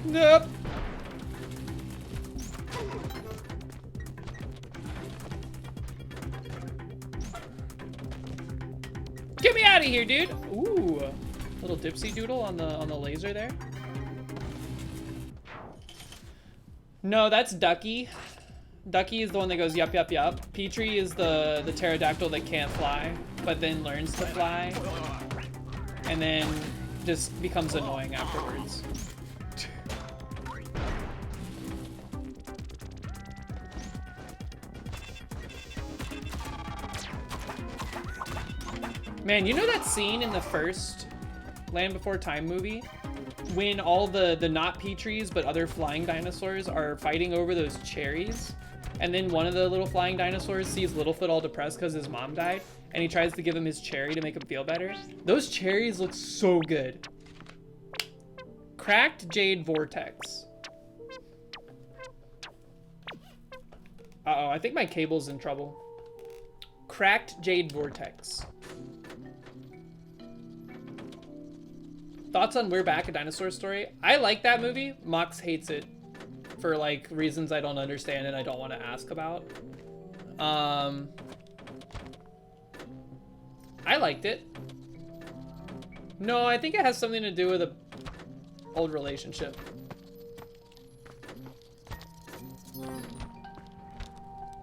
Nope. Get me out of here, dude. Ooh, little dipsy doodle on the laser there. No, that's Ducky. Ducky is the one that goes yup yup yup. Petrie is the pterodactyl that can't fly, but then learns to fly, and then just becomes annoying afterwards. Man, you know that scene in the first Land Before Time movie when all the not Petries but other flying dinosaurs are fighting over those cherries, and then one of the little flying dinosaurs sees Littlefoot all depressed because his mom died, and he tries to give him his cherry to make him feel better? Those cherries look so good. Cracked Jade Vortex. Uh-oh, I think my cable's in trouble. Cracked Jade Vortex. Thoughts on We're Back, A Dinosaur Story? I like that movie. Mox hates it for like reasons I don't understand and I don't want to ask about. I liked it. No, I think it has something to do with a old relationship.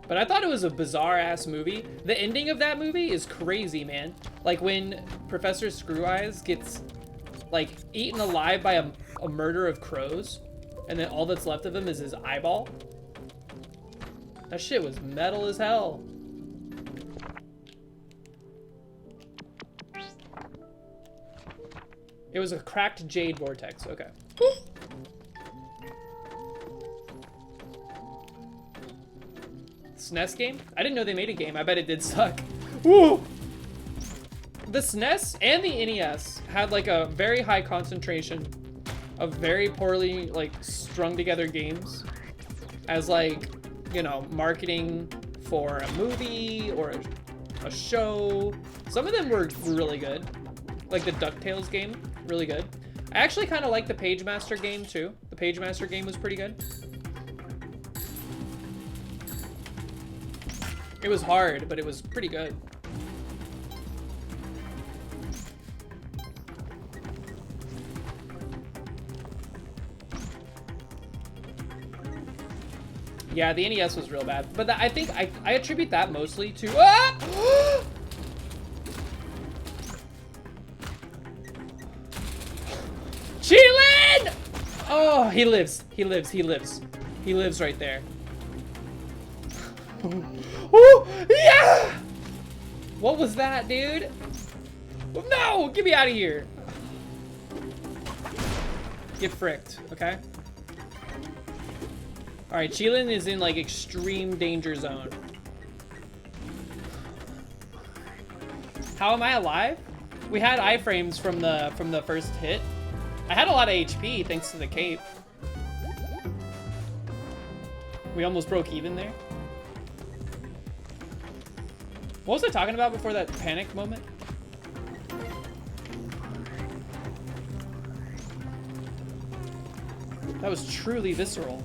But I thought it was a bizarre ass movie. The ending of that movie is crazy, man. Like when Professor Screw Eyes gets like eaten alive by a murder of crows, and then all that's left of him is his eyeball. That shit was metal as hell. It was a cracked Jade Vortex, okay. SNES game? I didn't know they made a game. I bet it did suck. Woo! The SNES and the NES had like a very high concentration of very poorly like strung together games as like, you know, marketing for a movie or a show. Some of them were really good. Like the DuckTales game, really good. I actually kind of like the Pagemaster game too. The Pagemaster game was pretty good. It was hard, but it was pretty good. Yeah, the NES was real bad, but I think I attribute that mostly to Cheelin! Oh, he lives. He lives. He lives. He lives right there. Oh, yeah! What was that, dude? No! Get me out of here. Get fricked, okay? Alright, Cheelin is in like extreme danger zone. How am I alive? We had iframes from the first hit. I had a lot of HP thanks to the cape. We almost broke even there. What was I talking about before that panic moment? That was truly visceral.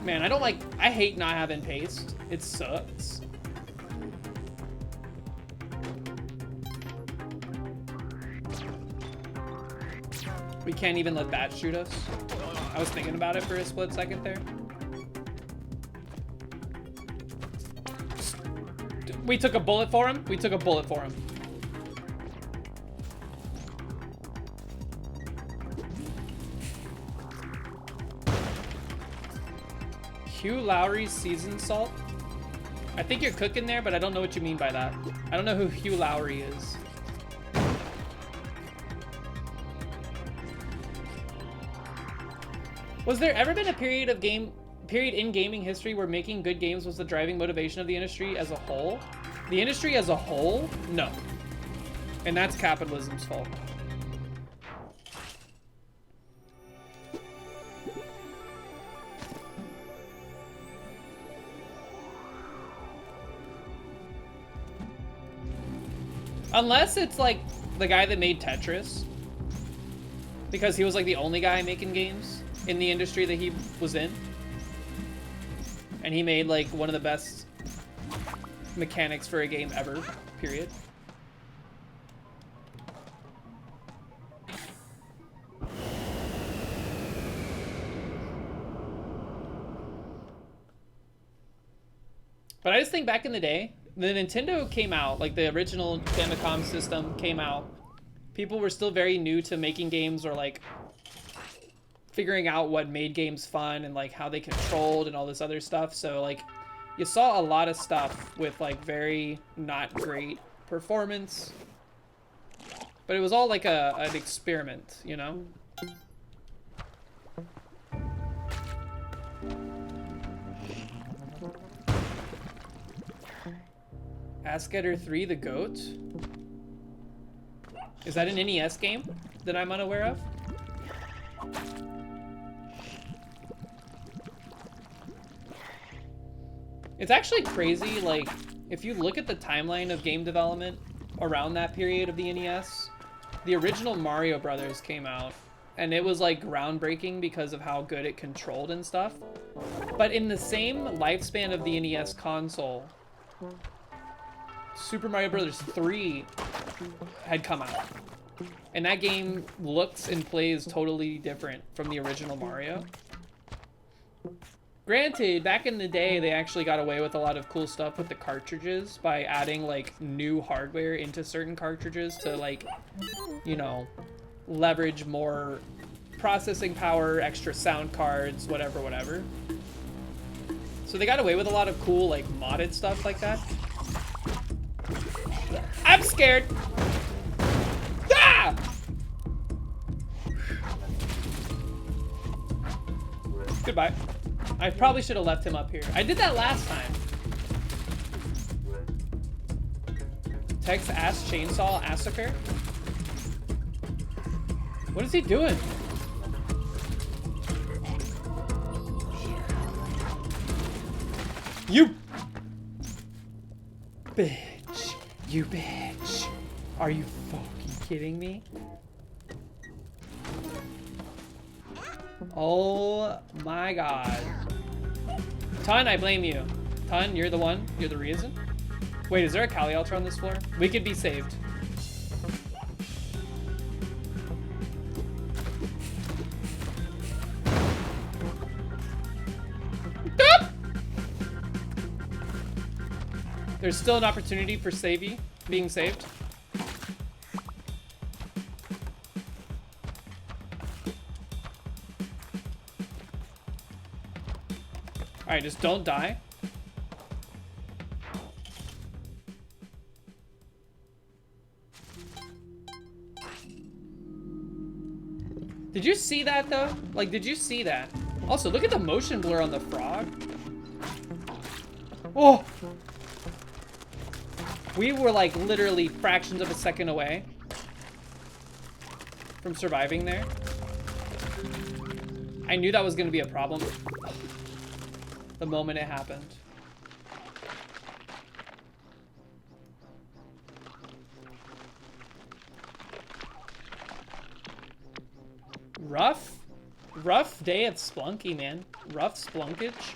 Man, I hate not having paste. It sucks. We can't even let that shoot us. I was thinking about it for a split second there. We took a bullet for him. We took a bullet for him. Hugh Lowry's seasoned salt? I think you're cooking there, but I don't know what you mean by that. I don't know who Hugh Lowry is. Was there ever been a period in gaming history where making good games was the driving motivation of the industry as a whole? The industry as a whole? No. And that's capitalism's fault. Unless it's like the guy that made Tetris. Because he was like the only guy making games in the industry that he was in. And he made like one of the best mechanics for a game ever, period. But I just think back in the day, the Nintendo came out, like the original Famicom system came out. People were still very new to making games or like figuring out what made games fun and like how they controlled and all this other stuff. So like you saw a lot of stuff with like very not great performance, but it was all like an experiment, you know? Askgetter 3 the GOAT? Is that an NES game that I'm unaware of? It's actually crazy, like, if you look at the timeline of game development around that period of the NES, the original Mario Brothers came out, and it was, like, groundbreaking because of how good it controlled and stuff. But in the same lifespan of the NES console, Super Mario Bros. 3 had come out. And that game looks and plays totally different from the original Mario. Granted, back in the day, they actually got away with a lot of cool stuff with the cartridges by adding, like, new hardware into certain cartridges to, like, you know, leverage more processing power, extra sound cards, whatever, whatever. So they got away with a lot of cool, like, modded stuff like that. I'm scared! Ah! Goodbye. I probably should have left him up here. I did that last time. Text Ass Chainsaw Massacre? What is he doing? You bitch. You bitch. Are you fucking kidding me? Oh my god. Ton, I blame you. Ton, you're the one. You're the reason. Wait, is there a Kali Altar on this floor? We could be saved. There's still an opportunity for being saved. Alright, just don't die. Did you see that though? Like, did you see that? Also, look at the motion blur on the frog. Oh! We were like literally fractions of a second away from surviving there. I knew that was going to be a problem the moment it happened. Rough day at Splunky, man. Rough splunkage.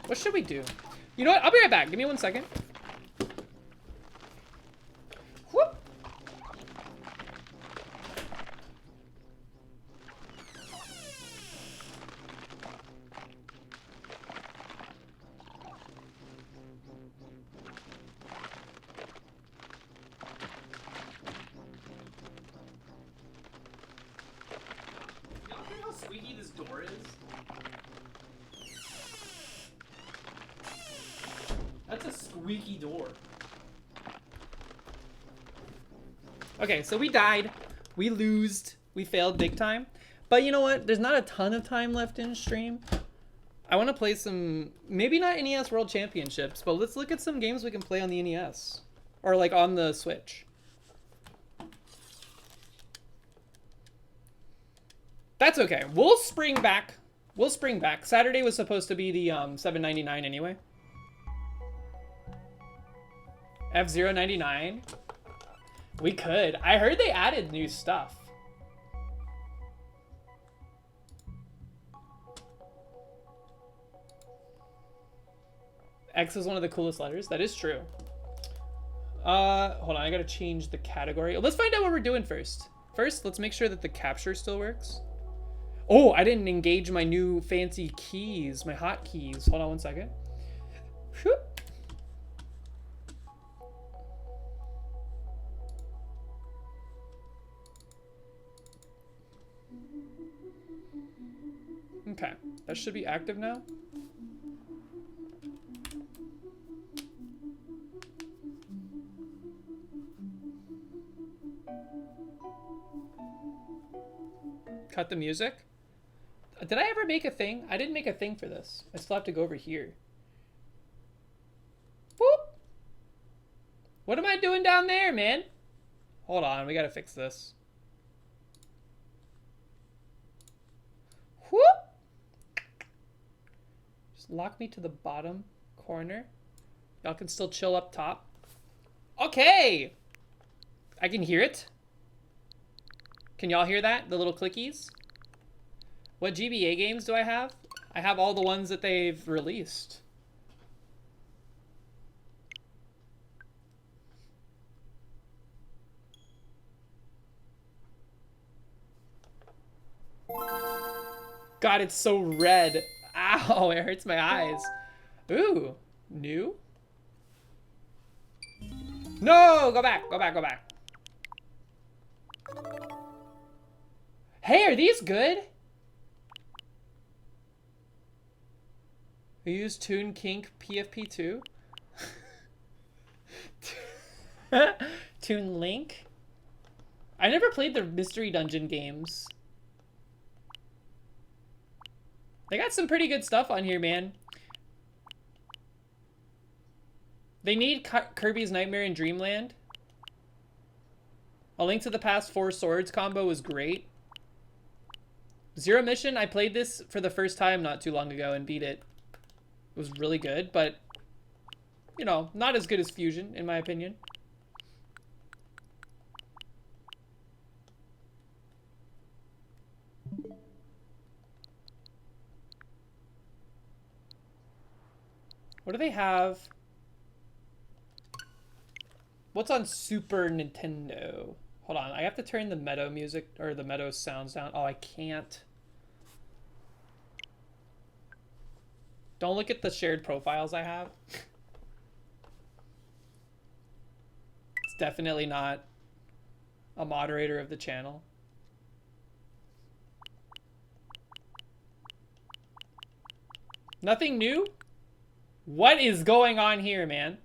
What should we do? You know what? I'll be right back. Give me 1 second. Whoop. squeaky this door is? That's a squeaky door. Okay, so we died. We losed. We failed big time. But you know what? There's not a ton of time left in stream. I want to play some, maybe not NES World Championships, but let's look at some games we can play on the NES. Or like on the Switch. That's okay. We'll spring back. We'll spring back. Saturday was supposed to be the $7.99 anyway. F-Zero 99. We could. I heard they added new stuff. X is one of the coolest letters. That is true. Hold on. I gotta change the category. Let's find out what we're doing first. First, let's make sure that the capture still works. Oh, I didn't engage my new fancy keys, my hotkeys. Hold on one second. Whoop. Okay, that should be active now. Cut the music. Did I ever make a thing? I didn't make a thing for this. I still have to go over here. Whoop! What am I doing down there, man? Hold on, we gotta fix this. Whoop! Just lock me to the bottom corner. Y'all can still chill up top. Okay! I can hear it. Can y'all hear that? The little clickies? What GBA games do I have? I have all the ones that they've released. God, it's so red. Ow, it hurts my eyes. Ooh, new? No, go back, go back, go back. Hey, are these good? We use Toon Kink PFP2. Toon Link. I never played the Mystery Dungeon games. They got some pretty good stuff on here, man. They need Kirby's Nightmare in Dreamland. A Link to the Past 4 Swords combo was great. Zero Mission, I played this for the first time not too long ago and beat it. It was really good, but, you know, not as good as Fusion, in my opinion. What do they have? What's on Super Nintendo? Hold on, I have to turn the Meadow music, or the Meadow sounds down. Oh, I can't. Don't look at the shared profiles I have. It's definitely not a moderator of the channel. Nothing new? What is going on here, man?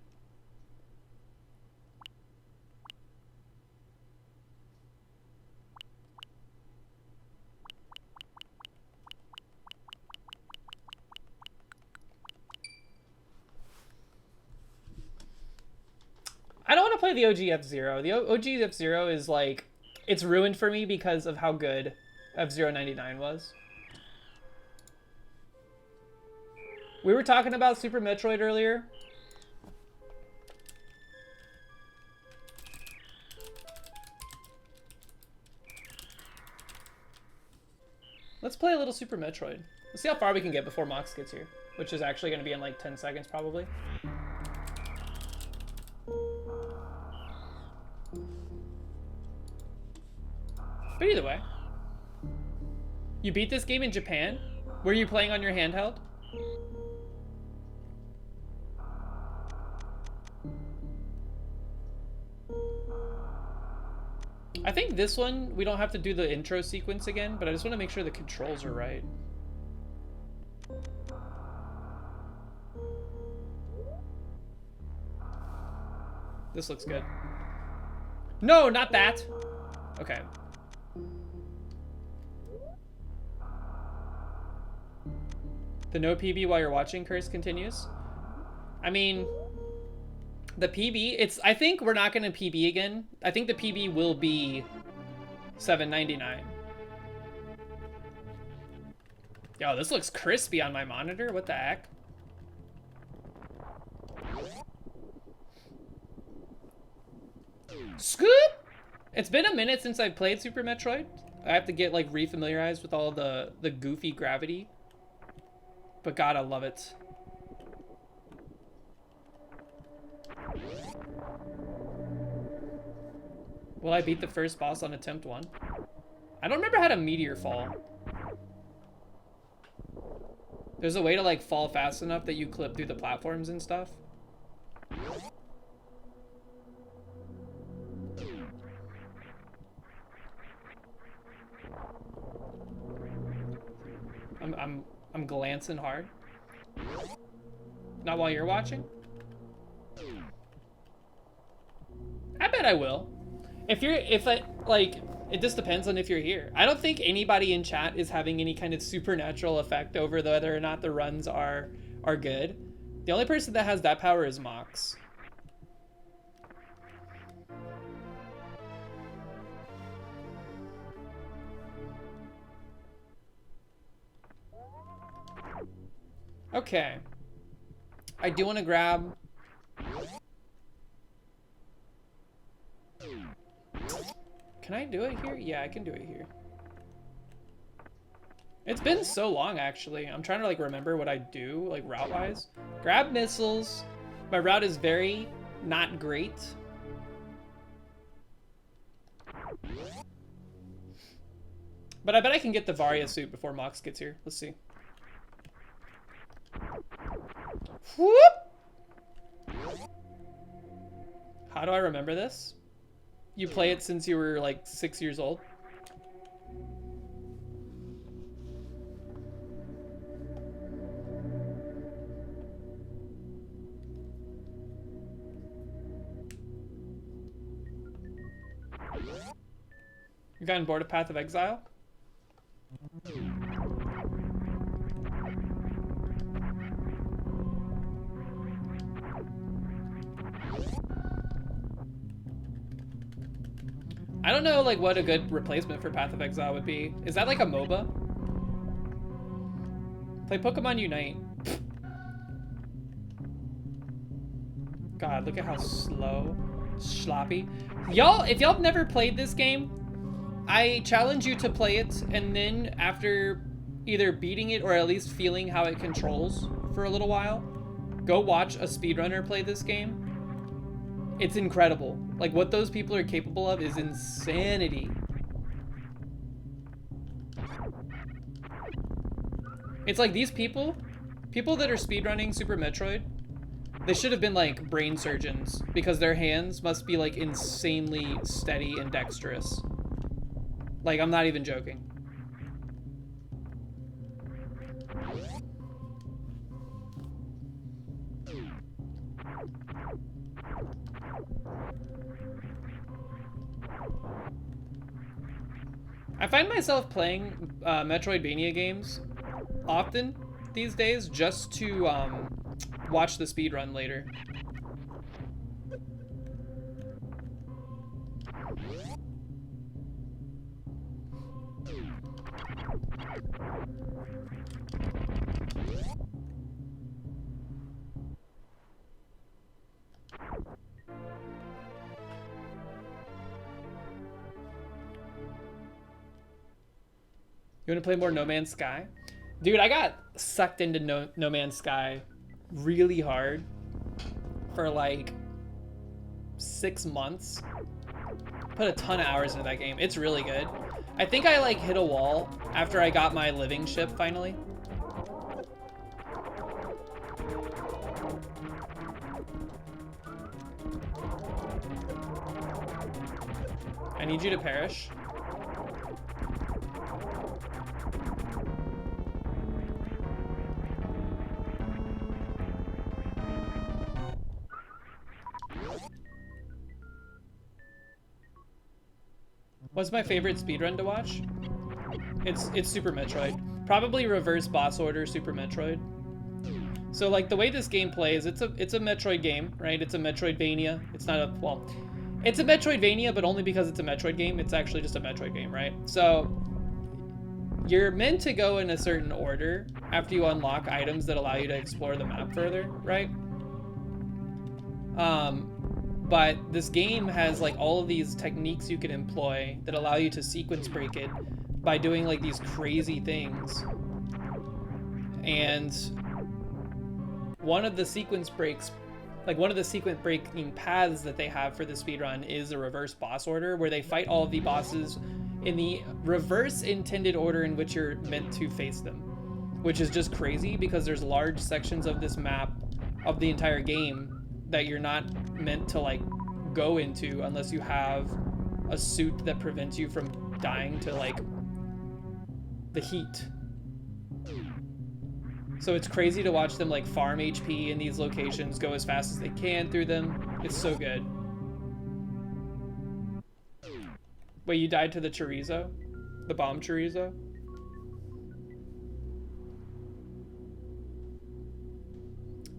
I don't want to play the OG F-Zero. The OG F-Zero is like, it's ruined for me because of how good F-Zero 99 was. We were talking about Super Metroid earlier. Let's play a little Super Metroid. Let's see how far we can get before Mox gets here, which is actually going to be in like 10 seconds probably. But either way. You beat this game in Japan? Were you playing on your handheld? I think this one, we don't have to do the intro sequence again, but I just want to make sure the controls are right. This looks good. No, not that. Okay. The no PB while you're watching curse continues. I mean, the PB, I think we're not gonna PB again. I think the PB will be $7.99. Yo, this looks crispy on my monitor. What the heck? Scoop! It's been a minute since I've played Super Metroid. I have to get like refamiliarized with all the goofy gravity. But God, I love it. Will I beat the first boss on attempt 1? I don't remember how to meteor fall. There's a way to like fall fast enough that you clip through the platforms and stuff. I'm glancing hard. Not while you're watching? I bet I will. If it just depends on if you're here. I don't think anybody in chat is having any kind of supernatural effect over whether or not the runs are good. The only person that has that power is Mox. Okay. I do want to grab... Can I do it here? Yeah, I can do it here. It's been so long, actually. I'm trying to, like, remember what I do, like, route-wise. Grab missiles. My route is very not great. But I bet I can get the Varia suit before Mox gets here. Let's see. Whoop! How do I remember this? You play it since you were like 6 years old? You gotten bored of Path of Exile? I don't know like what a good replacement for Path of Exile would be. Is that like a MOBA? Play Pokemon Unite. God, look at how slow, sloppy. Y'all, if y'all have never played this game, I challenge you to play it, and then after either beating it or at least feeling how it controls for a little while, go watch a speedrunner play this game. It's incredible. Like, what those people are capable of is insanity. It's like these people that are speedrunning Super Metroid, they should have been like brain surgeons because their hands must be like insanely steady and dexterous. Like, I'm not even joking. I find myself playing Metroidvania games often these days just to watch the speedrun later. You want to play more No Man's Sky? Dude, I got sucked into No Man's Sky really hard for like 6 months. Put a ton of hours into that game. It's really good. I think I like hit a wall after I got my living ship finally. I need you to perish. What's my favorite speedrun to watch? It's Super Metroid. Probably reverse boss order Super Metroid. So like the way this game plays, it's a Metroid game, right? It's a Metroidvania. It's not a, well, it's a Metroidvania, but only because it's a Metroid game. It's actually just a Metroid game, right? So you're meant to go in a certain order after you unlock items that allow you to explore the map further, right? But this game has like all of these techniques you can employ that allow you to sequence break it by doing like these crazy things. And one of the sequence breaks, like one of the sequence breaking paths that they have for the speedrun is a reverse boss order where they fight all of the bosses in the reverse intended order in which you're meant to face them, which is just crazy because there's large sections of this map of the entire game that you're not meant to like go into unless you have a suit that prevents you from dying to like the heat. So it's crazy to watch them like farm HP in these locations, go as fast as they can through them. It's so good. Wait, you died to the chorizo? The bomb chorizo?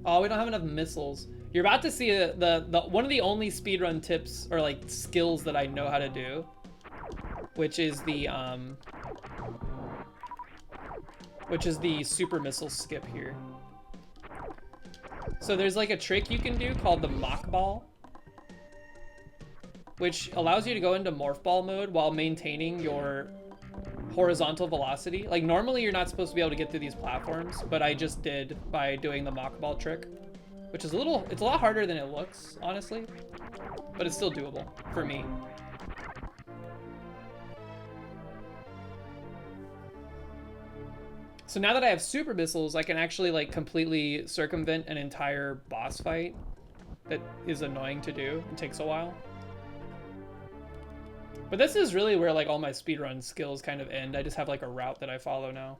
Oh, we don't have enough missiles. You're about to see the one of the only speedrun tips or like skills that I know how to do, which is the super missile skip here. So there's like a trick you can do called the Mach Ball, which allows you to go into morph ball mode while maintaining your horizontal velocity. Like normally you're not supposed to be able to get through these platforms, but I just did by doing the Mach Ball trick, which is it's a lot harder than it looks, honestly, but it's still doable for me. So now that I have super missiles, I can actually like completely circumvent an entire boss fight that is annoying to do and takes a while. But this is really where like all my speedrun skills kind of end. I just have like a route that I follow now.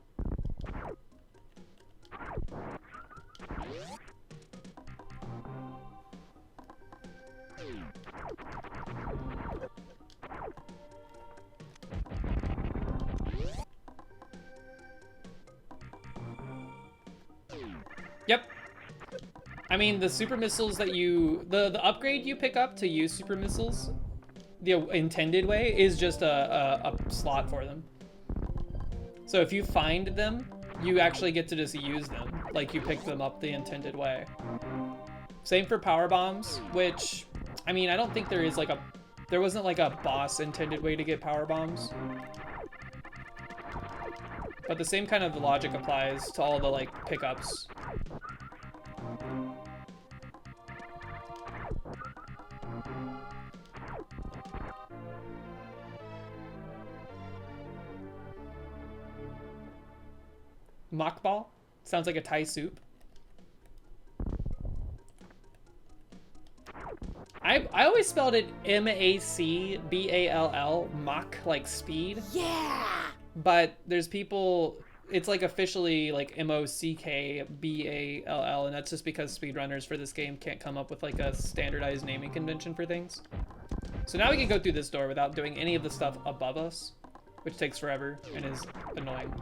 Yep. I mean, the super missiles that the upgrade you pick up to use super missiles, the intended way, is just a slot for them. So if you find them, you actually get to just use them, like you pick them up the intended way. Same for power bombs, which, I mean, I don't think there wasn't like a boss intended way to get power bombs. But the same kind of logic applies to all the like pickups. Mach Ball? Sounds like a Thai soup. I always spelled it M-A-C-B-A-L-L, Mach, like speed. Yeah! But there's people, it's like officially like M-O-C-K-B-A-L-L, and that's just because speedrunners for this game can't come up with like a standardized naming convention for things. So now we can go through this door without doing any of the stuff above us, which takes forever and is annoying.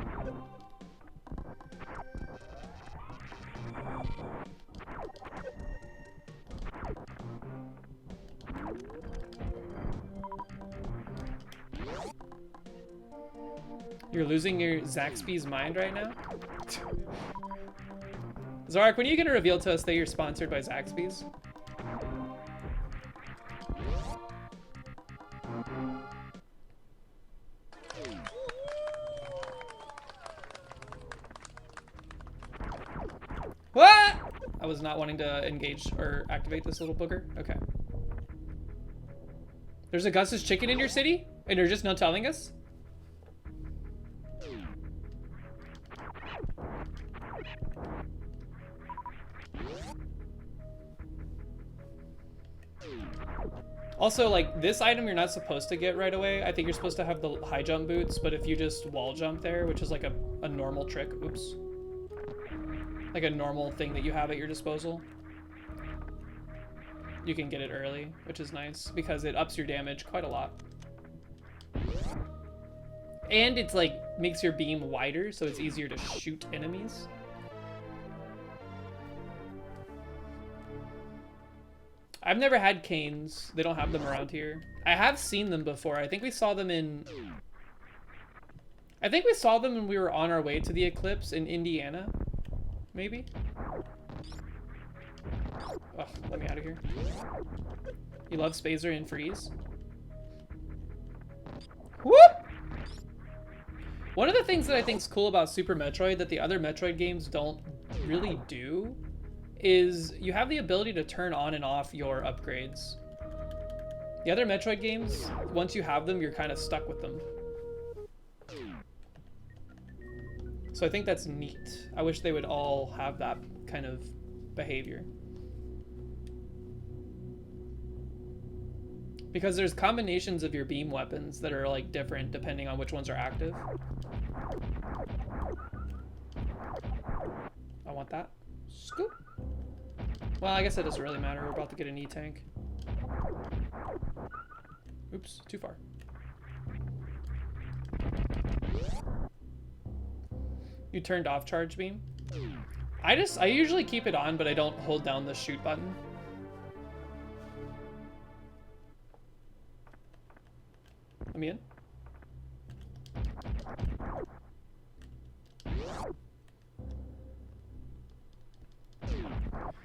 You're losing your Zaxby's mind right now? Zorak, when are you gonna reveal to us that you're sponsored by Zaxby's? What? I was not wanting to engage or activate this little booger. Okay. There's a Gus's Chicken in your city? And you're just not telling us? Also, like, this item you're not supposed to get right away. I think you're supposed to have the high jump boots, but if you just wall jump there, which is like a normal trick, oops. Like a normal thing that you have at your disposal, you can get it early, which is nice because it ups your damage quite a lot. And it's like, makes your beam wider, so it's easier to shoot enemies. I've never had canes. They don't have them around here. I have seen them before. I think we saw them in... I think we saw them when we were on our way to the eclipse in Indiana. Maybe? Oh, let me out of here. You love Spazer and Freeze? Whoop! One of the things that I think is cool about Super Metroid that the other Metroid games don't really do is you have the ability to turn on and off your upgrades. The other Metroid games, once you have them, you're kind of stuck with them. So I think that's neat. I wish they would all have that kind of behavior. Because there's combinations of your beam weapons that are like different depending on which ones are active. I want that. Scoop. Well, I guess it doesn't really matter. We're about to get an E-tank. Oops, too far. You turned off charge beam? I usually keep it on, but I don't hold down the shoot button. Let me in.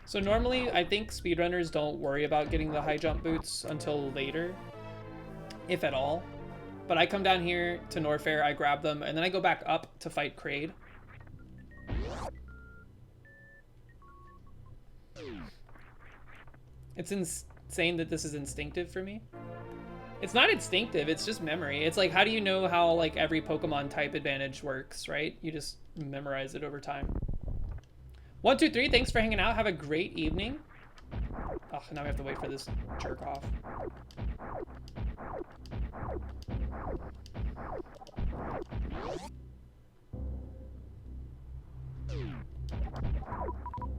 So normally, I think speedrunners don't worry about getting the high jump boots until later, if at all. But I come down here to Norfair, I grab them, and then I go back up to fight Kraid. It's insane that this is instinctive for me. It's not instinctive, it's just memory. It's like, how do you know how like every Pokemon type advantage works, right? You just memorize it over time. 123, thanks for hanging out. Have a great evening. Oh, now we have to wait for this jerk off.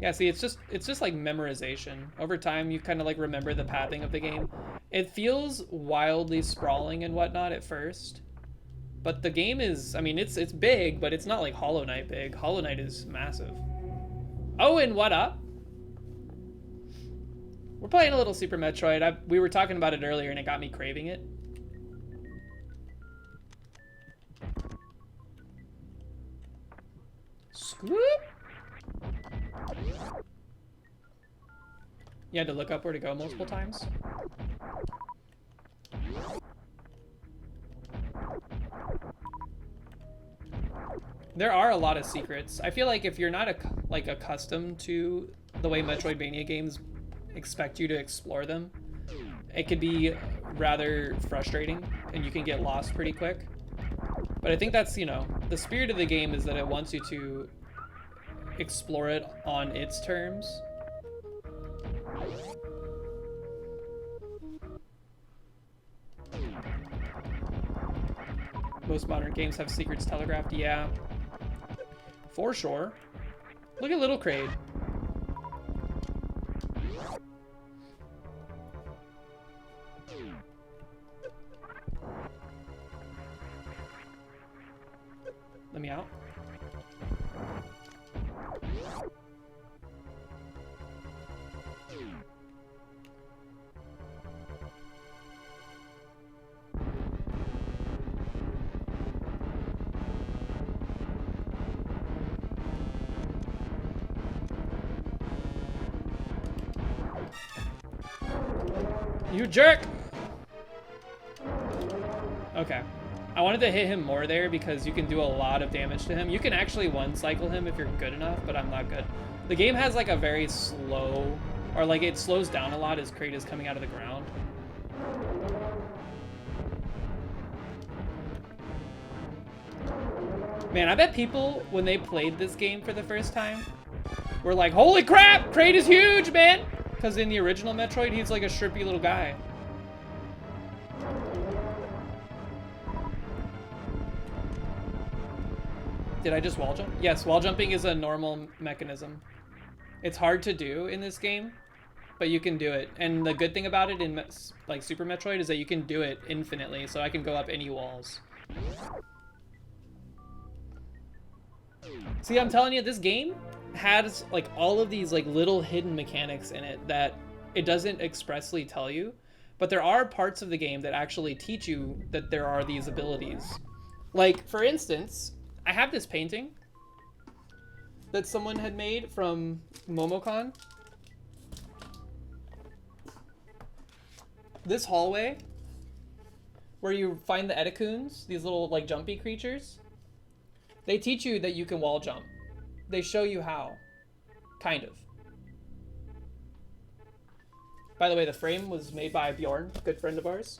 Yeah, see, it's just like memorization. Over time, you kind of like remember the pathing of the game. It feels wildly sprawling and whatnot at first, but the game is, I mean, it's big, but it's not like Hollow Knight big. Hollow Knight is massive. Owen, what up? We're playing a little Super Metroid. We were talking about it earlier and it got me craving it. Scoop! You had to look up where to go multiple times? There are a lot of secrets. I feel like if you're not accustomed to the way Metroidvania games expect you to explore them, it could be rather frustrating and you can get lost pretty quick. But I think that's, you know, the spirit of the game is that it wants you to explore it on its terms. Most modern games have secrets telegraphed, yeah. For sure. Look at Little Kraid. Let me out. You jerk! Okay. I wanted to hit him more there because you can do a lot of damage to him. You can actually one-cycle him if you're good enough, but I'm not good. The game has like a very slow, or like it slows down a lot as Kraid is coming out of the ground. Man, I bet people, when they played this game for the first time, were like, holy crap, Kraid is huge, man! Because in the original Metroid, he's like a shrimpy little guy. Did I just wall jump? Yes, wall jumping is a normal mechanism. It's hard to do in this game, but you can do it. And the good thing about it in like Super Metroid is that you can do it infinitely, so I can go up any walls. See, I'm telling you, this game has like all of these like little hidden mechanics in it that it doesn't expressly tell you, but there are parts of the game that actually teach you that there are these abilities. Like, for instance, I have this painting that someone had made from Momocon. This hallway, where you find the Etecoons, these little like jumpy creatures, they teach you that you can wall jump. They show you how, kind of. By the way, the frame was made by Bjorn, a good friend of ours.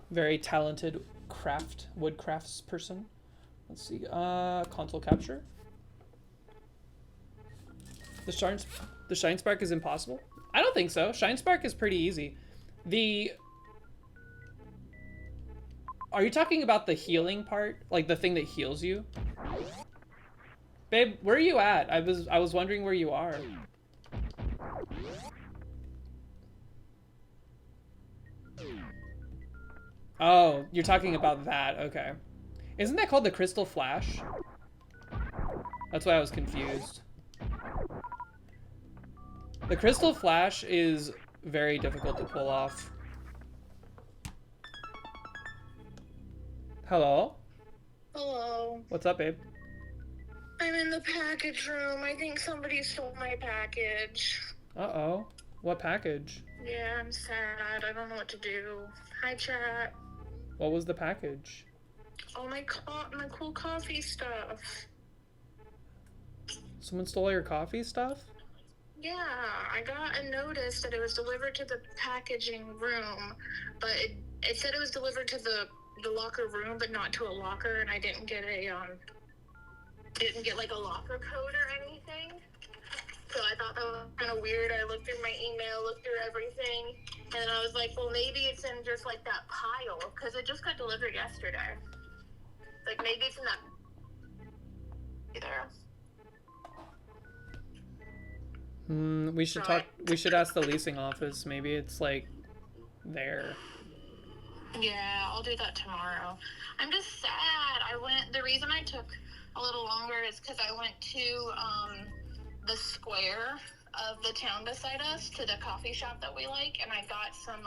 Very talented wood crafts person. Let's see, console capture. The Shine Spark is impossible? I don't think so. Shine Spark is pretty easy. Are you talking about the healing part? Like the thing that heals you? Babe, where are you at? I was wondering where you are. Oh, you're talking about that. Okay. Isn't that called the Crystal Flash? That's why I was confused. The Crystal Flash is very difficult to pull off. Hello? Hello. What's up, babe? I'm in the package room. I think somebody stole my package. Uh-oh. What package? Yeah, I'm sad. I don't know what to do. Hi, chat. What was the package? Oh, my cool coffee stuff. Someone stole your coffee stuff? Yeah, I got a notice that it was delivered to the packaging room, but it said it was delivered to the locker room, but not to a locker, and I didn't get like a locker code or anything. So I thought that was kind of weird. I looked through my email, looked through everything, and I was like, well, maybe it's in just like that pile, because it just got delivered yesterday. Like, maybe it's in that either. We should talk. We should ask the leasing office. Maybe it's like there. Yeah, I'll do that tomorrow. I'm just sad. The reason I took a little longer is because I went to the square of the town beside us, to the coffee shop that we like, and I got some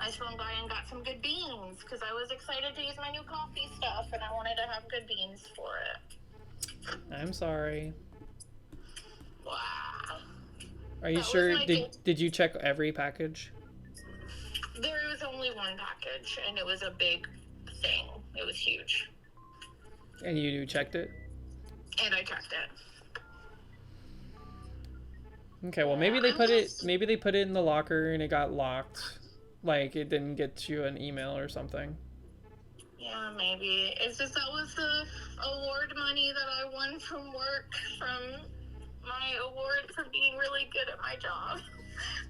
I swung by and got some good beans because I was excited to use my new coffee stuff, and I wanted to have good beans for it. I'm sorry. Wow. Are you sure? Did you check every package? There was only one package, and it was a big thing. It was huge. And you checked it? And I checked it. Okay, well maybe they put it in the locker and it got locked. Like it didn't get you an email or something. Yeah, maybe. It's just that was the award money that I won from work, from my award for being really good at my job.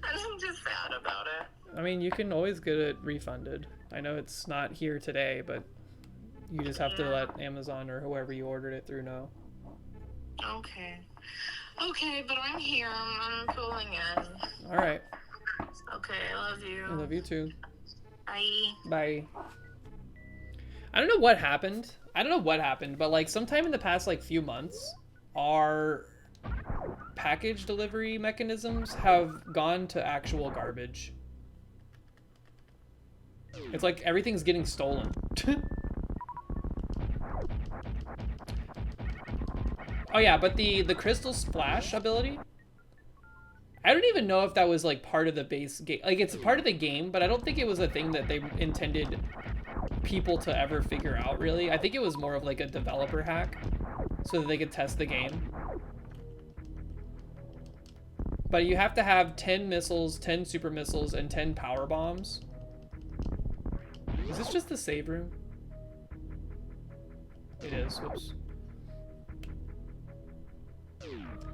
And I'm just sad about it. I mean, you can always get it refunded. I know it's not here today, but you just have to let Amazon or whoever you ordered it through know. Okay. Okay, but I'm here. I'm filling in. All right. Okay, I love you. I love you too. Bye. Bye. I don't know what happened. But like sometime in the past like few months, our package delivery mechanisms have gone to actual garbage. It's like everything's getting stolen. Oh yeah, but the Crystal Splash ability, I don't even know if that was like part of the base game. Like it's a part of the game, but I don't think it was a thing that they intended people to ever figure out really. I think it was more of like a developer hack so that they could test the game. But you have to have 10 missiles, 10 super missiles, and 10 power bombs. Is this just the save room? It is, whoops.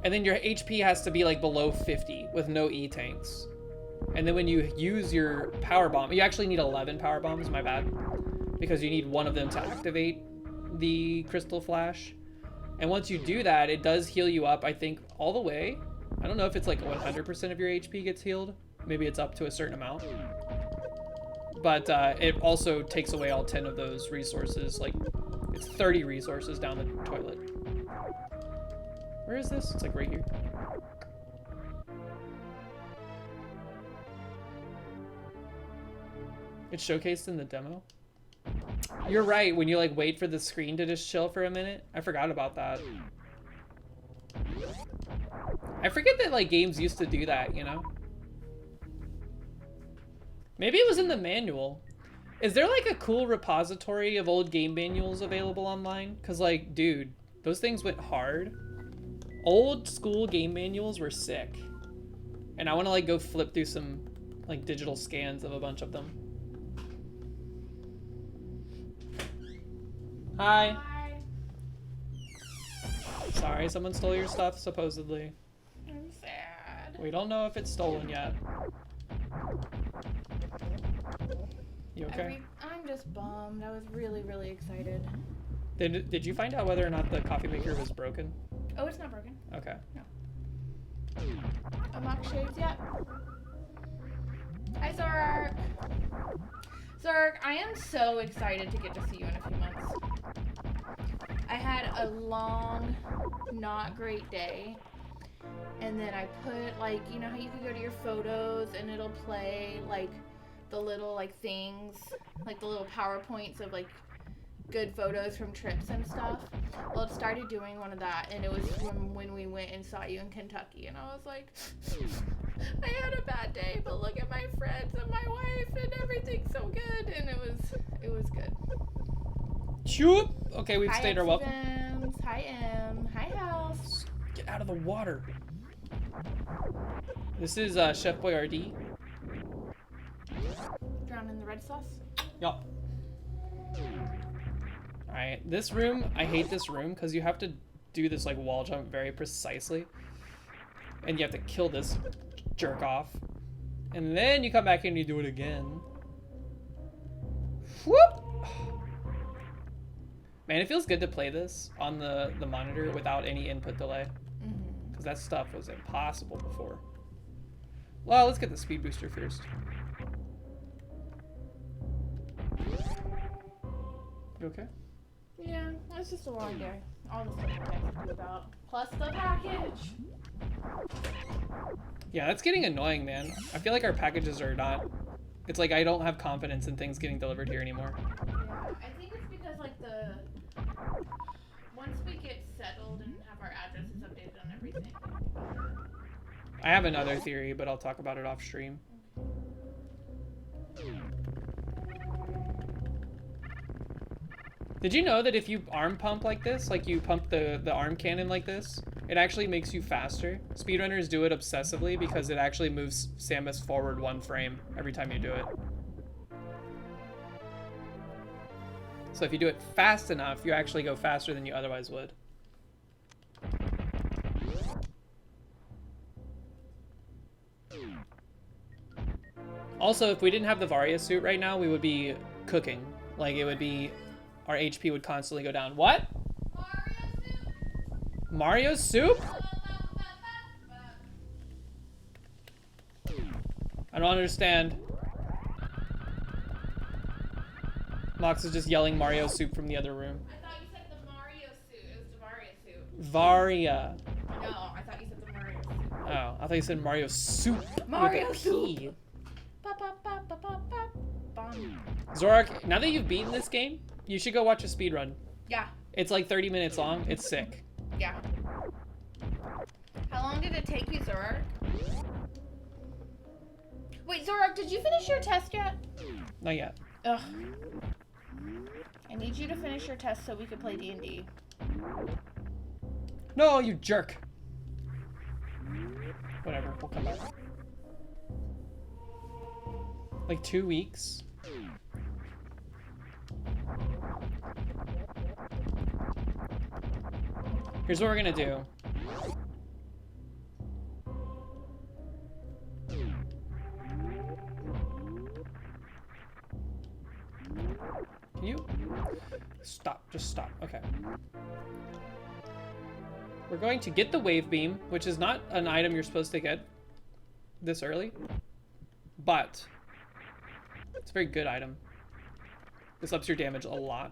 And then your HP has to be like below 50 with no E-tanks. And then when you use your power bomb, you actually need 11 power bombs, my bad. because you need one of them to activate the Crystal Flash. And once you do that, it does heal you up, I think, all the way. I don't know if it's like 100% of your HP gets healed. Maybe it's up to a certain amount. But it also takes away all 10 of those resources. Like, it's 30 resources down the toilet. Where is this? It's like right here. It's showcased in the demo. You're right, when you like wait for the screen to just chill for a minute. I forgot about that. I forget that like games used to do that, you know? Maybe it was in the manual. Is there like a cool repository of old game manuals available online? Cause like, dude, those things went hard. Old school game manuals were sick. And I wanna like go flip through some like digital scans of a bunch of them. Hi. Sorry, someone stole your stuff, supposedly. I'm sad. We don't know if it's stolen yet. You okay? I'm just bummed. I was really, really excited. Did you find out whether or not the coffee maker was broken? Oh, it's not broken. Okay. A mock shades yet? Hi, Zork. Zork, I am so excited to get to see you in a few months. I had a long, not great day. And then I put, like, you know how you can go to your photos and it'll play, like, the little, like, things, like the little PowerPoints of, like, good photos from trips and stuff. Well, it started doing one of that, and it was when we went and saw you in Kentucky, and I was like, I had a bad day, but look at my friends and my wife, and everything's so good, and it was good. Shoop! Okay, we've Hi, stayed our welcome. Vims. Hi, M. Hi, House. Get out of the water. This is Chef Boyardee. Drown in the red sauce. Yup. Alright, this room, I hate this room because you have to do this like wall jump very precisely. And you have to kill this jerk off. And then you come back and you do it again. Whoop! Man, it feels good to play this on the monitor without any input delay. Because that stuff was impossible before. Well, let's get the speed booster first. You okay? Yeah, it's just a long day. All the stuff I have to do about. Plus the package. Yeah, that's getting annoying, man. I feel like our packages are not... It's like I don't have confidence in things getting delivered here anymore. Yeah, I think it's because, like, once we get settled and have our addresses updated on everything. I have another theory, but I'll talk about it off stream. Did you know that if you arm pump like this, like you pump the arm cannon like this, it actually makes you faster? Speedrunners do it obsessively because it actually moves Samus forward 1 frame every time you do it. So if you do it fast enough, you actually go faster than you otherwise would. Also, if we didn't have the Varia suit right now, we would be cooking. Like, it would be... Our HP would constantly go down. What? Mario soup? I don't understand. Mox is just yelling Mario soup from the other room. I thought you said the Mario suit. It was the Varia suit. Varia. No, I thought you said the Mario suit. Oh, I thought you said Mario soup. Mario with a P. soup. Bum. Zorak, now that you've beaten this game, you should go watch a speedrun. Yeah, It's like 30 minutes long. It's sick. yeah. How long did it take you, Zorak? Wait, Zorak, did you finish your test yet? Not yet. Ugh. I need you to finish your test so we can play D&D. No, you jerk. Whatever, we'll come back. Like 2 weeks. Here's what we're gonna do. Can You stop. Just stop. Okay. We're going to get the wave beam, which is not an item you're supposed to get this early, but it's a very good item. This ups your damage a lot.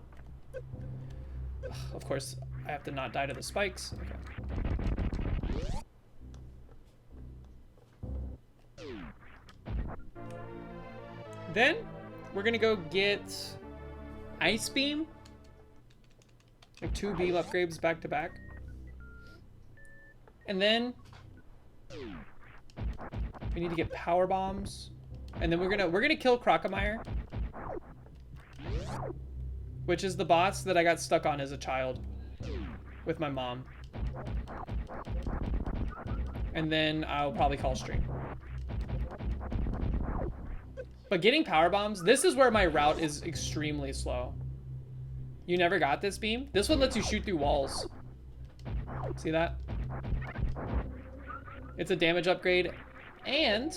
Of course, I have to not die to the spikes. Okay. Then we're gonna go get Ice Beam. Like 2 beam upgrades back to back. And then we need to get power bombs. And then we're gonna kill Crocomire, which is the boss that I got stuck on as a child with my mom. And then I'll probably call stream. But getting power bombs, this is where my route is extremely slow. You never got this beam? This one lets you shoot through walls. See that? It's a damage upgrade and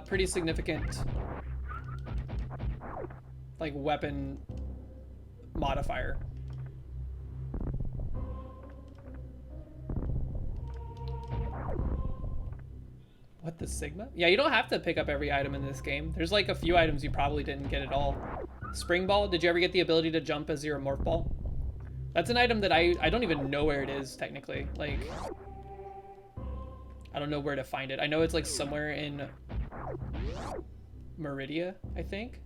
pretty significant like weapon modifier. What, the Sigma? Yeah, you don't have to pick up every item in this game. There's like a few items you probably didn't get at all. Spring Ball, did you ever get the ability to jump as your Morph Ball? That's an item that I don't even know where it is, technically. Like, I don't know where to find it. I know it's like somewhere in Meridia, I think.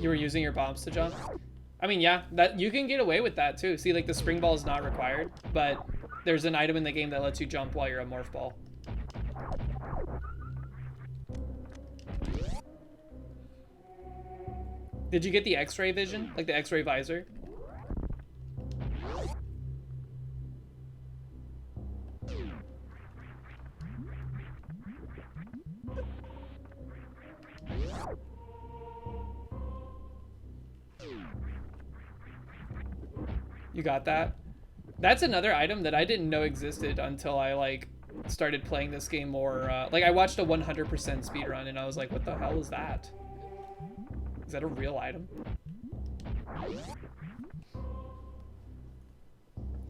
You were using your bombs to jump? I mean, yeah, that you can get away with that too. See, like the Spring Ball is not required, but there's an item in the game that lets you jump while you're a Morph Ball. Did you get the X-ray vision? Like the X-ray visor? You got that? That's another item that I didn't know existed until I like started playing this game more. Like I watched a 100% speedrun and I was like, what the hell is that? Is that a real item?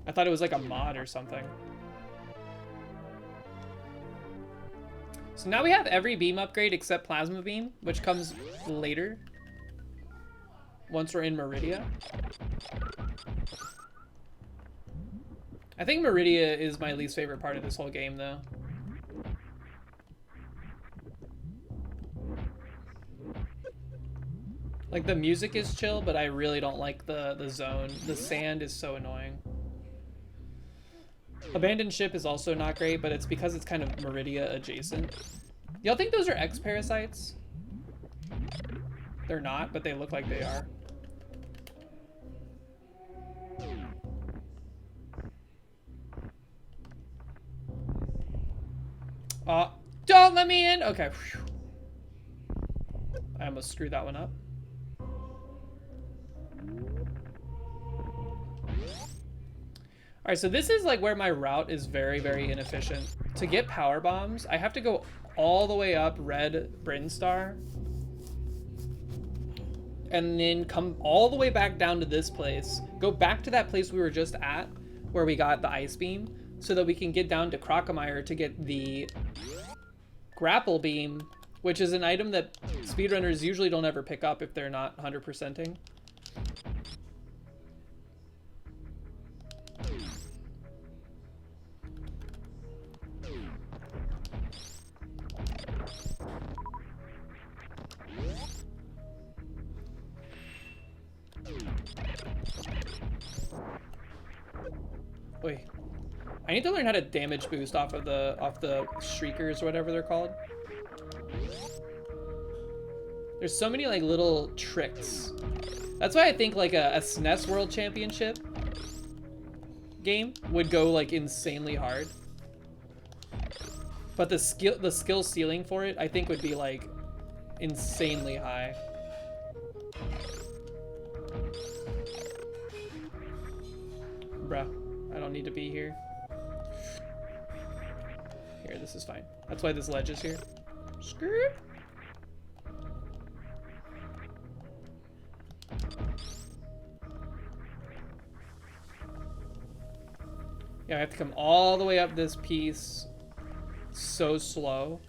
I thought it was like a mod or something. So now we have every beam upgrade except Plasma Beam, which comes later. Once we're in Meridia. I think Meridia is my least favorite part of this whole game, though. Like, the music is chill, but I really don't like the zone. The sand is so annoying. Abandoned Ship is also not great, but it's because it's kind of Meridia adjacent. Y'all think those are X-Parasites? They're not, but they look like they are. Don't let me in! Okay. I almost screwed that one up. Alright, so this is like where my route is very, very inefficient. To get power bombs, I have to go all the way up Red Brinstar. And then come all the way back down to this place. Go back to that place we were just at, where we got the Ice Beam, so that we can get down to Crocomire to get the Grapple Beam, which is an item that speedrunners usually don't ever pick up if they're not 100%ing. Wait. I need to learn how to damage boost off the Shriekers or whatever they're called. There's so many like little tricks. That's why I think like a SNES World Championship game would go like insanely hard. But the skill ceiling for it I think would be like insanely high. Bruh, I don't need to be here. Here, this is fine. That's why this ledge is here. Skirt. Yeah, I have to come all the way up this piece. So slow.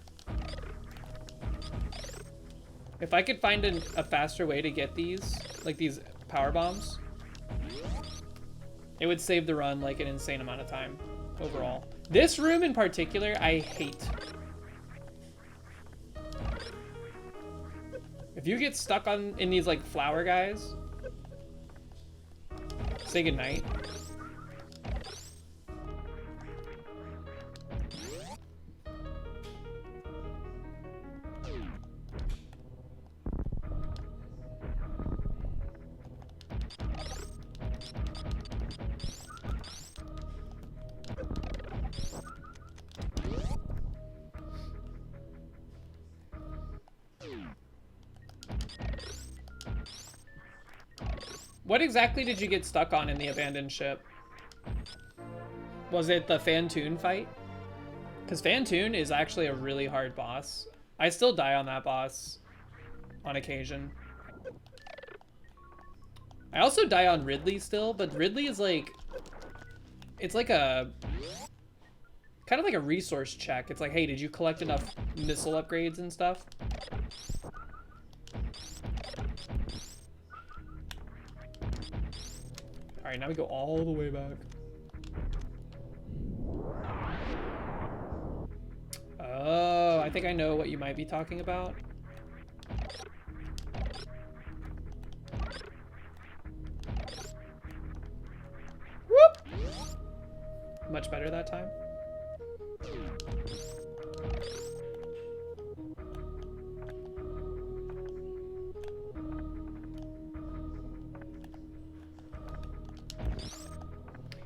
If I could find a faster way to get these, like these power bombs, it would save the run like an insane amount of time overall. This room in particular, I hate. If you get stuck in these like flower guys, say goodnight. What exactly did you get stuck on in the abandoned ship? Was it the Phantoon fight? Because Phantoon is actually a really hard boss. I still die on that boss on occasion. I also die on Ridley still, but Ridley is like... It's like a... kind of like a resource check. It's like, hey, did you collect enough missile upgrades and stuff? Alright, now we go all the way back. Oh, I think I know what you might be talking about. Whoop! Much better that time.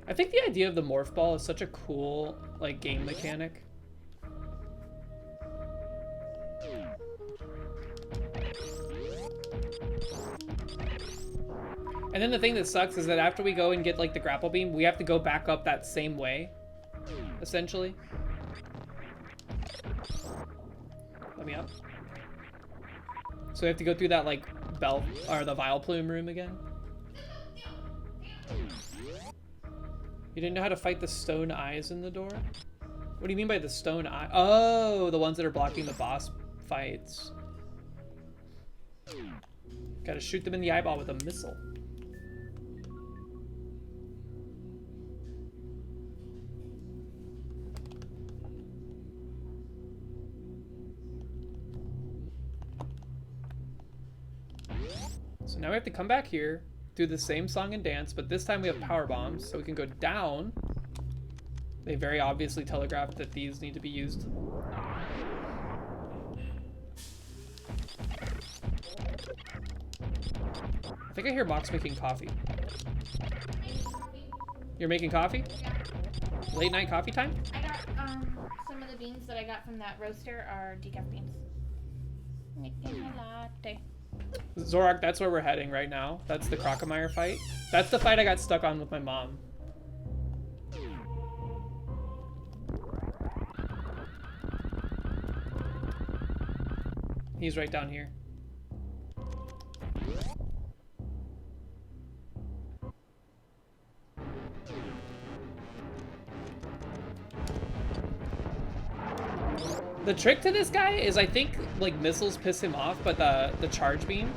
I think the idea of the morph ball is such a cool, like, game mechanic. And then the thing that sucks is that after we go and get, like, the grapple beam, we have to go back up that same way, essentially. Let me up. So we have to go through that, like, bell, or the Vileplume room again. You didn't know how to fight the stone eyes in the door? What do you mean by the stone eye? Oh, the ones that are blocking the boss fights. Gotta shoot them in the eyeball with a missile. So now we have to come back here, do the same song and dance, but this time we have power bombs, so we can go down. They very obviously telegraphed that these need to be used. I think I hear Mox making coffee. You're making coffee? Late night coffee time? I got some of the beans that I got from that roaster are decaf beans. Making a latte. Zorak, that's where we're heading right now. That's the Crocomire fight. That's the fight I got stuck on with my mom. He's right down here. The trick to this guy is I think like missiles piss him off, but the charge beam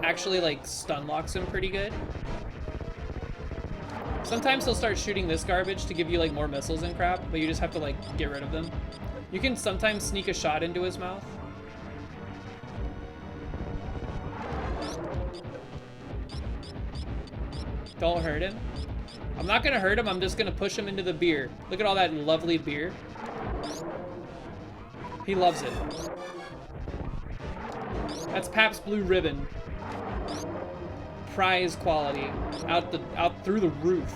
actually like stun locks him pretty good. Sometimes he'll start shooting this garbage to give you like more missiles and crap, but you just have to like get rid of them. You can sometimes sneak a shot into his mouth. Don't hurt him. I'm not gonna hurt him, I'm just gonna push him into the beer. Look at all that lovely beer. He loves it. That's Pabst Blue Ribbon. Prize quality. Out through the roof.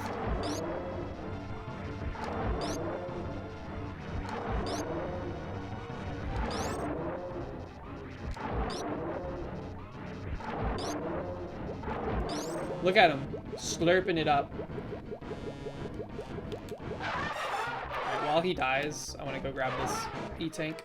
Look at him, slurping it up. Alright, while he dies, I want to go grab this E-tank.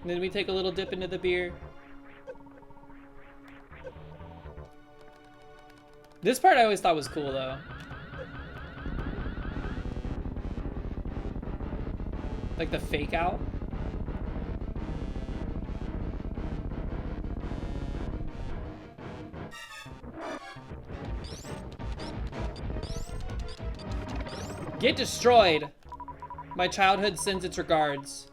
And then we take a little dip into the beer. This part I always thought was cool though. Like the fake out. Get destroyed. My childhood sends its regards.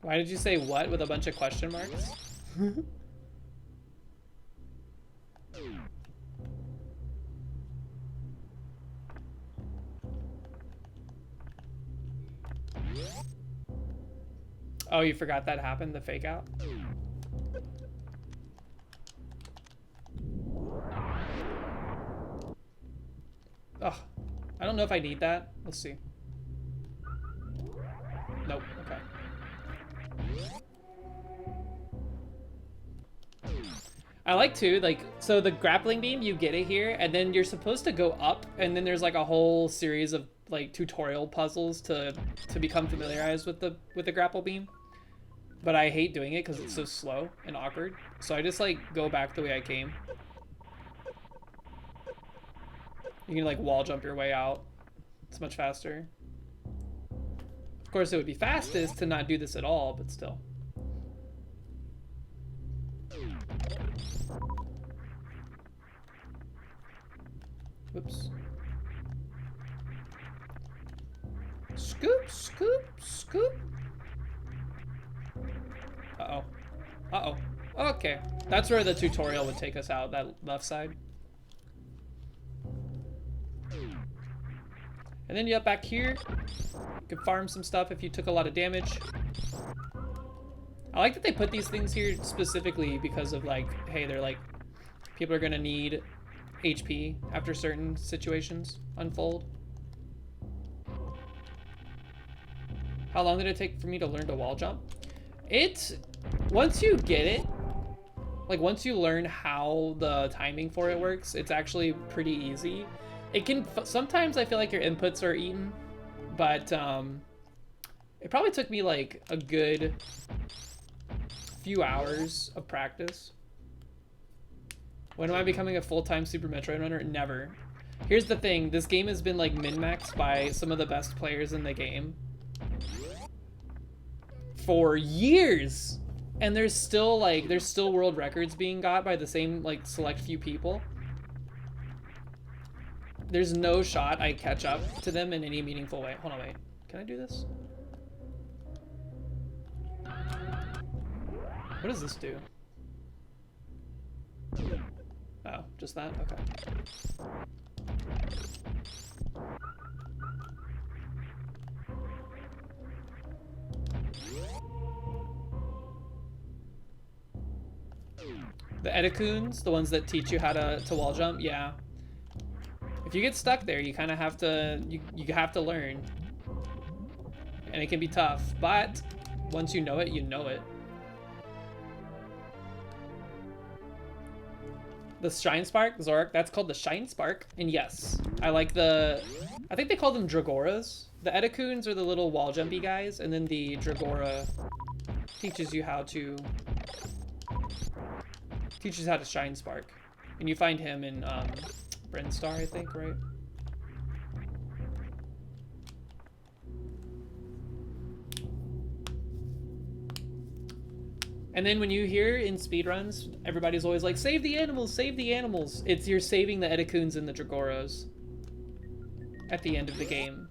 Why did you say what with a bunch of question marks? Oh, you forgot that happened, the fake out? Ugh, I don't know if I need that. Let's see. Nope, okay. I like too, like, so the grappling beam, you get it here, and then you're supposed to go up, and then there's like a whole series of like tutorial puzzles to become familiarized with the grapple beam. But I hate doing it because it's so slow and awkward. So I just like go back the way I came. You can like wall jump your way out. It's much faster. Of course, it would be fastest to not do this at all, but still. Whoops. Scoop, scoop, scoop. Uh-oh. Uh-oh. Okay. That's where the tutorial would take us out, that left side. And then you up back here. You can farm some stuff if you took a lot of damage. I like that they put these things here specifically because of like, hey, they're like, people are gonna need HP after certain situations unfold. How long did it take for me to learn to wall jump? Once you get it, like once you learn how the timing for it works, it's actually pretty easy. It can, sometimes I feel like your inputs are eaten, but it probably took me like a good few hours of practice. When am I becoming a full-time Super Metroid runner? Never. Here's the thing, this game has been like min-maxed by some of the best players in the game for years, and there's still world records being got by the same like select few people. There's no shot I catch up to them in any meaningful way. Hold on, wait. Can I do this? What does this do? Oh, just that? Okay. The Edacoons, the ones that teach you how to wall jump, yeah. If you get stuck there, you kind of have to, you have to learn. And it can be tough, but once you know it, you know it. The Shine Spark, Zorak, that's called the Shine Spark. And yes, I like I think they call them Dragoras. The Edacoons are the little wall jumpy guys, and then the Dragora teaches you how to Shine Spark. And you find him in Brinstar, I think, right? And then when you hear in speedruns, everybody's always like, save the animals, save the animals. It's you're saving the Edacoons and the Dragoras at the end of the game.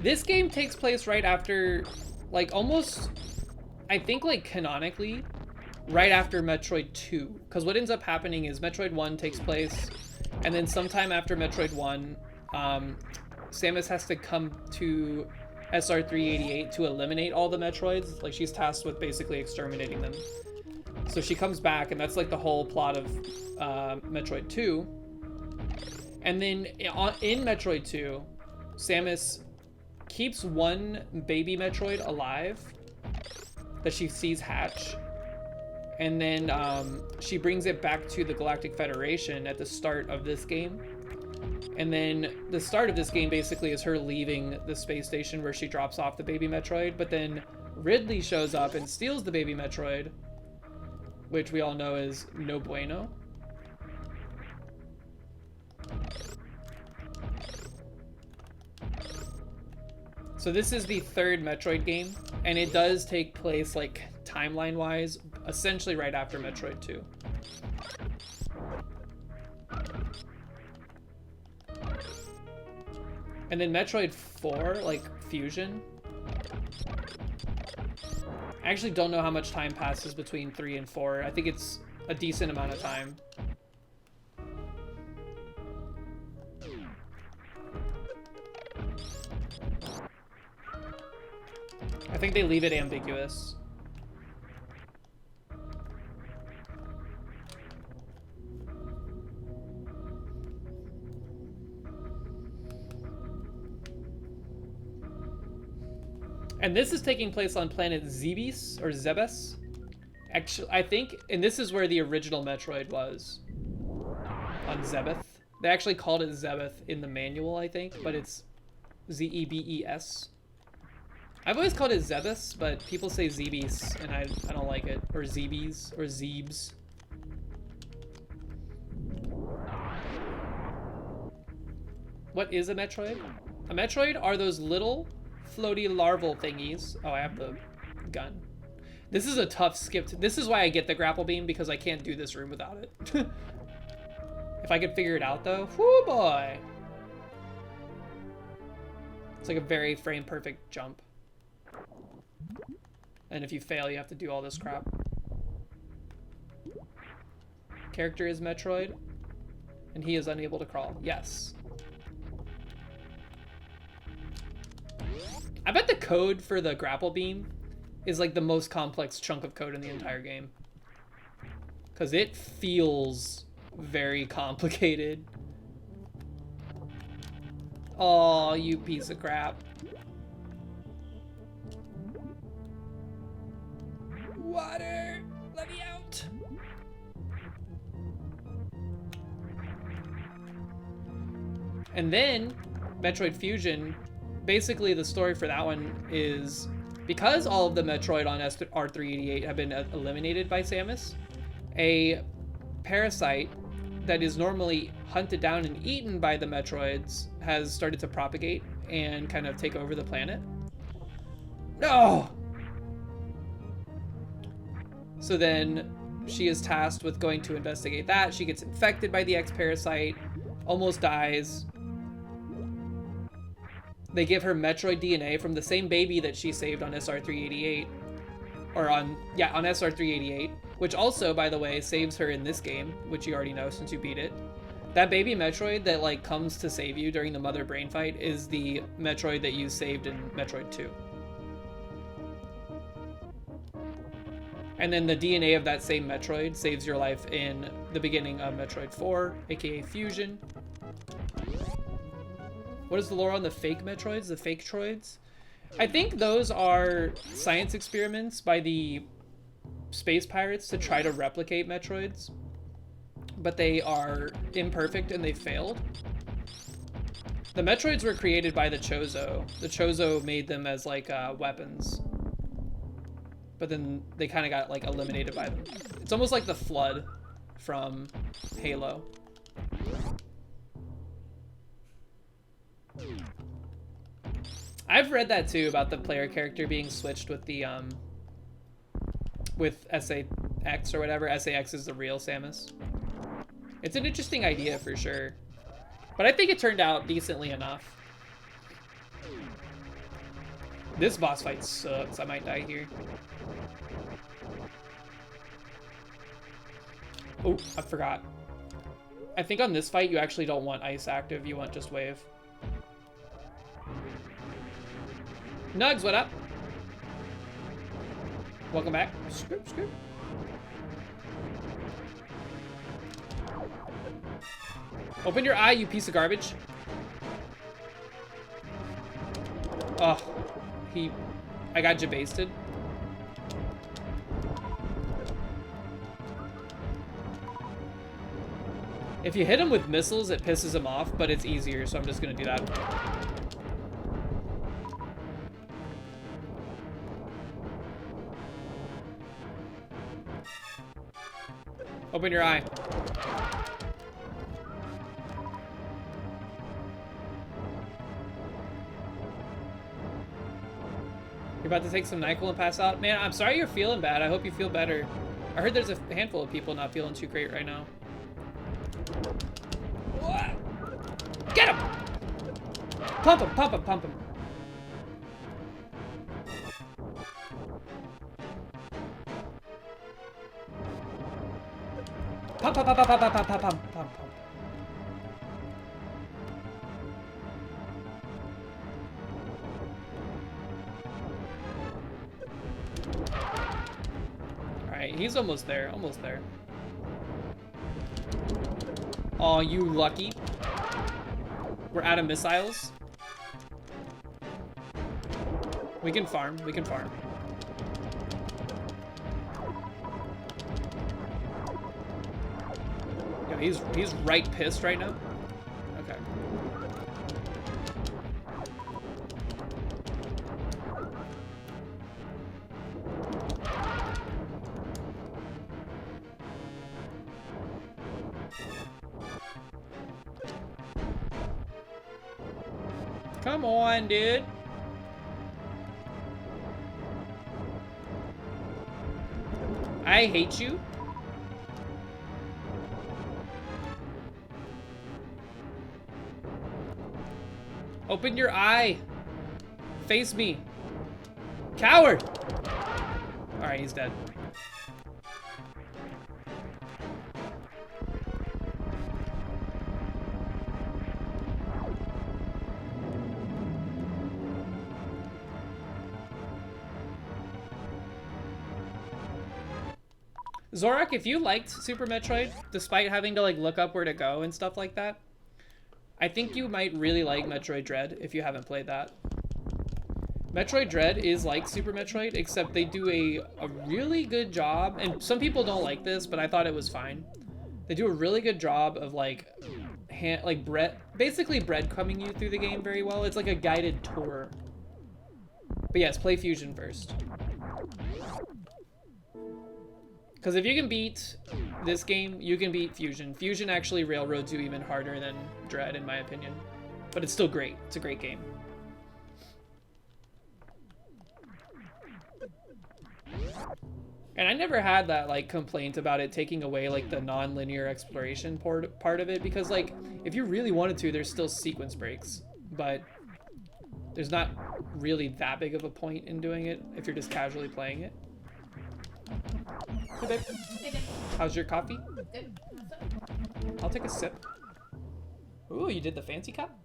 This game takes place right after, like almost, I think like canonically, right after Metroid 2. Because what ends up happening is Metroid 1 takes place, and then sometime after Metroid 1, Samus has to come to SR388 to eliminate all the Metroids. Like, she's tasked with basically exterminating them. So she comes back, and that's like the whole plot of Metroid 2. And then in Metroid 2, Samus keeps one baby Metroid alive that she sees hatch. And then she brings it back to the Galactic Federation at the start of this game. And then the start of this game basically is her leaving the space station where she drops off the baby Metroid. But then Ridley shows up and steals the baby Metroid, which we all know is no bueno. So this is the third Metroid game, and it does take place, like, timeline-wise, essentially right after Metroid 2. And then Metroid 4, like, Fusion. I actually don't know how much time passes between 3 and 4. I think it's a decent amount of time. I think they leave it ambiguous. And this is taking place on planet Zebes, or Zebes. Actually, I think, and this is where the original Metroid was. On Zebeth. They actually called it Zebeth in the manual, I think, but it's Z-E-B-E-S. I've always called it Zebes, but people say Zebes, and I don't like it. Or Zebes, or Zebes. What is a Metroid? A Metroid are those little floaty larval thingies. Oh, I have the gun. This is a tough skip. This is why I get the grapple beam, because I can't do this room without it. If I could figure it out, though, whoo boy. It's like a very frame perfect jump. And if you fail, you have to do all this crap. Character is Metroid, and he is unable to crawl. Yes. I bet the code for the grapple beam is like the most complex chunk of code in the entire game. Because it feels very complicated. Oh, you piece of crap. Water! Let me out! And then, Metroid Fusion, basically the story for that one is, because all of the Metroid on SR388 have been eliminated by Samus, a parasite that is normally hunted down and eaten by the Metroids has started to propagate and kind of take over the planet. No! So then she is tasked with going to investigate that. She gets infected by the X-Parasite, almost dies. They give her Metroid DNA from the same baby that she saved on SR388. Or on SR388. Which also, by the way, saves her in this game, which you already know since you beat it. That baby Metroid that, like, comes to save you during the Mother Brain fight is the Metroid that you saved in Metroid 2. And then the DNA of that same Metroid saves your life in the beginning of Metroid 4, aka Fusion. What is the lore on the fake Metroids, the fake Troids? I think those are science experiments by the space pirates to try to replicate Metroids. But they are imperfect and they failed. The Metroids were created by the Chozo. The Chozo made them as, like, weapons. But then they kind of got, like, eliminated by them. It's almost like the Flood from Halo. I've read that too, about the player character being switched with the with SA-X or whatever. SA-X is the real Samus. It's an interesting idea for sure, but I think it turned out decently enough. This boss fight sucks. I might die here. Oh, I forgot. I think on this fight you actually don't want ice active, you want just wave. Nugs, what up? Welcome back. Scoop, scoop. Open your eye, you piece of garbage. Oh, I got jabasted. If you hit him with missiles, it pisses him off, but it's easier, so I'm just gonna do that. Open your eye. You're about to take some NyQuil and pass out? Man, I'm sorry you're feeling bad. I hope you feel better. I heard there's a handful of people not feeling too great right now. Get him! Pump him, pump him, pump him. Pump, pump, pump, pump, pump, pump, pump, pump, pump, pump. Alright, he's almost there, almost there. Oh, you lucky. We're out of missiles. We can farm, we can farm. Yeah, he's right pissed right now. Okay. Come on, dude. I hate you. Open your eye. Face me. Coward. All right, he's dead. Zorak, if you liked Super Metroid, despite having to like look up where to go and stuff like that, I think you might really like Metroid Dread if you haven't played that. Metroid Dread is like Super Metroid, except they do a really good job, and some people don't like this, but I thought it was fine. They do a really good job of like, basically breadcrumbing you through the game very well. It's like a guided tour. But yes, play Fusion first. Because if you can beat this game, you can beat Fusion. Fusion actually railroads you even harder than Dread, in my opinion. But it's still great. It's a great game. And I never had that like complaint about it taking away like the non-linear exploration part of it, because like if you really wanted to, there's still sequence breaks, but there's not really that big of a point in doing it if you're just casually playing it. Hey, babe. How's your coffee? Good. I'll take a sip. Ooh, you did the fancy cup?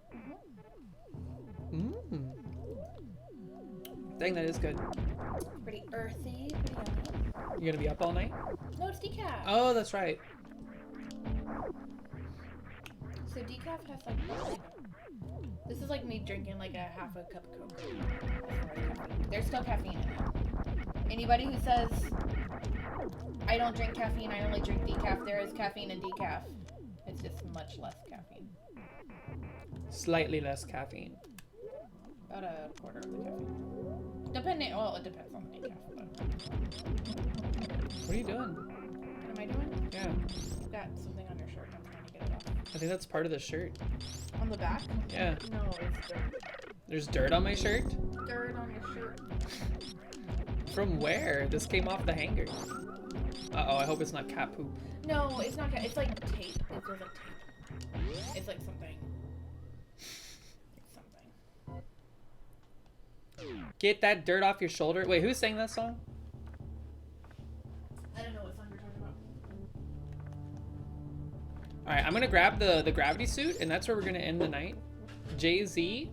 Mmm. Dang, that is good. Pretty earthy, pretty yummy. You gonna be up all night? No, it's decaf. Oh, that's right. So decaf has like, this is like me drinking like a half a cup of Coke. There's still caffeine in it. Anybody who says, I don't drink caffeine, I only drink decaf, there is caffeine in decaf. It's just much less caffeine. Slightly less caffeine. About a quarter of the caffeine. Depending, well, it depends on the decaf. But... What are you doing? What am I doing? Yeah. You've got something on your shirt. I'm trying to get it off. I think that's part of the shirt. On the back? Yeah. No, it's dirt. There's dirt on my shirt? Dirt on your shirt. From where? This came off the hanger. Uh-oh, I hope it's not cat poop. No, it's not cat. It's like tape. It feels like tape. It's like something. Get that dirt off your shoulder. Wait, who sang that song? I don't know what song you're talking about. Alright, I'm gonna grab the gravity suit, and that's where we're gonna end the night. Jay-Z.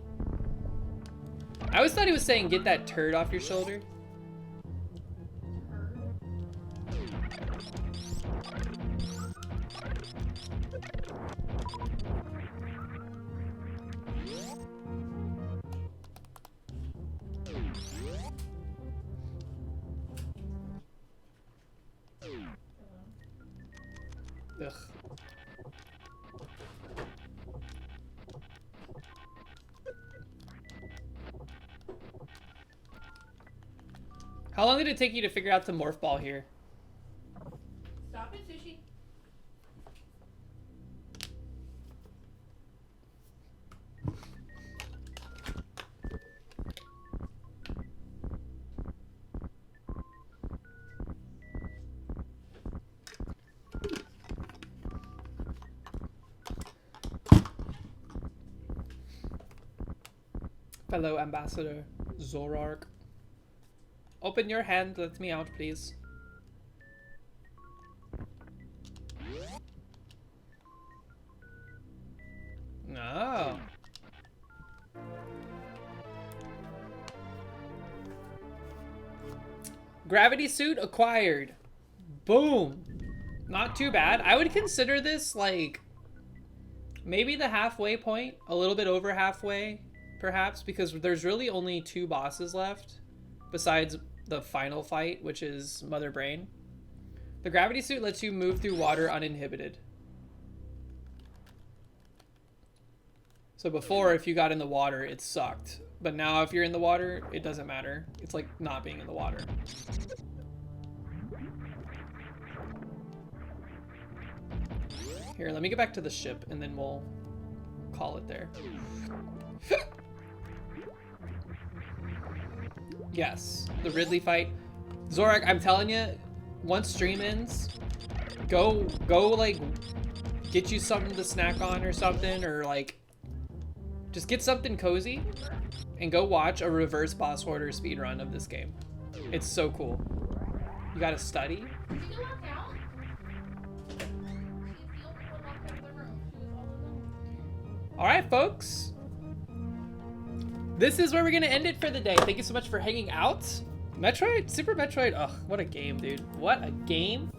I always thought he was saying get that turd off your shoulder. Ugh. How long did it take you to figure out the morph ball here? Stop it, Sushi. Fellow Ambassador Zorark. Open your hand, let me out, please. No. Gravity suit acquired. Boom. Not too bad. I would consider this like maybe the halfway point, a little bit over halfway, perhaps, because there's really only 2 bosses left besides the final fight, which is Mother Brain. The gravity suit lets you move through water uninhibited. So before, if you got in the water, it sucked. But now if you're in the water, it doesn't matter. It's like not being in the water. Here, let me get back to the ship and then we'll call it there. Yes, the Ridley fight. Zorak, I'm telling you, once stream ends, go like get you something to snack on or something, or like just get something cozy and go watch a reverse boss order speedrun of this game. It's so cool. You gotta study. Did you walk out? She's the only one walked out of the room. She was all alone. All right, folks. This is where we're gonna end it for the day. Thank you so much for hanging out. Metroid, Super Metroid. Ugh, what a game, dude. What a game.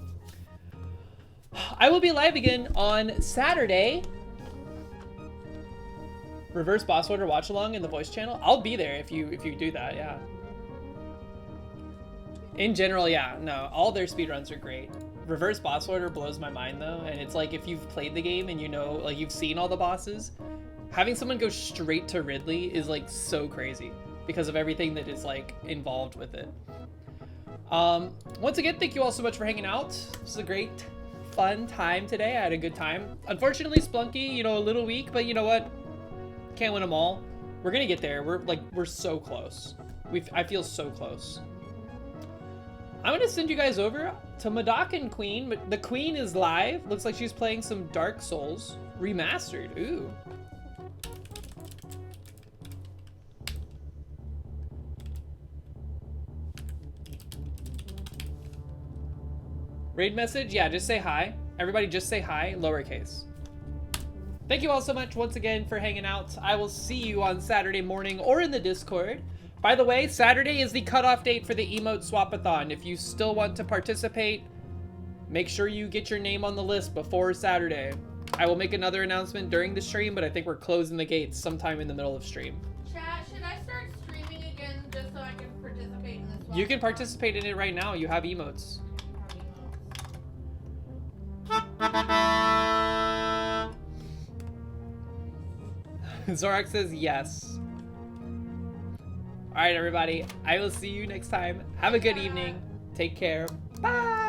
I will be live again on Saturday. Reverse boss order watch along in the voice channel. I'll be there if you do that, yeah. In general, yeah, no, all their speedruns are great. Reverse boss order blows my mind though, and it's like if you've played the game and you know, like you've seen all the bosses, having someone go straight to Ridley is like so crazy because of everything that is like involved with it. Once again, thank you all so much for hanging out. This is a great, fun time today. I had a good time. Unfortunately, Splunky, you know, a little weak, but you know what? Can't win them all. We're gonna get there. We're so close. I feel so close. I'm gonna send you guys over to Madokan Queen. The Queen is live. Looks like she's playing some Dark Souls remastered. Ooh. Raid message? Yeah, just say hi. Everybody just say hi, lowercase. Thank you all so much once again for hanging out. I will see you on Saturday morning or in the Discord. By the way, Saturday is the cutoff date for the emote swapathon. If you still want to participate, make sure you get your name on the list before Saturday. I will make another announcement during the stream, but I think we're closing the gates sometime in the middle of stream. Chat, should I start streaming again just so I can participate in this one? You can participate in it right now. You have emotes. Zorak says yes. All right, everybody. I will see you next time. Have a good evening. Take care. Bye.